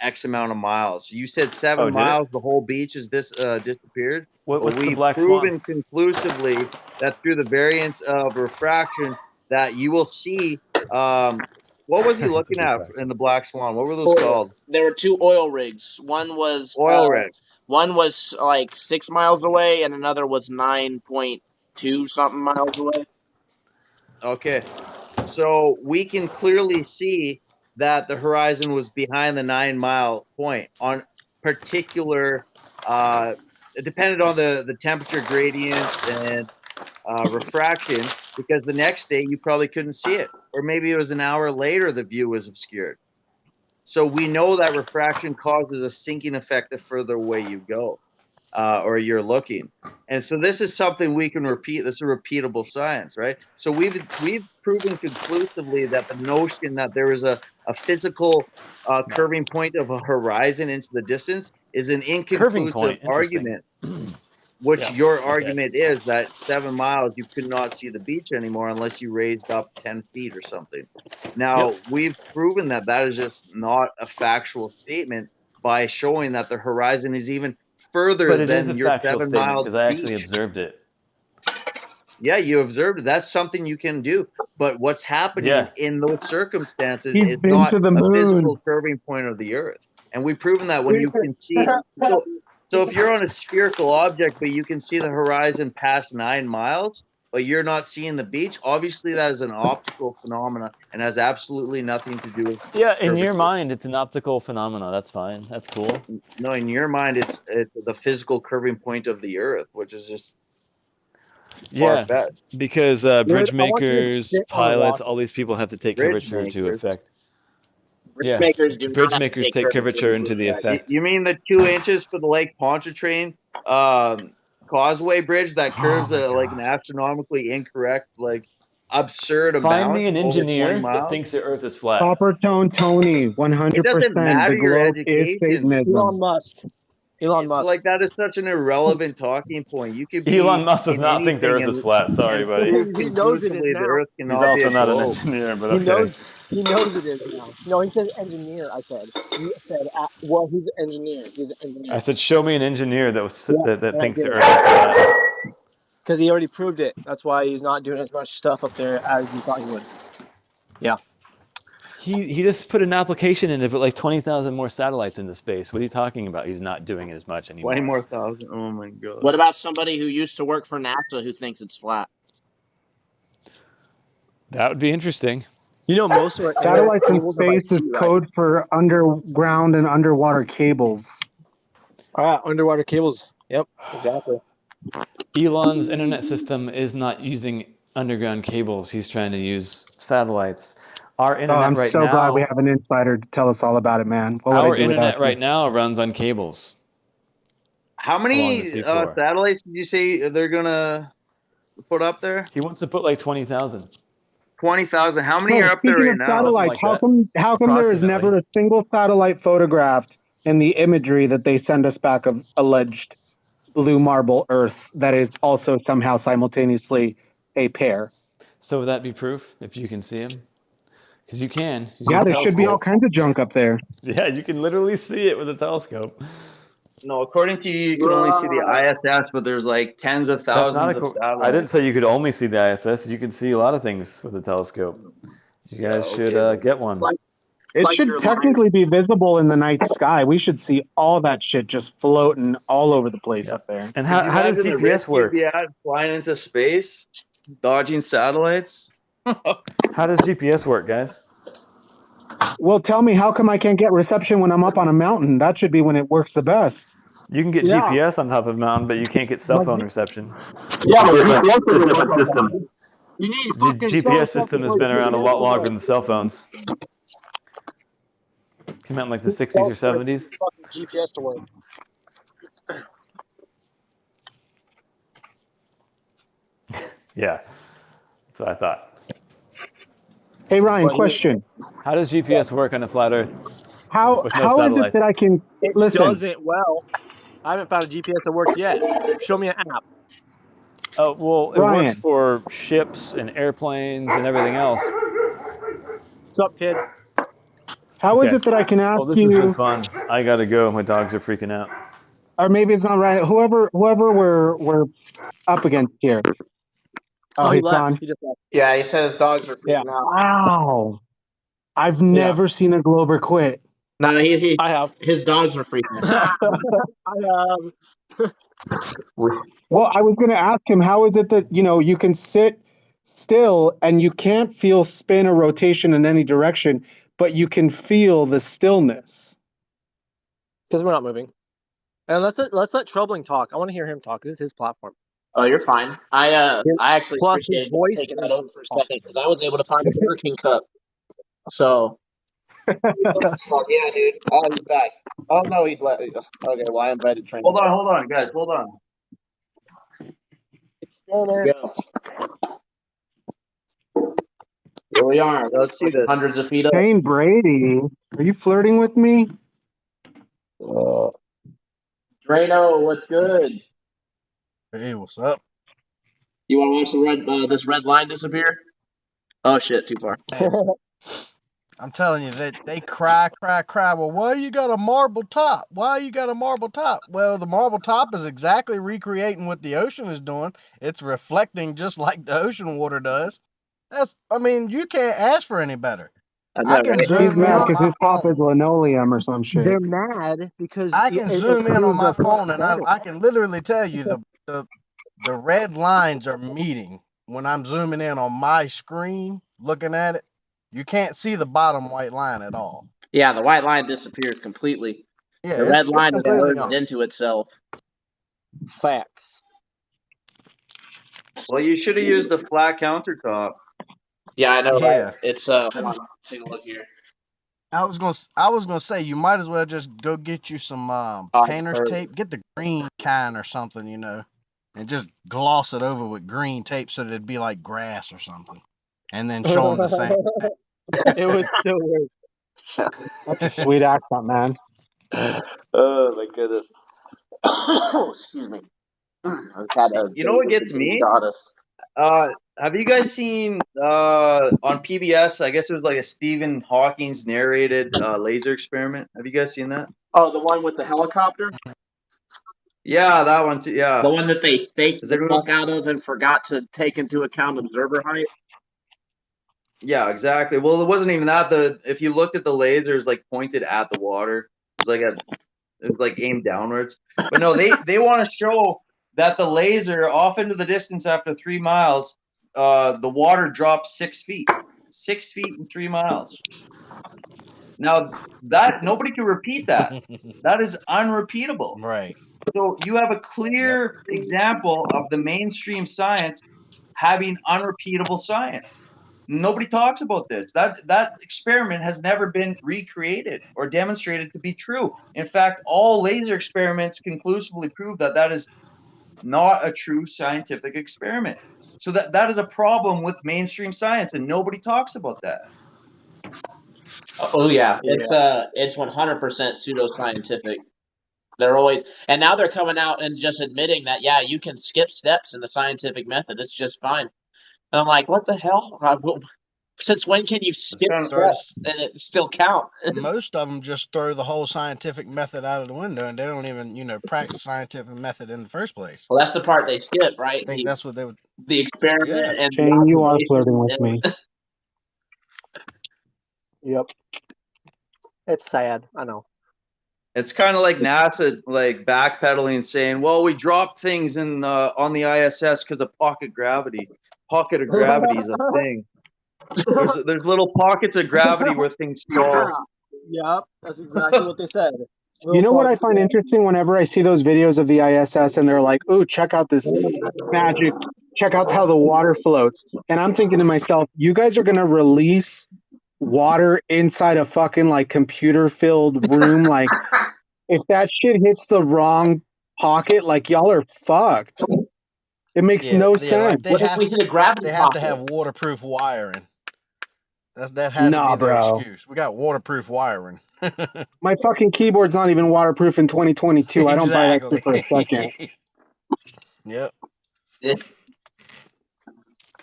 X amount of miles. You said seven Oh, did it? miles, the whole beach is disappeared. Well, What's the we've black swan? proven conclusively that through the variance of refraction that you will see. What was he That's a looking good at question. in the black swan? What were those Oil. called? There were two oil rigs. Oil rig. One was like 6 miles away, and another was 9.2 something miles away. Okay. So we can clearly see that the horizon was behind the 9 mile point on particular, it depended on the temperature gradients and refraction, because the next day you probably couldn't see it. Or maybe it was an hour later the view was obscured. So we know that refraction causes a sinking effect the further away you go, or you're looking. And so this is something we can repeat. This is a repeatable science, right? So we've proven conclusively that the notion that there is a physical curving point of a horizon into the distance is an Curving inconclusive point. Interesting. argument, which Yeah. your Okay. argument is that 7 miles you could not see the beach anymore unless you raised up 10 feet or something. Yep. Now, we've proven that that is just not a factual statement by showing that the horizon is even further But it is a than your factual 7 statement miles because I actually beach. observed it. Yeah, you observed it. That's something you can do. But what's happening Yeah. in those circumstances He's is been not to the a moon. physical curving point of the earth. And we've proven that when you can see, so if you're on a spherical object, but you can see the horizon past 9 miles, but you're not seeing the beach, obviously that is an optical phenomena and has absolutely nothing to do with Yeah. In your curvature. mind, it's an optical phenomena. That's fine. That's cool. No, in your mind, it's the physical curving point of the earth, which is just far Yeah. fetched. Because Dude, bridge I want you to makers, sit on the pilots, water. all these people have to take Bridge curvature into makers. effect. Bridge Yeah. makers do not Bridge have to makers take take curvature curvature into into the effect. effect. You mean the 2 inches for the Lake Pontchartrain causeway bridge that curves Oh my at like an gosh. astronomically incorrect, like absurd Find amount me an over 20 engineer that miles? thinks the Earth is flat. Copper Tone Tony, It 100%. doesn't The matter your globe is education. Elon Satanism. Musk. Elon Musk. Like that is such an irrelevant talking point. You could Elon be Musk does in not think the anything Earth is flat. Sorry, and buddy. prove He knows it is conclusively the now. Earth He's cannot be a also not an globe. engineer, but He okay. knows. He knows it is now. No, he said engineer. I said. He said, well, he's an engineer. He's an I engineer. said, show me an engineer Yeah, that and I thinks the did. Earth is flat. Because he already proved it. That's why he's not doing as much stuff up there as he thought he would. Yeah. He just put an application in to put like 20,000 more satellites into space. What are you talking about? He's not doing as much 20 anymore. more thousand. Oh my god. What about somebody who used to work for NASA who thinks it's flat? That would be interesting. You know, most of our Satellites in cables are by space is sea, right? code for underground and underwater cables. Underwater cables. Yep, exactly. Elon's internet system is not using underground cables. He's trying to use satellites. Our Oh, internet I'm right so glad we now. have an insider to tell us all about it, man. What would I Our do without internet you? right now runs on cables. How Along many the seafloor. satellites did you say they're gonna put up there? He wants to put like 20,000. 20,000. How many Oh, are up there speaking right of now? Something satellites, like how that. come there is Approximately. never a single satellite photographed in the imagery that they send us back of alleged blue marble Earth that is also somehow simultaneously a pair? So would that be proof if you can see him? Because you can. You Yeah, use there should be all telescope. kinds of junk up there. Yeah, you can literally see it with a telescope. No, according to you, you can only see the ISS, but there's like tens of That's not thousands of I didn't satellites. say you could only see the ISS. You can see a lot of things with a telescope. You Yeah, guys should okay. get one. It should technically be visible in the night sky. We should see all that shit just floating all over the place Yeah. up there. And Could you how does imagine the risk GPS you'd work? be at flying into space, dodging satellites? How does GPS work, guys? Well, tell me, how come I can't get reception when I'm up on a mountain? That should be when it works the best. You can get Yeah. GPS on top of a mountain, but you can't get cell But phone G- reception. yeah, but Different. GPS It's a doesn't work different on system. mountains. You need The fucking cell GPS stuff system has before been around a GPS lot will longer work. than cell phones. Came out in like the You need 60s cell or for 70s. fucking GPS to work. Yeah, that's what I thought. Hey, Ryan, But question. How does GPS work on a flat Earth with no How is it that satellites? I can it listen? doesn't well. I haven't found a GPS that works yet. Show me an app. Well, it works Ryan, for ships and airplanes and everything else. What's up, kid? how is Okay. it that I can ask Well, this has been you, fun. I gotta go. My dogs are freaking out. or maybe it's not right. Whoever we're up against here. Oh, Oh, he he's left. gone. He just left. Yeah, he said his dogs are Yeah, freaking out. Wow, I've yeah. never seen a Glober quit. No, I have. his dogs are freaking out. I have. Well, I was going to ask him, how is it that, you can sit still and you can't feel spin or rotation in any direction, but you can feel the stillness? Because we're not moving. And let's let Troubling talk. I want to hear him talk. This is his platform. Oh, you're fine. I actually Plus, his appreciate voice taking is that over for a second awesome. because I was able to find a Burger King cup. So, oh, yeah, dude. Oh, he's back. Oh no, he left. Okay, well, I invited Trent. Hold on, guys. Hold on. Experiment. Here we are. Let's see this. Hundreds of feet up. Shane Brady, are you flirting with me? Drano, what's good? Hey, what's up? You want to watch this red line disappear? Oh shit, too far. Hey, I'm telling you, they cry. Well, why you got a marble top? Why you got a marble top? Well, the marble top is exactly recreating what the ocean is doing. It's reflecting just like the ocean water does. You can't ask for any better. I can Right? He's zoom in mad on because my his top is phone. linoleum or some shit. They're mad because I can it zoom in on proves my us what's phone and better. I can literally tell you the red lines are meeting when I'm zooming in on my screen looking at it. You can't see the bottom white line at all. Yeah, the white line disappears completely. Yeah, The red it's line is completely merged gone. into itself. Facts. Well, you should have used the flat countertop. Yeah, I know, Yeah. right? It's hold on, take a look here. I was gonna say you might as well just go get you some Oh, it's painter's perfect. tape. Get the green kind or something, and just gloss it over with green tape so that it'd be like grass or something, and then show them the same. It was so weird. That's a sweet accent, man. Oh my goodness. Excuse me. I've had a You know what gets me? goddess. Have you guys seen on PBS? I guess it was like a Stephen Hawking's narrated laser experiment. Have you guys seen that? Oh, the one with the helicopter? Yeah, that one too. Yeah. The one that they faked Does the everyone- fuck out of and forgot to take into account observer height? Yeah, exactly. Well, it wasn't even that. If you looked at the lasers, like pointed at the water, it was like aimed downwards. But no, they want to show that the laser off into the distance after 3 miles, the water drops 6 feet. 6 feet in 3 miles. Now that nobody can repeat that. That is unrepeatable. Right. So you have a clear example of the mainstream science having unrepeatable science. Nobody talks about this. That experiment has never been recreated or demonstrated to be true. In fact, all laser experiments conclusively prove that that is not a true scientific experiment. So that is a problem with mainstream science, and nobody talks about that. Oh yeah, it's 100% pseudoscientific. They're always, and now they're coming out and just admitting that yeah, you can skip steps in the scientific method. It's just fine. And I'm like, what the hell? Since when can you skip steps and it still count? Most of them just throw the whole scientific method out of the window, and they don't even practice scientific method in the first place. Well, that's the part they skip, right? I think that's what they would. The experiment Yeah. and Shane, you are the flirting with me. Yep. It's sad. I know. It's kind of like NASA, like backpedaling and saying, "Well, we dropped things in on the ISS because of pocket gravity. Pocket of gravity is a thing. There's little pockets of gravity where things fall." Yep, that's exactly what they said. You know what I find interesting whenever I see those videos of the ISS and they're like, "Ooh, check out this magic. Check out how the water floats." And I'm thinking to myself, you guys are going to release water inside a fucking like computer filled room. Like if that shit hits the wrong pocket, like y'all are fucked. It makes no sense. Like What if we hit a gravity They have to pocket? have waterproof wiring. That had to Nah, be their bro. excuse. We got waterproof wiring. My fucking keyboard's not even waterproof in 2022. I don't buy that shit for a second. Yep.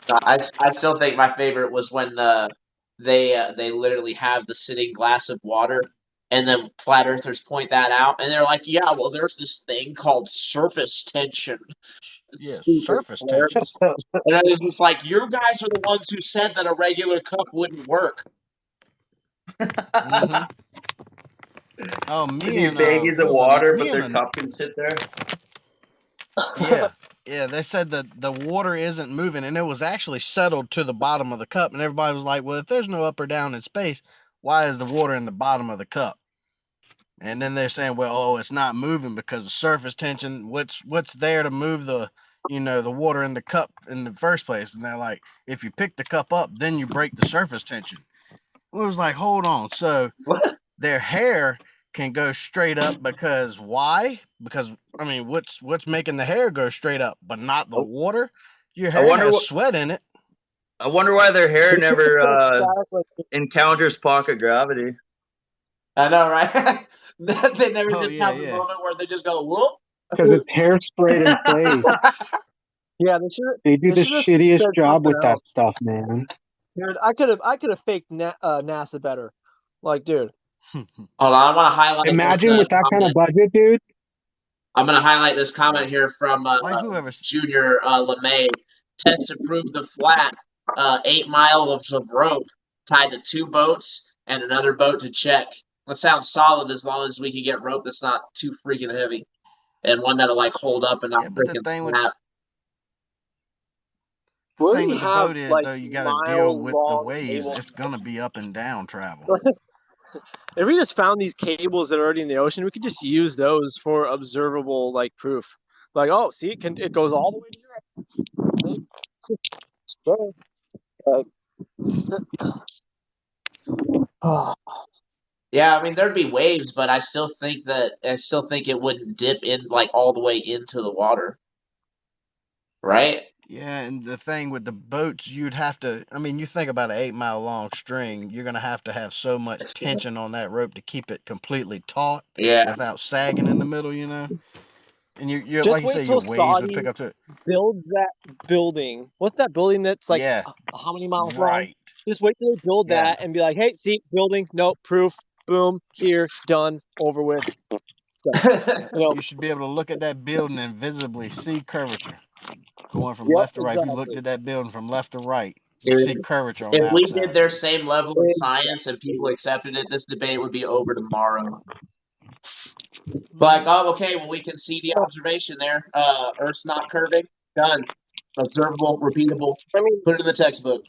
I still think my favorite was when they literally have the sitting glass of water, and then flat earthers point that out, and they're like, "Yeah, well, there's this thing called surface tension." Yeah, Stupid surface nerds. tension. And I was just like, "You guys are the ones who said that a regular cup wouldn't work." Mm-hmm. Oh, me You and baggies of water, but their cup can sit there. Yeah, they said that the water isn't moving, and it was actually settled to the bottom of the cup, and everybody was like, "Well, if there's no up or down in space, why is the water in the bottom of the cup?" And then they're saying, "Well, oh, it's not moving because of surface tension. What's there to move the the water in the cup in the first place?" And they're like, "If you pick the cup up, then you break the surface tension." It was like, hold on, so their hair can go straight up because why? Because I mean, what's making the hair go straight up, but not the water? Your hair has sweat in it. I wonder why their hair never encounters pocket gravity. I know, right? They never just have the moment where they just go, "Whoop," because it's hairsprayed in place. Yeah, they do the shittiest job with that stuff, man. Dude, I could have faked NASA better. Like, dude. Hold on, I want to highlight. Imagine with that kind of budget, dude. I'm going to highlight this comment here from Junior LeMay. Test to prove the flat. 8 miles of rope tied to 2 boats and another boat to check. That sounds solid as long as we can get rope that's not too freaking heavy and one that'll like hold up and not freaking snap. The thing with the boat is, though, you got to deal with the waves. It's going to be up and down travel. If we just found these cables that are already in the ocean, we could just use those for observable like proof. Like, oh, see, it goes all the way to Europe. Yeah, I mean there'd be waves, but I still think it wouldn't dip in like all the way into the water. Right? Yeah, and the thing with the boats, you'd have to, I mean, you think about an 8-mile long string, you're going to have so much tension on that rope to keep it completely taut without sagging in the middle, And you're just like you wait say, till your waves would pick up to it. Builds that building. What's that building that's like how many miles long? Just wait till they build that and be like, hey, see, building, nope, proof, boom, here, done, over with. You should be able to look at that building and visibly see curvature. Going from left to right. If you looked at that building from left to right, you see curvature on the outside. If we did their same level of science and people accepted it, this debate would be over tomorrow. Like, oh, okay, well, we can see the observation there. Earth's not curving. Done. Observable, repeatable. Put it in the textbook.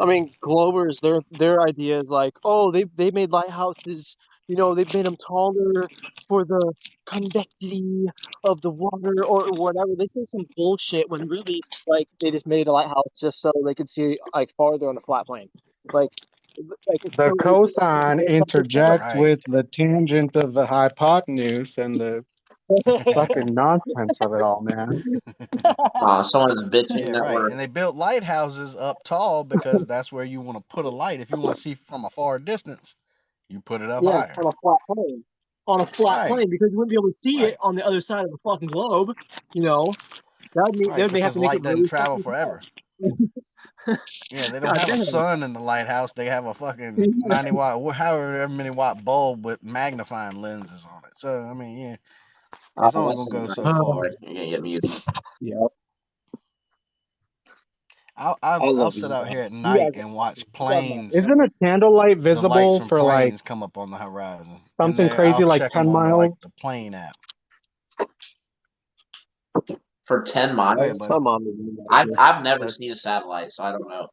I mean, Globers, their idea is like, oh, they made lighthouses they've made them taller for the convexity of the water or whatever. They say some bullshit when really, like, they just made a lighthouse just so they could see, like, farther on the flat plane. Like it's The so easy. cosine interjects with the tangent of the hypotenuse and the fucking nonsense of it all, man. Someone's bitching Yeah, that right. we're And they built lighthouses up tall because that's where you want to put a light. If you want to see from a far distance, you put it up Yeah, higher. on a flat plane. On a flat Right. plane, because you wouldn't be able to see Right. it on the other side of the fucking globe. That would Right, they have because to make light it doesn't really travel fucking forever. tall. Yeah, they don't God have a damn. sun in the lighthouse. They have a fucking 90 watt, however many watt bulb with magnifying lenses on it. So, I mean, yeah, it's only going to go so far. You're going to get muted. Yep. I'll sit out here at night and watch planes, Isn't a candlelight the lights visible from for like planes come up on the horizon. something And crazy I'll like check 10 them on miles? the plane app. For 10 Go ahead, miles? buddy. I've never seen a satellite, so I don't know.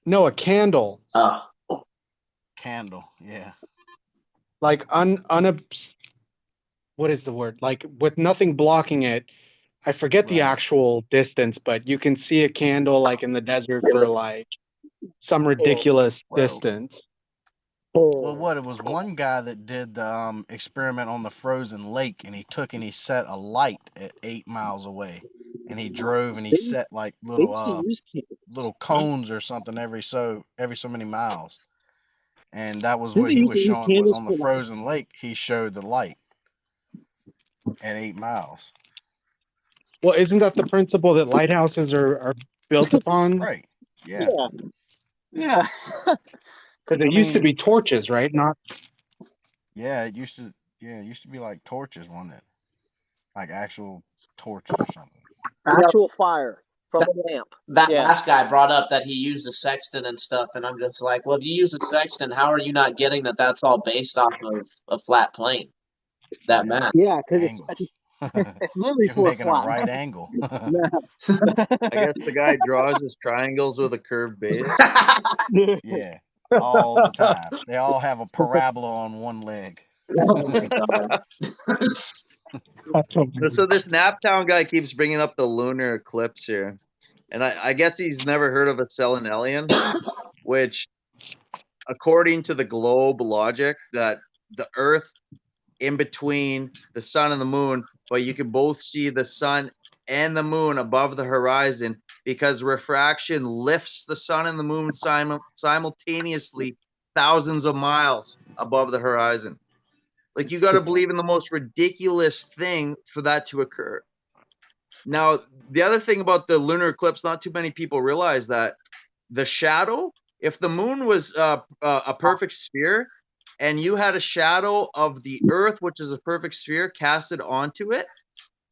No, a candle. Oh. Candle, yeah. Like what is the word? Like with nothing blocking it. I forget the actual distance, but you can see a candle like in the desert for like some ridiculous distance. Well, what it was one guy that did the experiment on the frozen lake, and he set a light at 8 miles away, and he drove and he set like little cones or something every so many miles, and that was what he was showing was on the frozen lake. He showed the light at 8 miles. Well, isn't that the principle that lighthouses are built upon? Right. Yeah. Yeah. Because it used to be torches, right? Not. Yeah, it used to be like torches, wasn't it? Like actual torches or something. Actual fire from a lamp. That last guy brought up that he used a sextant and stuff, and I'm just like, well, if you use a sextant, how are you not getting that that's all based off of a flat plane? That math. Yeah, because it's literally You're for making a a flat. right angle. I guess the guy draws his triangles with a curved base. Yeah, all the time. They all have a parabola on one leg. Oh my god. So this Naptown guy keeps bringing up the lunar eclipse here, and I guess he's never heard of a selenelian, which, according to the globe logic, that the Earth in between the sun and the moon, but you can both see the sun and the moon above the horizon because refraction lifts the sun and the moon simultaneously thousands of miles above the horizon. Like, you got to believe in the most ridiculous thing for that to occur. Now, the other thing about the lunar eclipse, not too many people realize that the shadow, if the moon was a perfect sphere and you had a shadow of the Earth, which is a perfect sphere, casted onto it,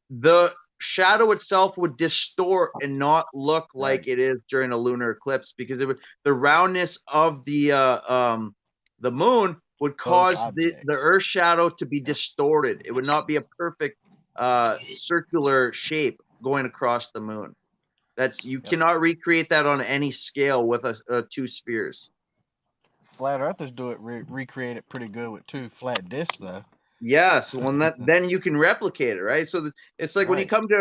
the shadow itself would distort and not look like it is during a lunar eclipse, because the roundness of the moon would cause the Earth shadow to be distorted. It would not be a perfect circular shape going across the moon. You cannot recreate that on any scale with two spheres. Flat Earthers do it recreate it pretty good with two flat discs, though. Yes, well, then you can replicate it, right? So it's like when you come to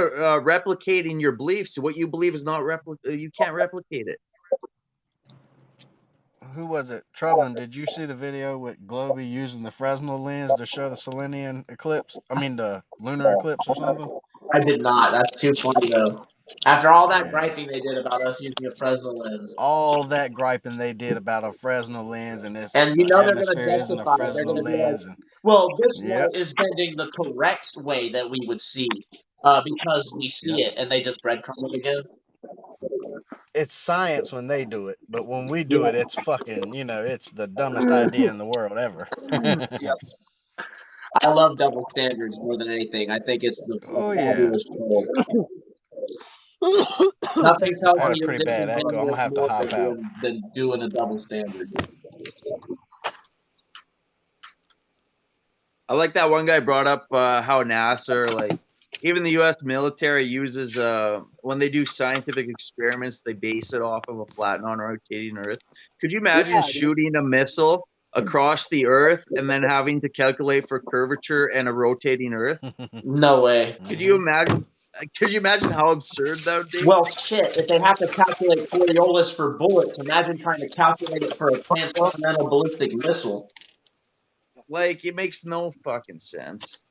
replicating your beliefs, what you believe is not you can't replicate it. Who was it? Troublin, did you see the video with Globey using the Fresnel lens to show the Selenian eclipse? I mean, the lunar eclipse or something? I did not. That's too funny, though. After all that griping they did about us using a Fresnel lens. All that griping they did about a Fresnel lens and this, and the they're going to atmosphere isn't a justify it. They're Fresnel going to be like, lens. well, this light is bending the correct way that we would see because we see it, and they just breadcrumb it again. It's science when they do it, but when we do it, it's fucking, it's the dumbest idea in the world ever. Yep. I love double standards more than anything. I think it's the fabulous tool. Nothing tells me you're disingenuous I'm gonna have to more hop out. than doing a double standard. I like that one guy brought up how NASA, like even the U.S. military uses when they do scientific experiments, they base it off of a flat, non-rotating Earth. Could you imagine shooting a across the Earth and then having to calculate for curvature and a rotating Earth? No way. Could you imagine? Could you imagine how absurd that would be? Well, shit. If they have to calculate Coriolis for bullets, imagine trying to calculate it for a transcontinental ballistic missile. Like, it makes no fucking sense.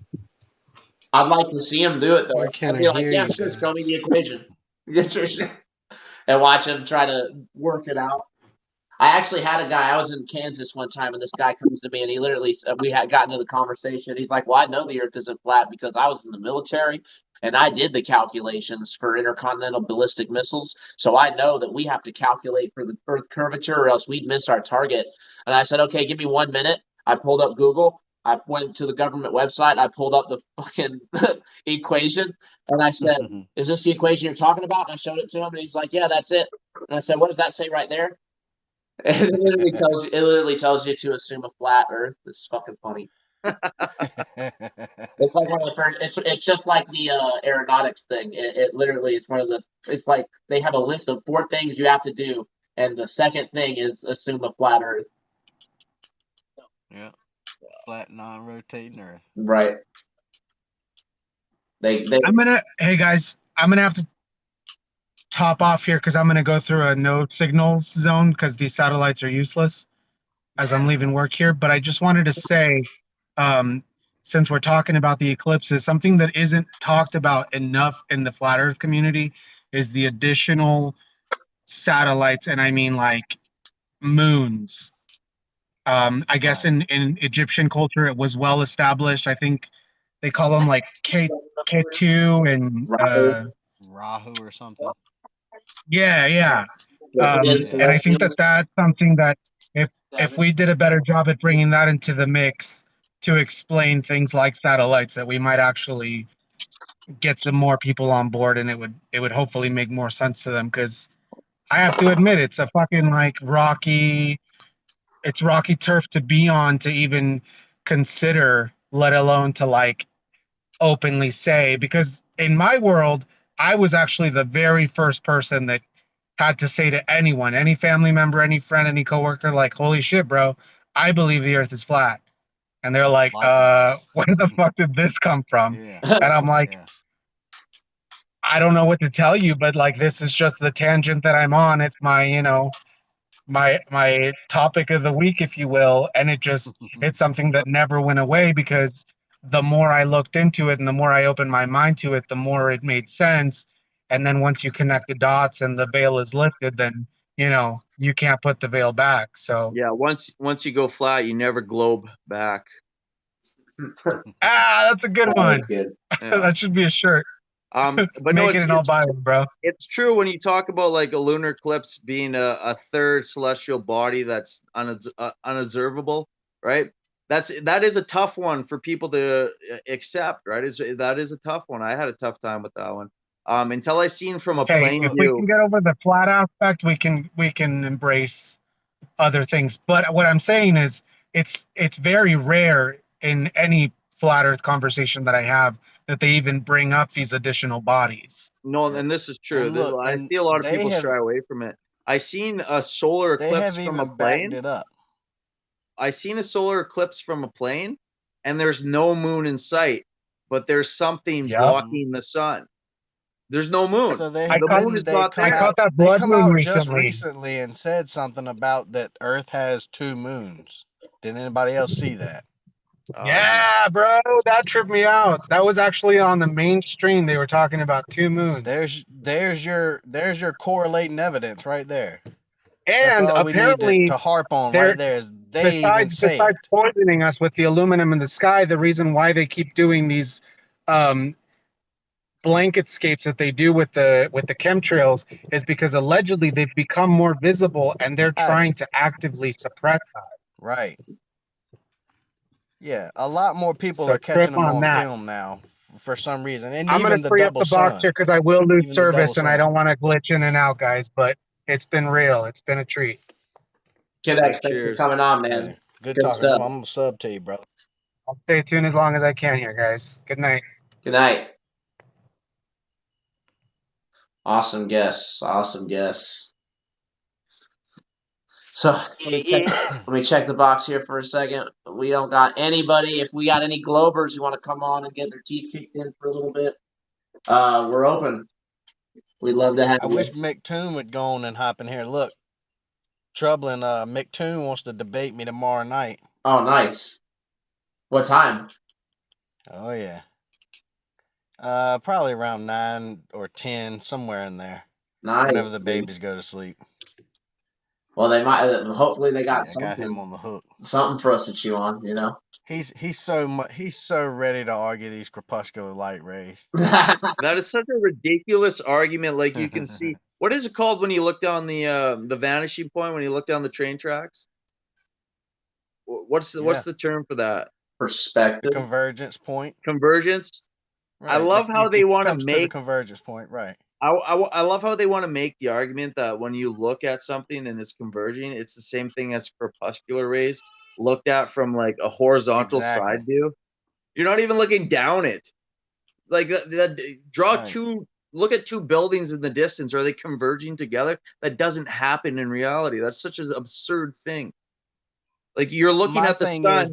I'd like to see him do it, though. Why can't I'd be I like, hear yeah, you sure, show me the guys? equation. And watch him try to work it out. I actually had a guy, I was in Kansas one time, and this guy comes to me, and he literally, we had gotten into the conversation. He's like, well, I know the Earth isn't flat because I was in the military, and I did the calculations for intercontinental ballistic missiles, so I know that we have to calculate for the Earth curvature or else we'd miss our target. And I said, okay, give me 1 minute. I pulled up Google. I went to the government website. I pulled up the fucking equation, and I said, is this the equation you're talking about? And I showed it to him, and he's like, yeah, that's it. And I said, what does that say right there? And it literally tells you to assume a flat Earth. It's fucking funny. It's like one of the first. It's just like the aeronautics thing. It literally it's one of the. It's like they have a list of 4 things you have to do, and the second thing is assume a flat Earth. Yeah, flat non-rotating Earth. Right. They. Hey guys, I'm gonna have to top off here because I'm gonna go through a no signals zone because these satellites are useless as I'm leaving work here. But I just wanted to say, since we're talking about the eclipses, something that isn't talked about enough in the flat Earth community is the additional satellites, and I mean like moons. I guess in Egyptian culture, it was well established. I think they call them like K2 and Rahu or something. yeah. And I think that that's something that if we did a better job at bringing that into the mix to explain things like satellites, that we might actually get some more people on board, and it would hopefully make more sense to them. Because I have to admit, it's a fucking like rocky turf to be on to even consider, let alone to like openly say. Because in my world, I was actually the very first person that had to say to anyone, any family member, any friend, any coworker, like, holy shit, bro, I believe the earth is flat. And they're like, where the fuck did this come from? Yeah. And I'm like, I don't know what to tell you, but like, this is just the tangent that I'm on. It's my, my topic of the week, if you will. And it's something that never went away because the more I looked into it and the more I opened my mind to it, the more it made sense. And then once you connect the dots and the veil is lifted, then you can't put the veil back. So yeah, once you go flat, you never globe back. That's a good one. Good. Yeah. That should be a shirt. But making it all Bible, bro. It's true when you talk about like a lunar eclipse being a third celestial body that's unobservable, right? That is a tough one for people to accept, right? That is a tough one. I had a tough time with that one. Until I seen from a plane if view. we can get over the flat aspect, we can embrace other things. But what I'm saying is, it's very rare in any flat Earth conversation that I have that they even bring up these additional bodies. No, and this is true. I see a lot of people shy away from it. I seen a solar eclipse from a plane. Backed it up. I seen a solar eclipse from a plane, and there's no moon in sight, but there's something blocking the sun. There's no moon. So I caught that blood moon just recently and said something about that Earth has 2 moons. Did anybody else see that? Yeah, bro, that tripped me out. That was actually on the mainstream. They were talking about 2 moons. There's your correlating evidence right there. And that's all apparently, we need to harp on right there is they even say besides poisoning us with the aluminum in the sky, the reason why they keep doing these blanketscapes that they do with the chemtrails is because allegedly they've become more visible and they're trying to actively suppress that. Right. Yeah, a lot more people are catching them on film now for some reason. And I'm going to free up the box here because I will lose service and I don't want to glitch in and out, guys. But it's been real. It's been a treat. Kid X, thanks for coming on, man. Yeah, good talking. I'm going to sub to you, brother. I'll stay tuned as long as I can here, guys. Good night. Good night. Awesome guess. Awesome guess. So let me check the box here for a second. We don't got anybody. If we got any Globers who want to come on and get their teeth kicked in for a little bit, we're open. We'd love to have I you. wish Mick Toon would go on and hop in here. Look, Troubling Mick Toon wants to debate me tomorrow night. Oh, nice. What time? Oh yeah. Probably around 9 or 10, somewhere in there. Nice. Whenever the dude. babies go to sleep. Well, they might. Hopefully, they got Yeah, I got him something, on the hook. something for us to chew on. You know. He's so ready to argue these crepuscular light rays. That is such a ridiculous argument. Like you can see, what is it called when you look down the vanishing point when you look down the train tracks? What's the term for that? The Perspective. convergence point. Convergence. Right. I love how they want to comes to the make. convergence point, right? I love how they want to make the argument that when you look at something and it's converging, it's the same thing as crepuscular rays looked at from like a horizontal Exactly. side view. You're not even looking down it. Like draw Right. look at two buildings in the distance. Are they converging together? That doesn't happen in reality. That's such an absurd thing. Like you're looking My at the thing sun. is,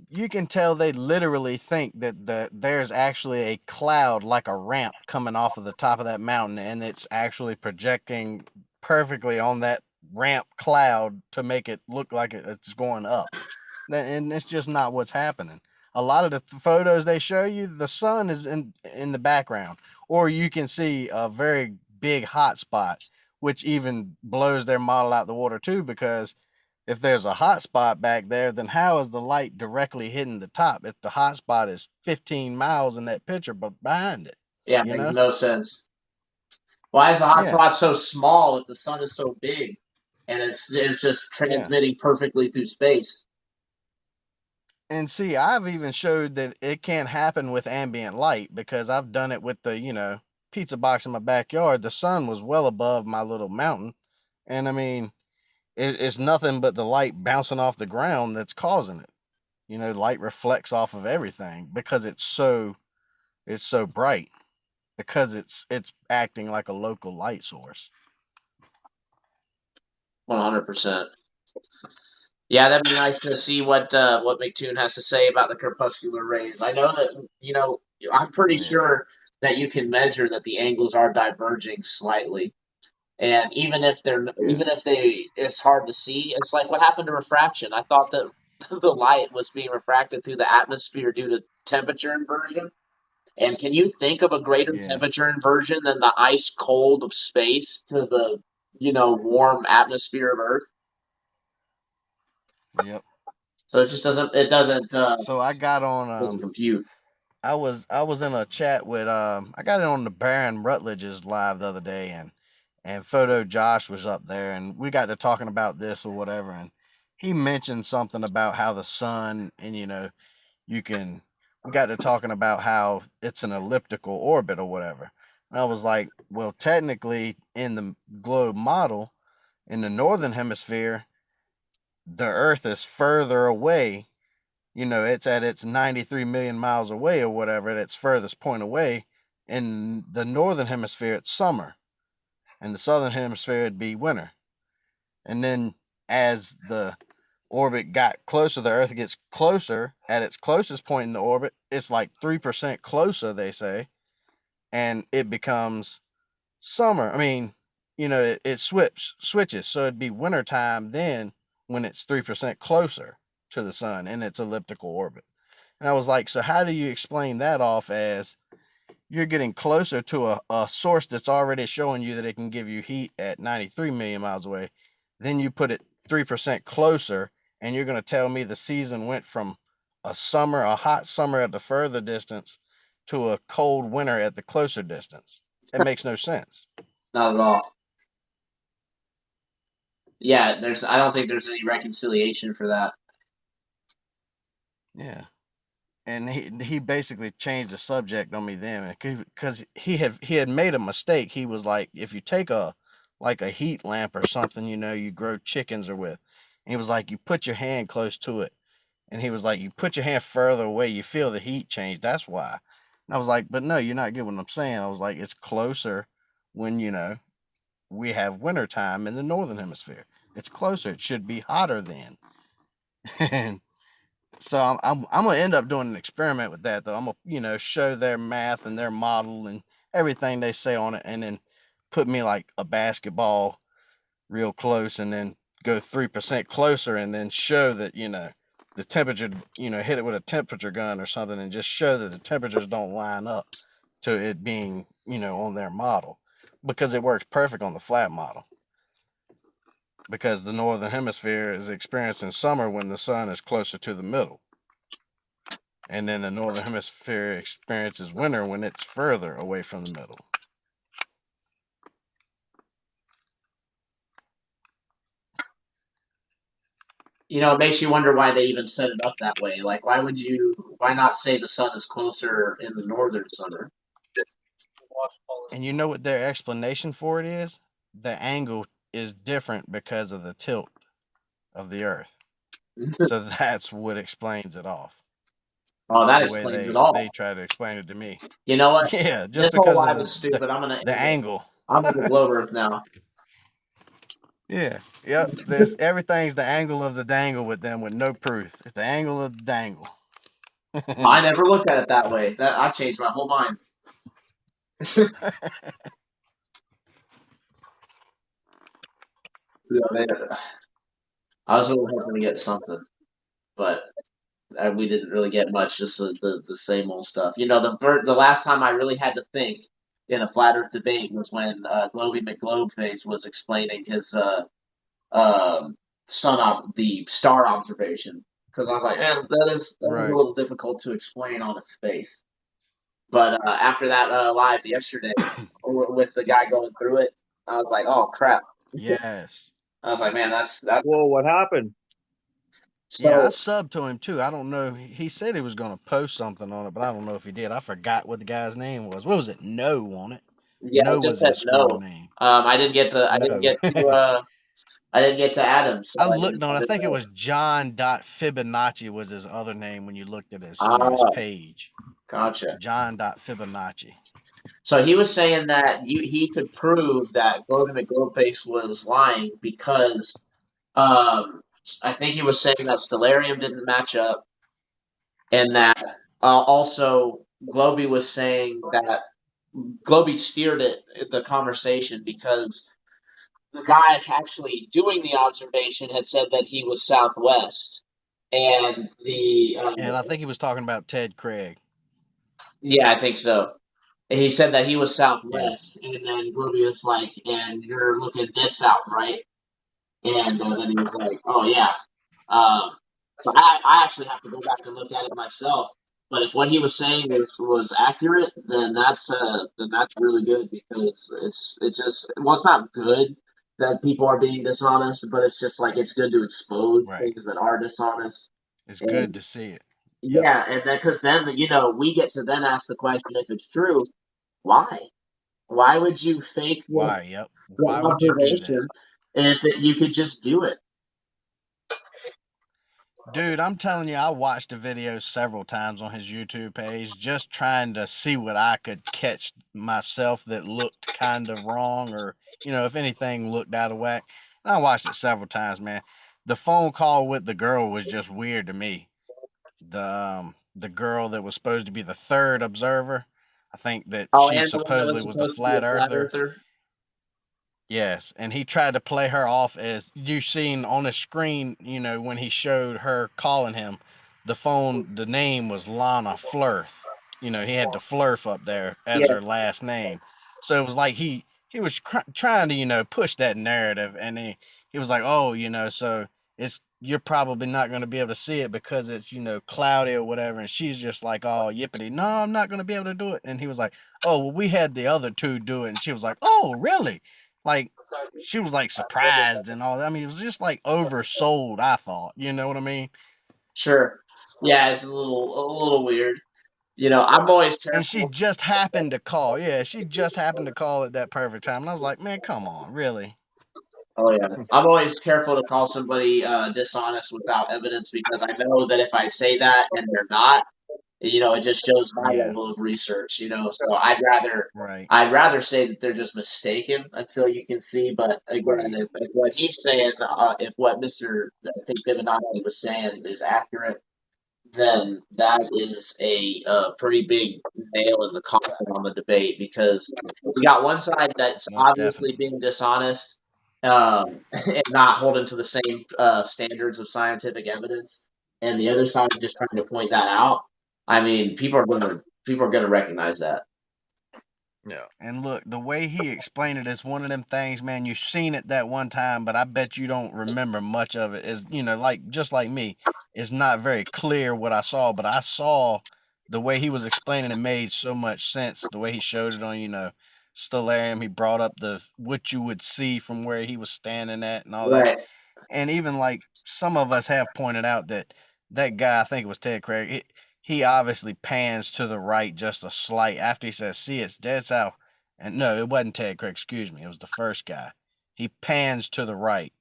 you can tell they literally think that there's actually a cloud like a ramp coming off of the top of that mountain, and it's actually projecting perfectly on that ramp cloud to make it look like it's going up. And it's just not what's happening. A lot of the photos they show you, the sun is in the background, or you can see a very big hot spot, which even blows their model out the water too, because if there's a hot spot back there, then how is the light directly hitting the top if the hot spot is 15 miles in that picture but behind it? Yeah, You makes know? no sense. Why is the hot Yeah. spot so small if the sun is so big, and it's just Yeah. transmitting perfectly through space? And see, I've even showed that it can't happen with ambient light because I've done it with the pizza box in my backyard. The sun was well above my little mountain. And I mean, it's nothing but the light bouncing off the ground that's causing it. Light reflects off of everything because it's so bright, because it's acting like a local light source. 100%. Yeah, that'd be nice to see what McToon has to say about the crepuscular rays. I know that I'm pretty sure that you can measure that the angles are diverging slightly, and even if it's hard to see. It's like what happened to refraction. I thought that the light was being refracted through the atmosphere due to temperature inversion. And can you think of a greater temperature inversion than the ice cold of space to the warm atmosphere of Earth? Yep. So it just doesn't So I got on doesn't compute. I was in a chat with I got it on the Baron Rutledge's live the other day, and Photo Josh was up there, and we got to talking about this or whatever, and he mentioned something about how the sun, and we got to talking about how it's an elliptical orbit or whatever. And I was like, well, technically in the globe model in the northern hemisphere, the Earth is further away. It's at its 93 million miles away or whatever, at its furthest point away. In the northern hemisphere, it's summer, and the southern hemisphere, it'd be winter. And then as the orbit got closer, the Earth gets closer. At its closest point in the orbit, it's like 3% closer, they say, and it becomes summer. I mean, it switches. So it'd be wintertime then when it's 3% closer to the sun in its elliptical orbit. And I was like, so how do you explain that off as you're getting closer to a source that's already showing you that it can give you heat at 93 million miles away? Then you put it 3% closer, and you're going to tell me the season went from a hot summer at the further distance to a cold winter at the closer distance. It makes no sense. Not at all. Yeah, I don't think there's any reconciliation for that. Yeah. And he basically changed the subject on me then, because he had made a mistake. He was like, if you take a heat lamp or something, you grow chickens or with, and he was like, you put your hand close to it, and he was like, you put your hand further away, you feel the heat change. That's why. And I was like, but no, you're not getting what I'm saying. I was like, it's closer when we have winter time in the northern hemisphere. It's closer. It should be hotter then. And so I'm gonna end up doing an experiment with that though. I'm gonna show their math and their model and everything they say on it, and then put me like a basketball real close, and then go 3% closer, and then show that the temperature, hit it with a temperature gun or something, and just show that the temperatures don't line up to it being on their model, because it works perfect on the flat model, because the northern hemisphere is experiencing summer when the sun is closer to the middle. And then the northern hemisphere experiences winter when it's further away from the middle. It makes you wonder why they even set it up that way. Like, why not say the sun is closer in the northern summer? And you know what their explanation for it is? The angle is different because of the tilt of the Earth. So that's what explains it off. Oh, that The way explains it they all. try to explain it to me. You know what? Yeah, just This whole because of live is stupid. I'm gonna end the it. angle. I'm in the globe Earth now. Yeah. Yep. Everything's the angle of the dangle with them, with no proof. It's the angle of the dangle. I never looked at it that way. I changed my whole mind. Yeah, I was really hoping to get something, but we didn't really get much. Just the same old stuff. The last time I really had to think in a flat Earth debate was when Globy McGlobeface was explaining his the star observation, because I was like, that is a Right. little difficult to explain on its face. But after that live yesterday with the guy going through it, I was like, oh crap. Yes. I was like, man, that's Whoa, what happened? Yeah, I so. subbed to him too. I don't know. He said he was going to post something on it, but I don't know if he did. I forgot what the guy's name was. What was it? No on it. Yeah, No it just was said his screen no. name. I didn't get to. No. I didn't get to add him. So I I looked didn't. on. I I didn't think it know. was John Fibonacci was his other name when you looked at his his Ah, page. gotcha. John Fibonacci. So he was saying that he could prove that Globy McGlobeface was lying because I think he was saying that Stellarium didn't match up, and that also Globy was saying that Globy steered the conversation because the guy actually doing the observation had said that he was southwest, and And I think he was talking about Ted Craig. yeah, I think so. And he said that he was Yeah. southwest, and then Globy was like, "And you're looking dead south, right?" And then he was like, "Oh yeah." Um, so I actually have to go back and look at it myself. But if what he was saying was accurate, then that's really good, because it's just, well, it's not good that people are being dishonest, but it's just like it's good to expose Right. things that are dishonest. It's good And to see it. Yep. yeah, and then because then we get to then ask the question, if it's true, why? Why would you fake Why? Yep. the Why would you do that? observation if you could just do it? Dude, I'm telling you, I watched the video several times on his YouTube page, just trying to see what I could catch myself that looked kind of wrong, or, if anything looked out of whack. And I watched it several times, man. The phone call with the girl was just weird to me. The girl that was supposed to be the third observer, I think that Oh, she and the one that supposedly was was the supposed to be a flat flat earther. earther. Yes, and he tried to play her off as you seen on the screen, when he showed her calling him. The name was Lana Flirth. He had the Flirth up there as Yeah, her last name. So it was like he was trying to, push that narrative, and he was like, "Oh, so you're probably not going to be able to see it because it's, cloudy or whatever." And she's just like, "Oh, yippity, no, I'm not going to be able to do it." And he was like, "Oh, well, we had the other two do it." And she was like, "Oh, really?" Like, she was like surprised and all that. I mean, it was just like oversold, I thought. You know what I mean? sure. Yeah, it's a little weird. I'm always And she careful. just happened to call. Yeah, she just happened to call at that perfect time. And I was like, man, come on, really? Oh yeah, I'm always careful to call somebody dishonest without evidence, because I know that if I say that and they're not, It just shows my Yeah. level of research. So Right. I'd rather say that they're just mistaken until you can see. But again, Right. if what he's saying, if what Mr. I think Divinati was saying is accurate, then that is a pretty big nail in the coffin on the debate, because we got one side that's Most obviously definitely. being dishonest, and not holding to the same standards of scientific evidence, and the other side is just trying to point that out. I mean, people are gonna recognize that. Yeah. And look, the way he explained it is one of them things, man. You've seen it that one time, but I bet you don't remember much of it. Is like just like me, it's not very clear what I saw, but I saw the way he was explaining it made so much sense. The way he showed it on, Stellarium, he brought up the what you would see from where he was standing at and all that. Right. And even like some of us have pointed out that guy, I think it was Ted Craig, he obviously pans to the right just a slight after he says, "See, it's dead south." And no, it wasn't Ted Craig, excuse me. It was the first guy. He pans to the right.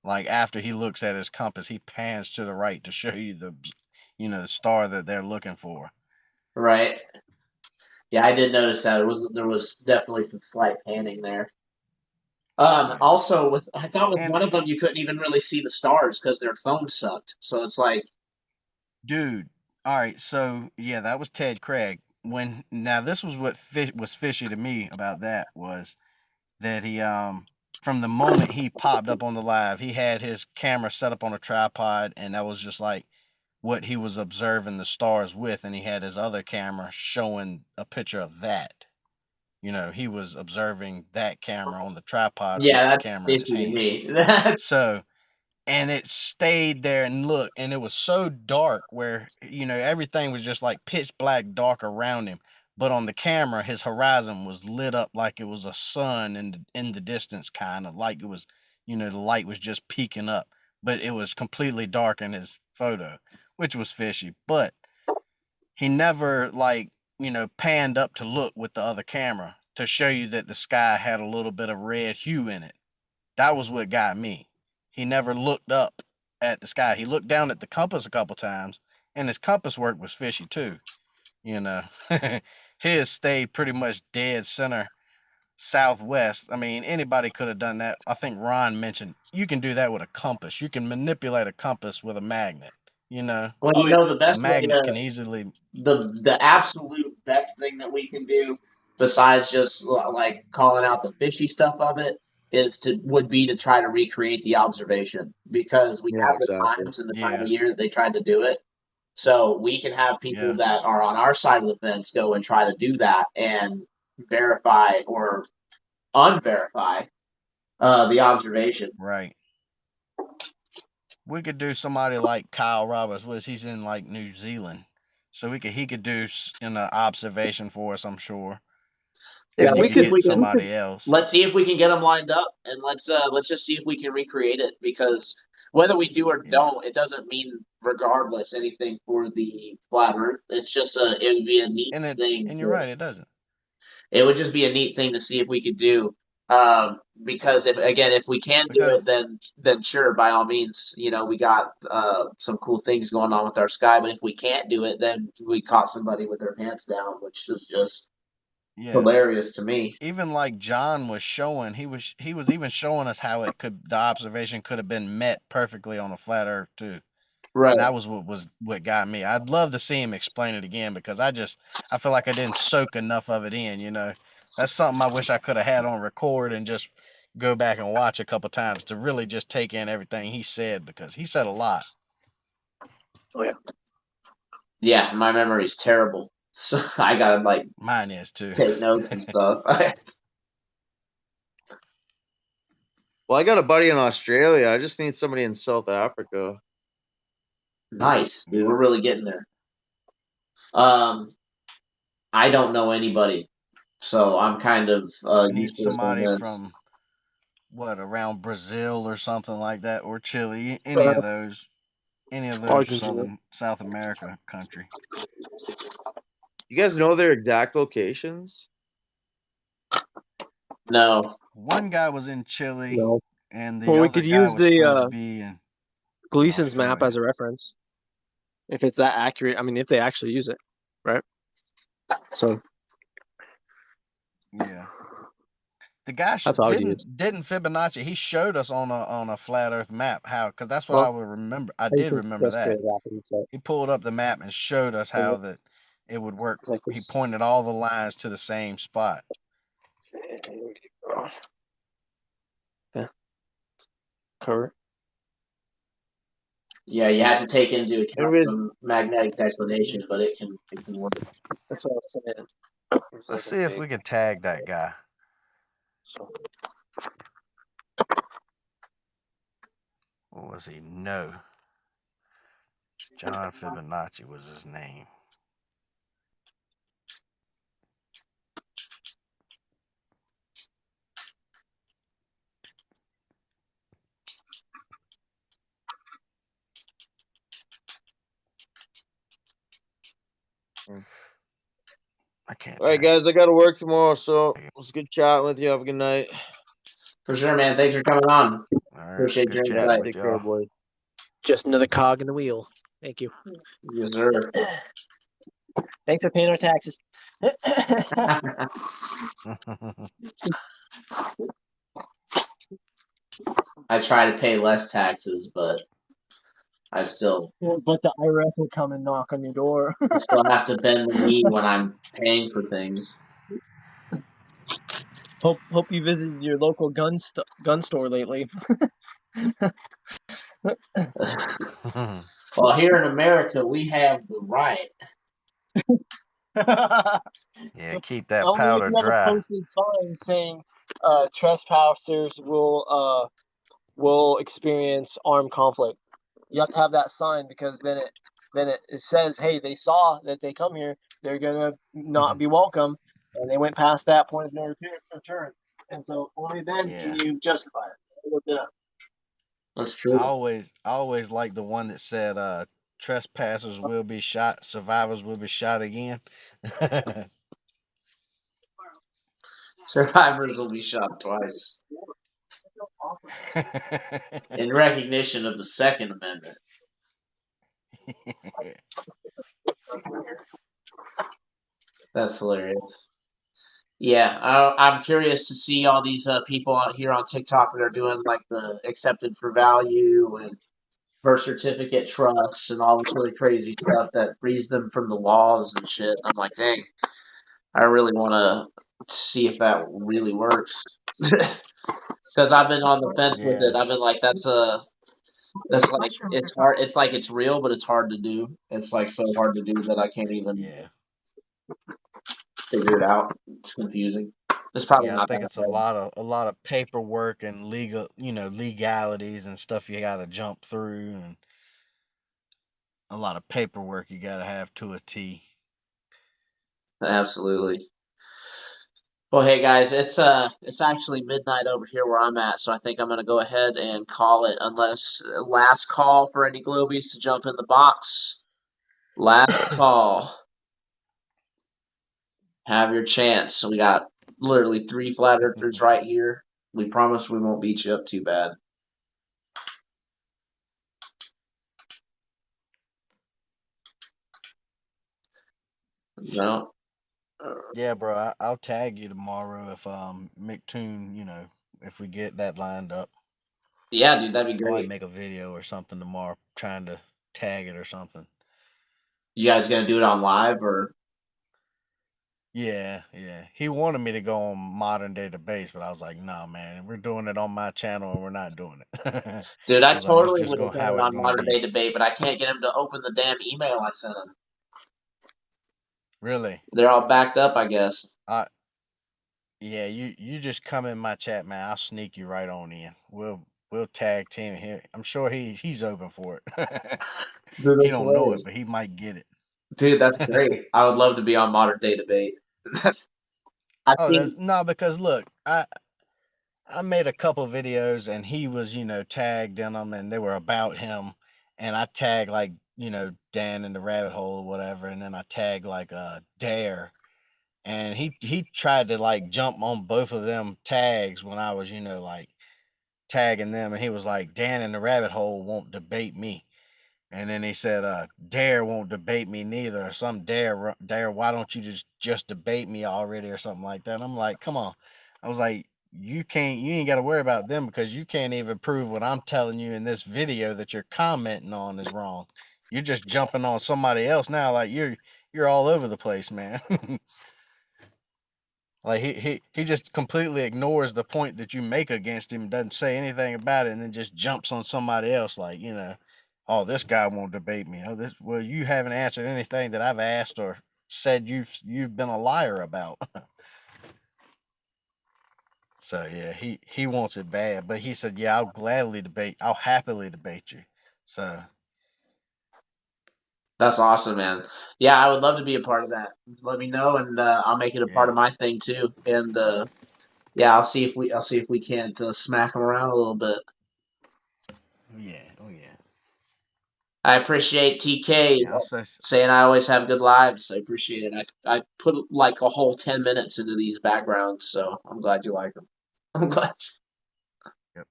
Like after he looks at his compass, he pans to the right to show you the star that they're looking for. Right. Yeah, I did notice that. There was definitely some slight panning there. Yeah. Also, I thought with And one of them you couldn't even really see the stars because their phone sucked. So it's like, dude, all right, so yeah, that was Ted Craig. Now this was what was fishy to me about that was that he from the moment he popped up on the live, he had his camera set up on a tripod, and that was just like what he was observing the stars with, and he had his other camera showing a picture of that. He was observing that camera on the tripod with yeah, the that's camera in his fishy to hand. me. So, and it stayed there and look, and it was so dark where everything was just like pitch black dark around him, but on the camera his horizon was lit up like it was a sun in the distance, kind of like it was, the light was just peeking up, but it was completely dark in his photo, which was fishy. But he never panned up to look with the other camera to show you that the sky had a little bit of red hue in it. That was what got me. He never looked up at the sky. He looked down at the compass a couple times, and his compass work was fishy too. You know, his stayed pretty much dead center southwest. I mean, anybody could have done that. I think Ron mentioned you can do that with a compass. You can manipulate a compass with a magnet. You know, Well, the a best way magnet can easily. the absolute best thing that we can do, besides just like calling out the fishy stuff of it, would be to try to recreate the observation, because we Yeah, have the exactly. times and the time Yeah, of year that they tried to do it. So we can have people yeah, that are on our side of the fence go and try to do that and verify or unverify the observation. right. We could do somebody like Kyle Roberts, which he's in like New Zealand, so he could do an observation for us, I'm sure, Yeah, and If you we let's could see if could, get we if can we could, somebody else. let's see if we can get them lined up, and let's just see if we can recreate it, because whether we do or Yeah, don't, it doesn't mean regardless anything for the flat Earth. It's just it would be a neat thing and you're to right, it doesn't. it would just be a neat thing to see if we could do. Because if we can do it, Because then sure, by all means, we got some cool things going on with our sky. But if we can't do it, then we caught somebody with their pants down, which is just yeah, hilarious to me. even like John was showing, he was even showing us how the observation could have been met perfectly on a flat Earth too. Right. And that was what got me. I'd love to see him explain it again because I feel like I didn't soak enough of it in. That's something I wish I could have had on record and just go back and watch a couple times to really just take in everything he said, because he said a lot. oh yeah, Yeah, my memory's terrible, so I gotta Mine is too. take notes and stuff. Well, I got a buddy in Australia. I just need somebody in South Africa. Nice, dude. Yeah. We're really getting there. I don't know anybody, so I'm kind of Need useless on somebody this. from around Brazil or something like that, or Chile, any of those Argentina. South America country. You guys know their exact locations? No, One guy was in Chile, No. and the Well, we other could guy use was supposed to the be in Gleason's map Australia. as a reference if it's that accurate. I mean, if they actually use it. right? So Yeah. The guy that's all I would use. didn't Fibonacci. He showed us on a flat Earth map how, because that's what I Well, would remember. I I did think remember that's that. pretty rapid. So He pulled up the map and showed us how that it would work. it's like He this. pointed all the lines to the same spot. Yeah. Cover. Yeah, you have to take into account Maybe some magnetic declination, but it can work. that's what I was saying. It's Let's like a see if big. we can tag that guy. So What was he? No. John Fibonacci was his name. I can't. All right, guys, I got to work tomorrow, so it was good chatting with you. Have a good night. For sure, man. Thanks for coming on. All right, Appreciate good your chatting insight. with Take care, y'all. boys. just another cog in the wheel. Thank you. Yes, sir. Thanks for paying our taxes. I try to pay less taxes, but I still But the IRS will come and knock on your door. have to bend the knee when I'm paying for things. Hope you visited your local gun store lately. Well, here in America, we have the right. Yeah, keep that Only if powder you have a dry. posted sign saying trespassers will experience armed conflict. You have to have that sign because then it says, hey, they saw that they come here, they're gonna not be welcome, and they went past that point of no return. And so only then can Yeah. you justify it. Look it up. That's I true. always like the one that said trespassers will be shot, survivors will be shot again. Survivors will be shot twice in recognition of the Second Amendment. That's hilarious. Yeah, I'm curious to see all these people out here on TikTok that are doing like the accepted for value and birth certificate trusts and all this really crazy stuff that frees them from the laws and shit. I'm like, dang, I really want to see if that really works. Because I've been on the fence with Yeah. it. I've been like, that's like it's hard. It's like it's real, but it's hard to do. It's like so hard to do that I can't even Yeah. figure it out. It's confusing. It's probably Yeah, I not think that it's hard. a lot of paperwork and legalities and stuff you got to jump through, and a lot of paperwork you got to have to a T. Absolutely. Well, hey guys, it's actually midnight over here where I'm at, so I think I'm gonna go ahead and call it. Unless last call for any Globies to jump in the box. Last call. Have your chance. We got literally 3 flat earthers right here. We promise we won't beat you up too bad. No. Yeah, bro, I'll tag you tomorrow if McToon, if we get that lined up. Yeah, dude, that'd be Probably great. make a video or something tomorrow trying to tag it or something. You guys gonna do it on live or? Yeah. He wanted me to go on modern day debates, but I was like, nah, man, we're doing it on my channel and we're not doing it. Dude, I I was like, it's totally just would have going done how it it's on gonna modern be. day debate, but I can't get him to open the damn email I sent him. Really? They're all backed up, I guess. Yeah, you just come in my chat, man. I'll sneak you right on in. We'll tag team here. I'm sure he's open for it. Dude, He that's don't know it, hilarious. but he might get Dude, that's it. great. I would love to be on modern day debate. I Oh, think, because look, I made a couple videos and he was, tagged in them and they were about him. And I tagged like, Dan in the rabbit hole or whatever. And then I tagged like Dare. And he tried to like jump on both of them tags when I was, like tagging them. And he was like, Dan in the rabbit hole won't debate me. And then he said, Dare won't debate me neither, or some Dare, why don't you just debate me already, or something like that. And I'm like, come on. I was like, you ain't got to worry about them because you can't even prove what I'm telling you in this video that you're commenting on is wrong. You're just jumping on somebody else now, like you're all over the place, man. Like he just completely ignores the point that you make against him, doesn't say anything about it, and then just jumps on somebody else, like, oh, this guy won't debate me. Oh, well, you haven't answered anything that I've asked or said you've been a liar about. So yeah, he wants it bad, but he said, yeah, I'll happily debate you. So That's awesome, man. Yeah, I would love to be a part of that. Let me know, and I'll make it a part yeah, of my thing too. And yeah, I'll see if we can't smack them around a little bit. oh yeah. I appreciate TK Yeah, I'll say saying I always have good lives. I appreciate it. I put like a whole 10 minutes into these backgrounds, so I'm glad you like them. I'm glad. yep.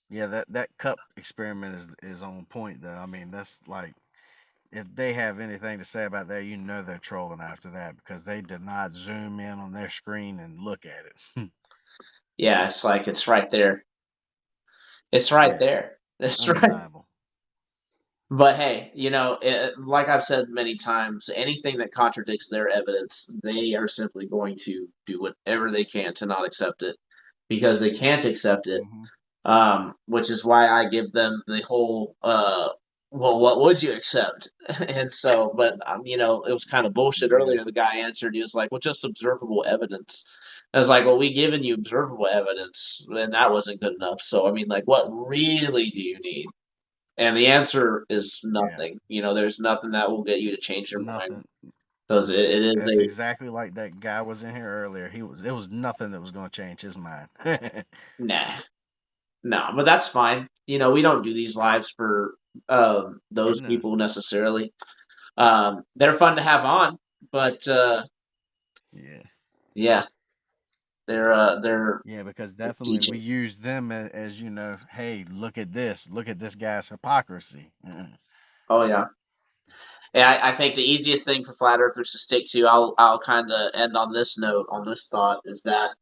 Yeah, that cup experiment is on point though. I mean, that's like, if they have anything to say about that, they're trolling after that because they did not zoom in on their screen and look at it. Yeah, it's like it's right there. It's right Yeah, there. It's right. undeniable. But hey, like I've said many times, anything that contradicts their evidence, they are simply going to do whatever they can to not accept it because they can't accept it. Mm-hmm. Which is why I give them the whole, well, what would you accept? And so, but, it was kind of bullshit Yeah, earlier. The guy answered, he was like, well, just observable evidence. I was like, well, we given you observable evidence, and that wasn't good enough. So, I mean, like, what really do you need? And the answer is yeah, nothing. There's nothing that will get you to change your mind nothing. because it is That's a exactly like that guy was in here earlier. It was nothing that was going to change his mind. nah, no, but that's fine. We don't do these lives for those No. people necessarily. They're fun to have on, but Yeah. yeah, they're Yeah, because definitely we teaching. use them as hey, look at this guy's hypocrisy. Oh yeah, and I think the easiest thing for flat earthers to stick to, I'll kind of end on this note, on this thought, is that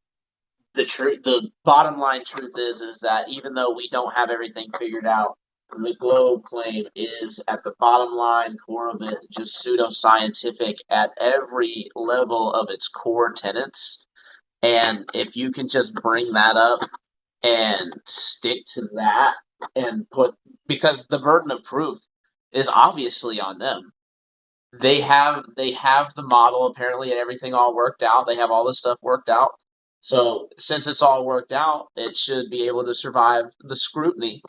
the bottom line truth is that even though we don't have everything figured out, the globe claim is at the bottom line core of it just pseudoscientific at every level of its core tenets. And if you can just bring that up and stick to that and because the burden of proof is obviously on them. They have the model apparently and everything all worked out. They have all this stuff worked out. So since it's all worked out, it should be able to survive the scrutiny.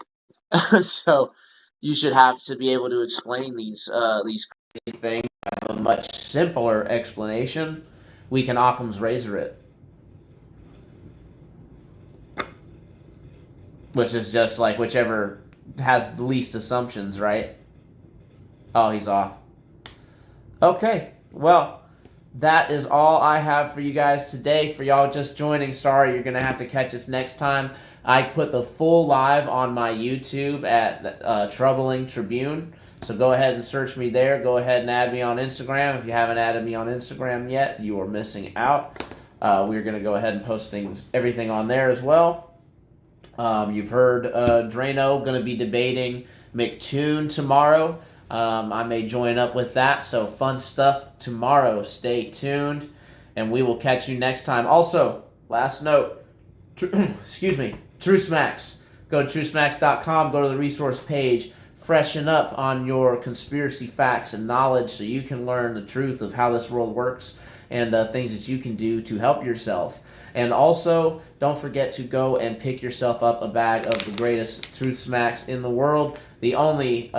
So you should have to be able to explain these crazy things. Have a much simpler explanation. We can Occam's razor it, which is just like whichever has the least assumptions, right? Oh, he's off. Okay, well, that is all I have for you guys today. For y'all just joining, sorry, you're going to have to catch us next time. I put the full live on my YouTube at Troubling Tribune. So go ahead and search me there. Go ahead and add me on Instagram. If you haven't added me on Instagram yet, you are missing out. We're going to go ahead and post everything on there as well. You've heard Drano going to be debating McToon tomorrow. I may join up with that. So fun stuff tomorrow. Stay tuned, and we will catch you next time. Also, last note, excuse me, TruthSmacks. Go to truthsmacks.com. Go to the resource page. Freshen up on your conspiracy facts and knowledge so you can learn the truth of how this world works and things that you can do to help yourself. And also, don't forget to go and pick yourself up a bag of the greatest Truth Smacks in the world. The only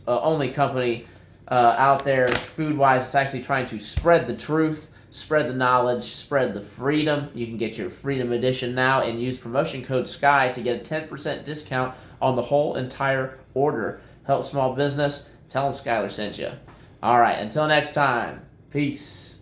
only company out there, food-wise, that's actually trying to spread the truth, spread the knowledge, spread the freedom. You can get your Freedom Edition now and use promotion code SKY to get a 10% discount on the whole entire order. Help small business. Tell them Skylar sent you. All right, until next time. Peace.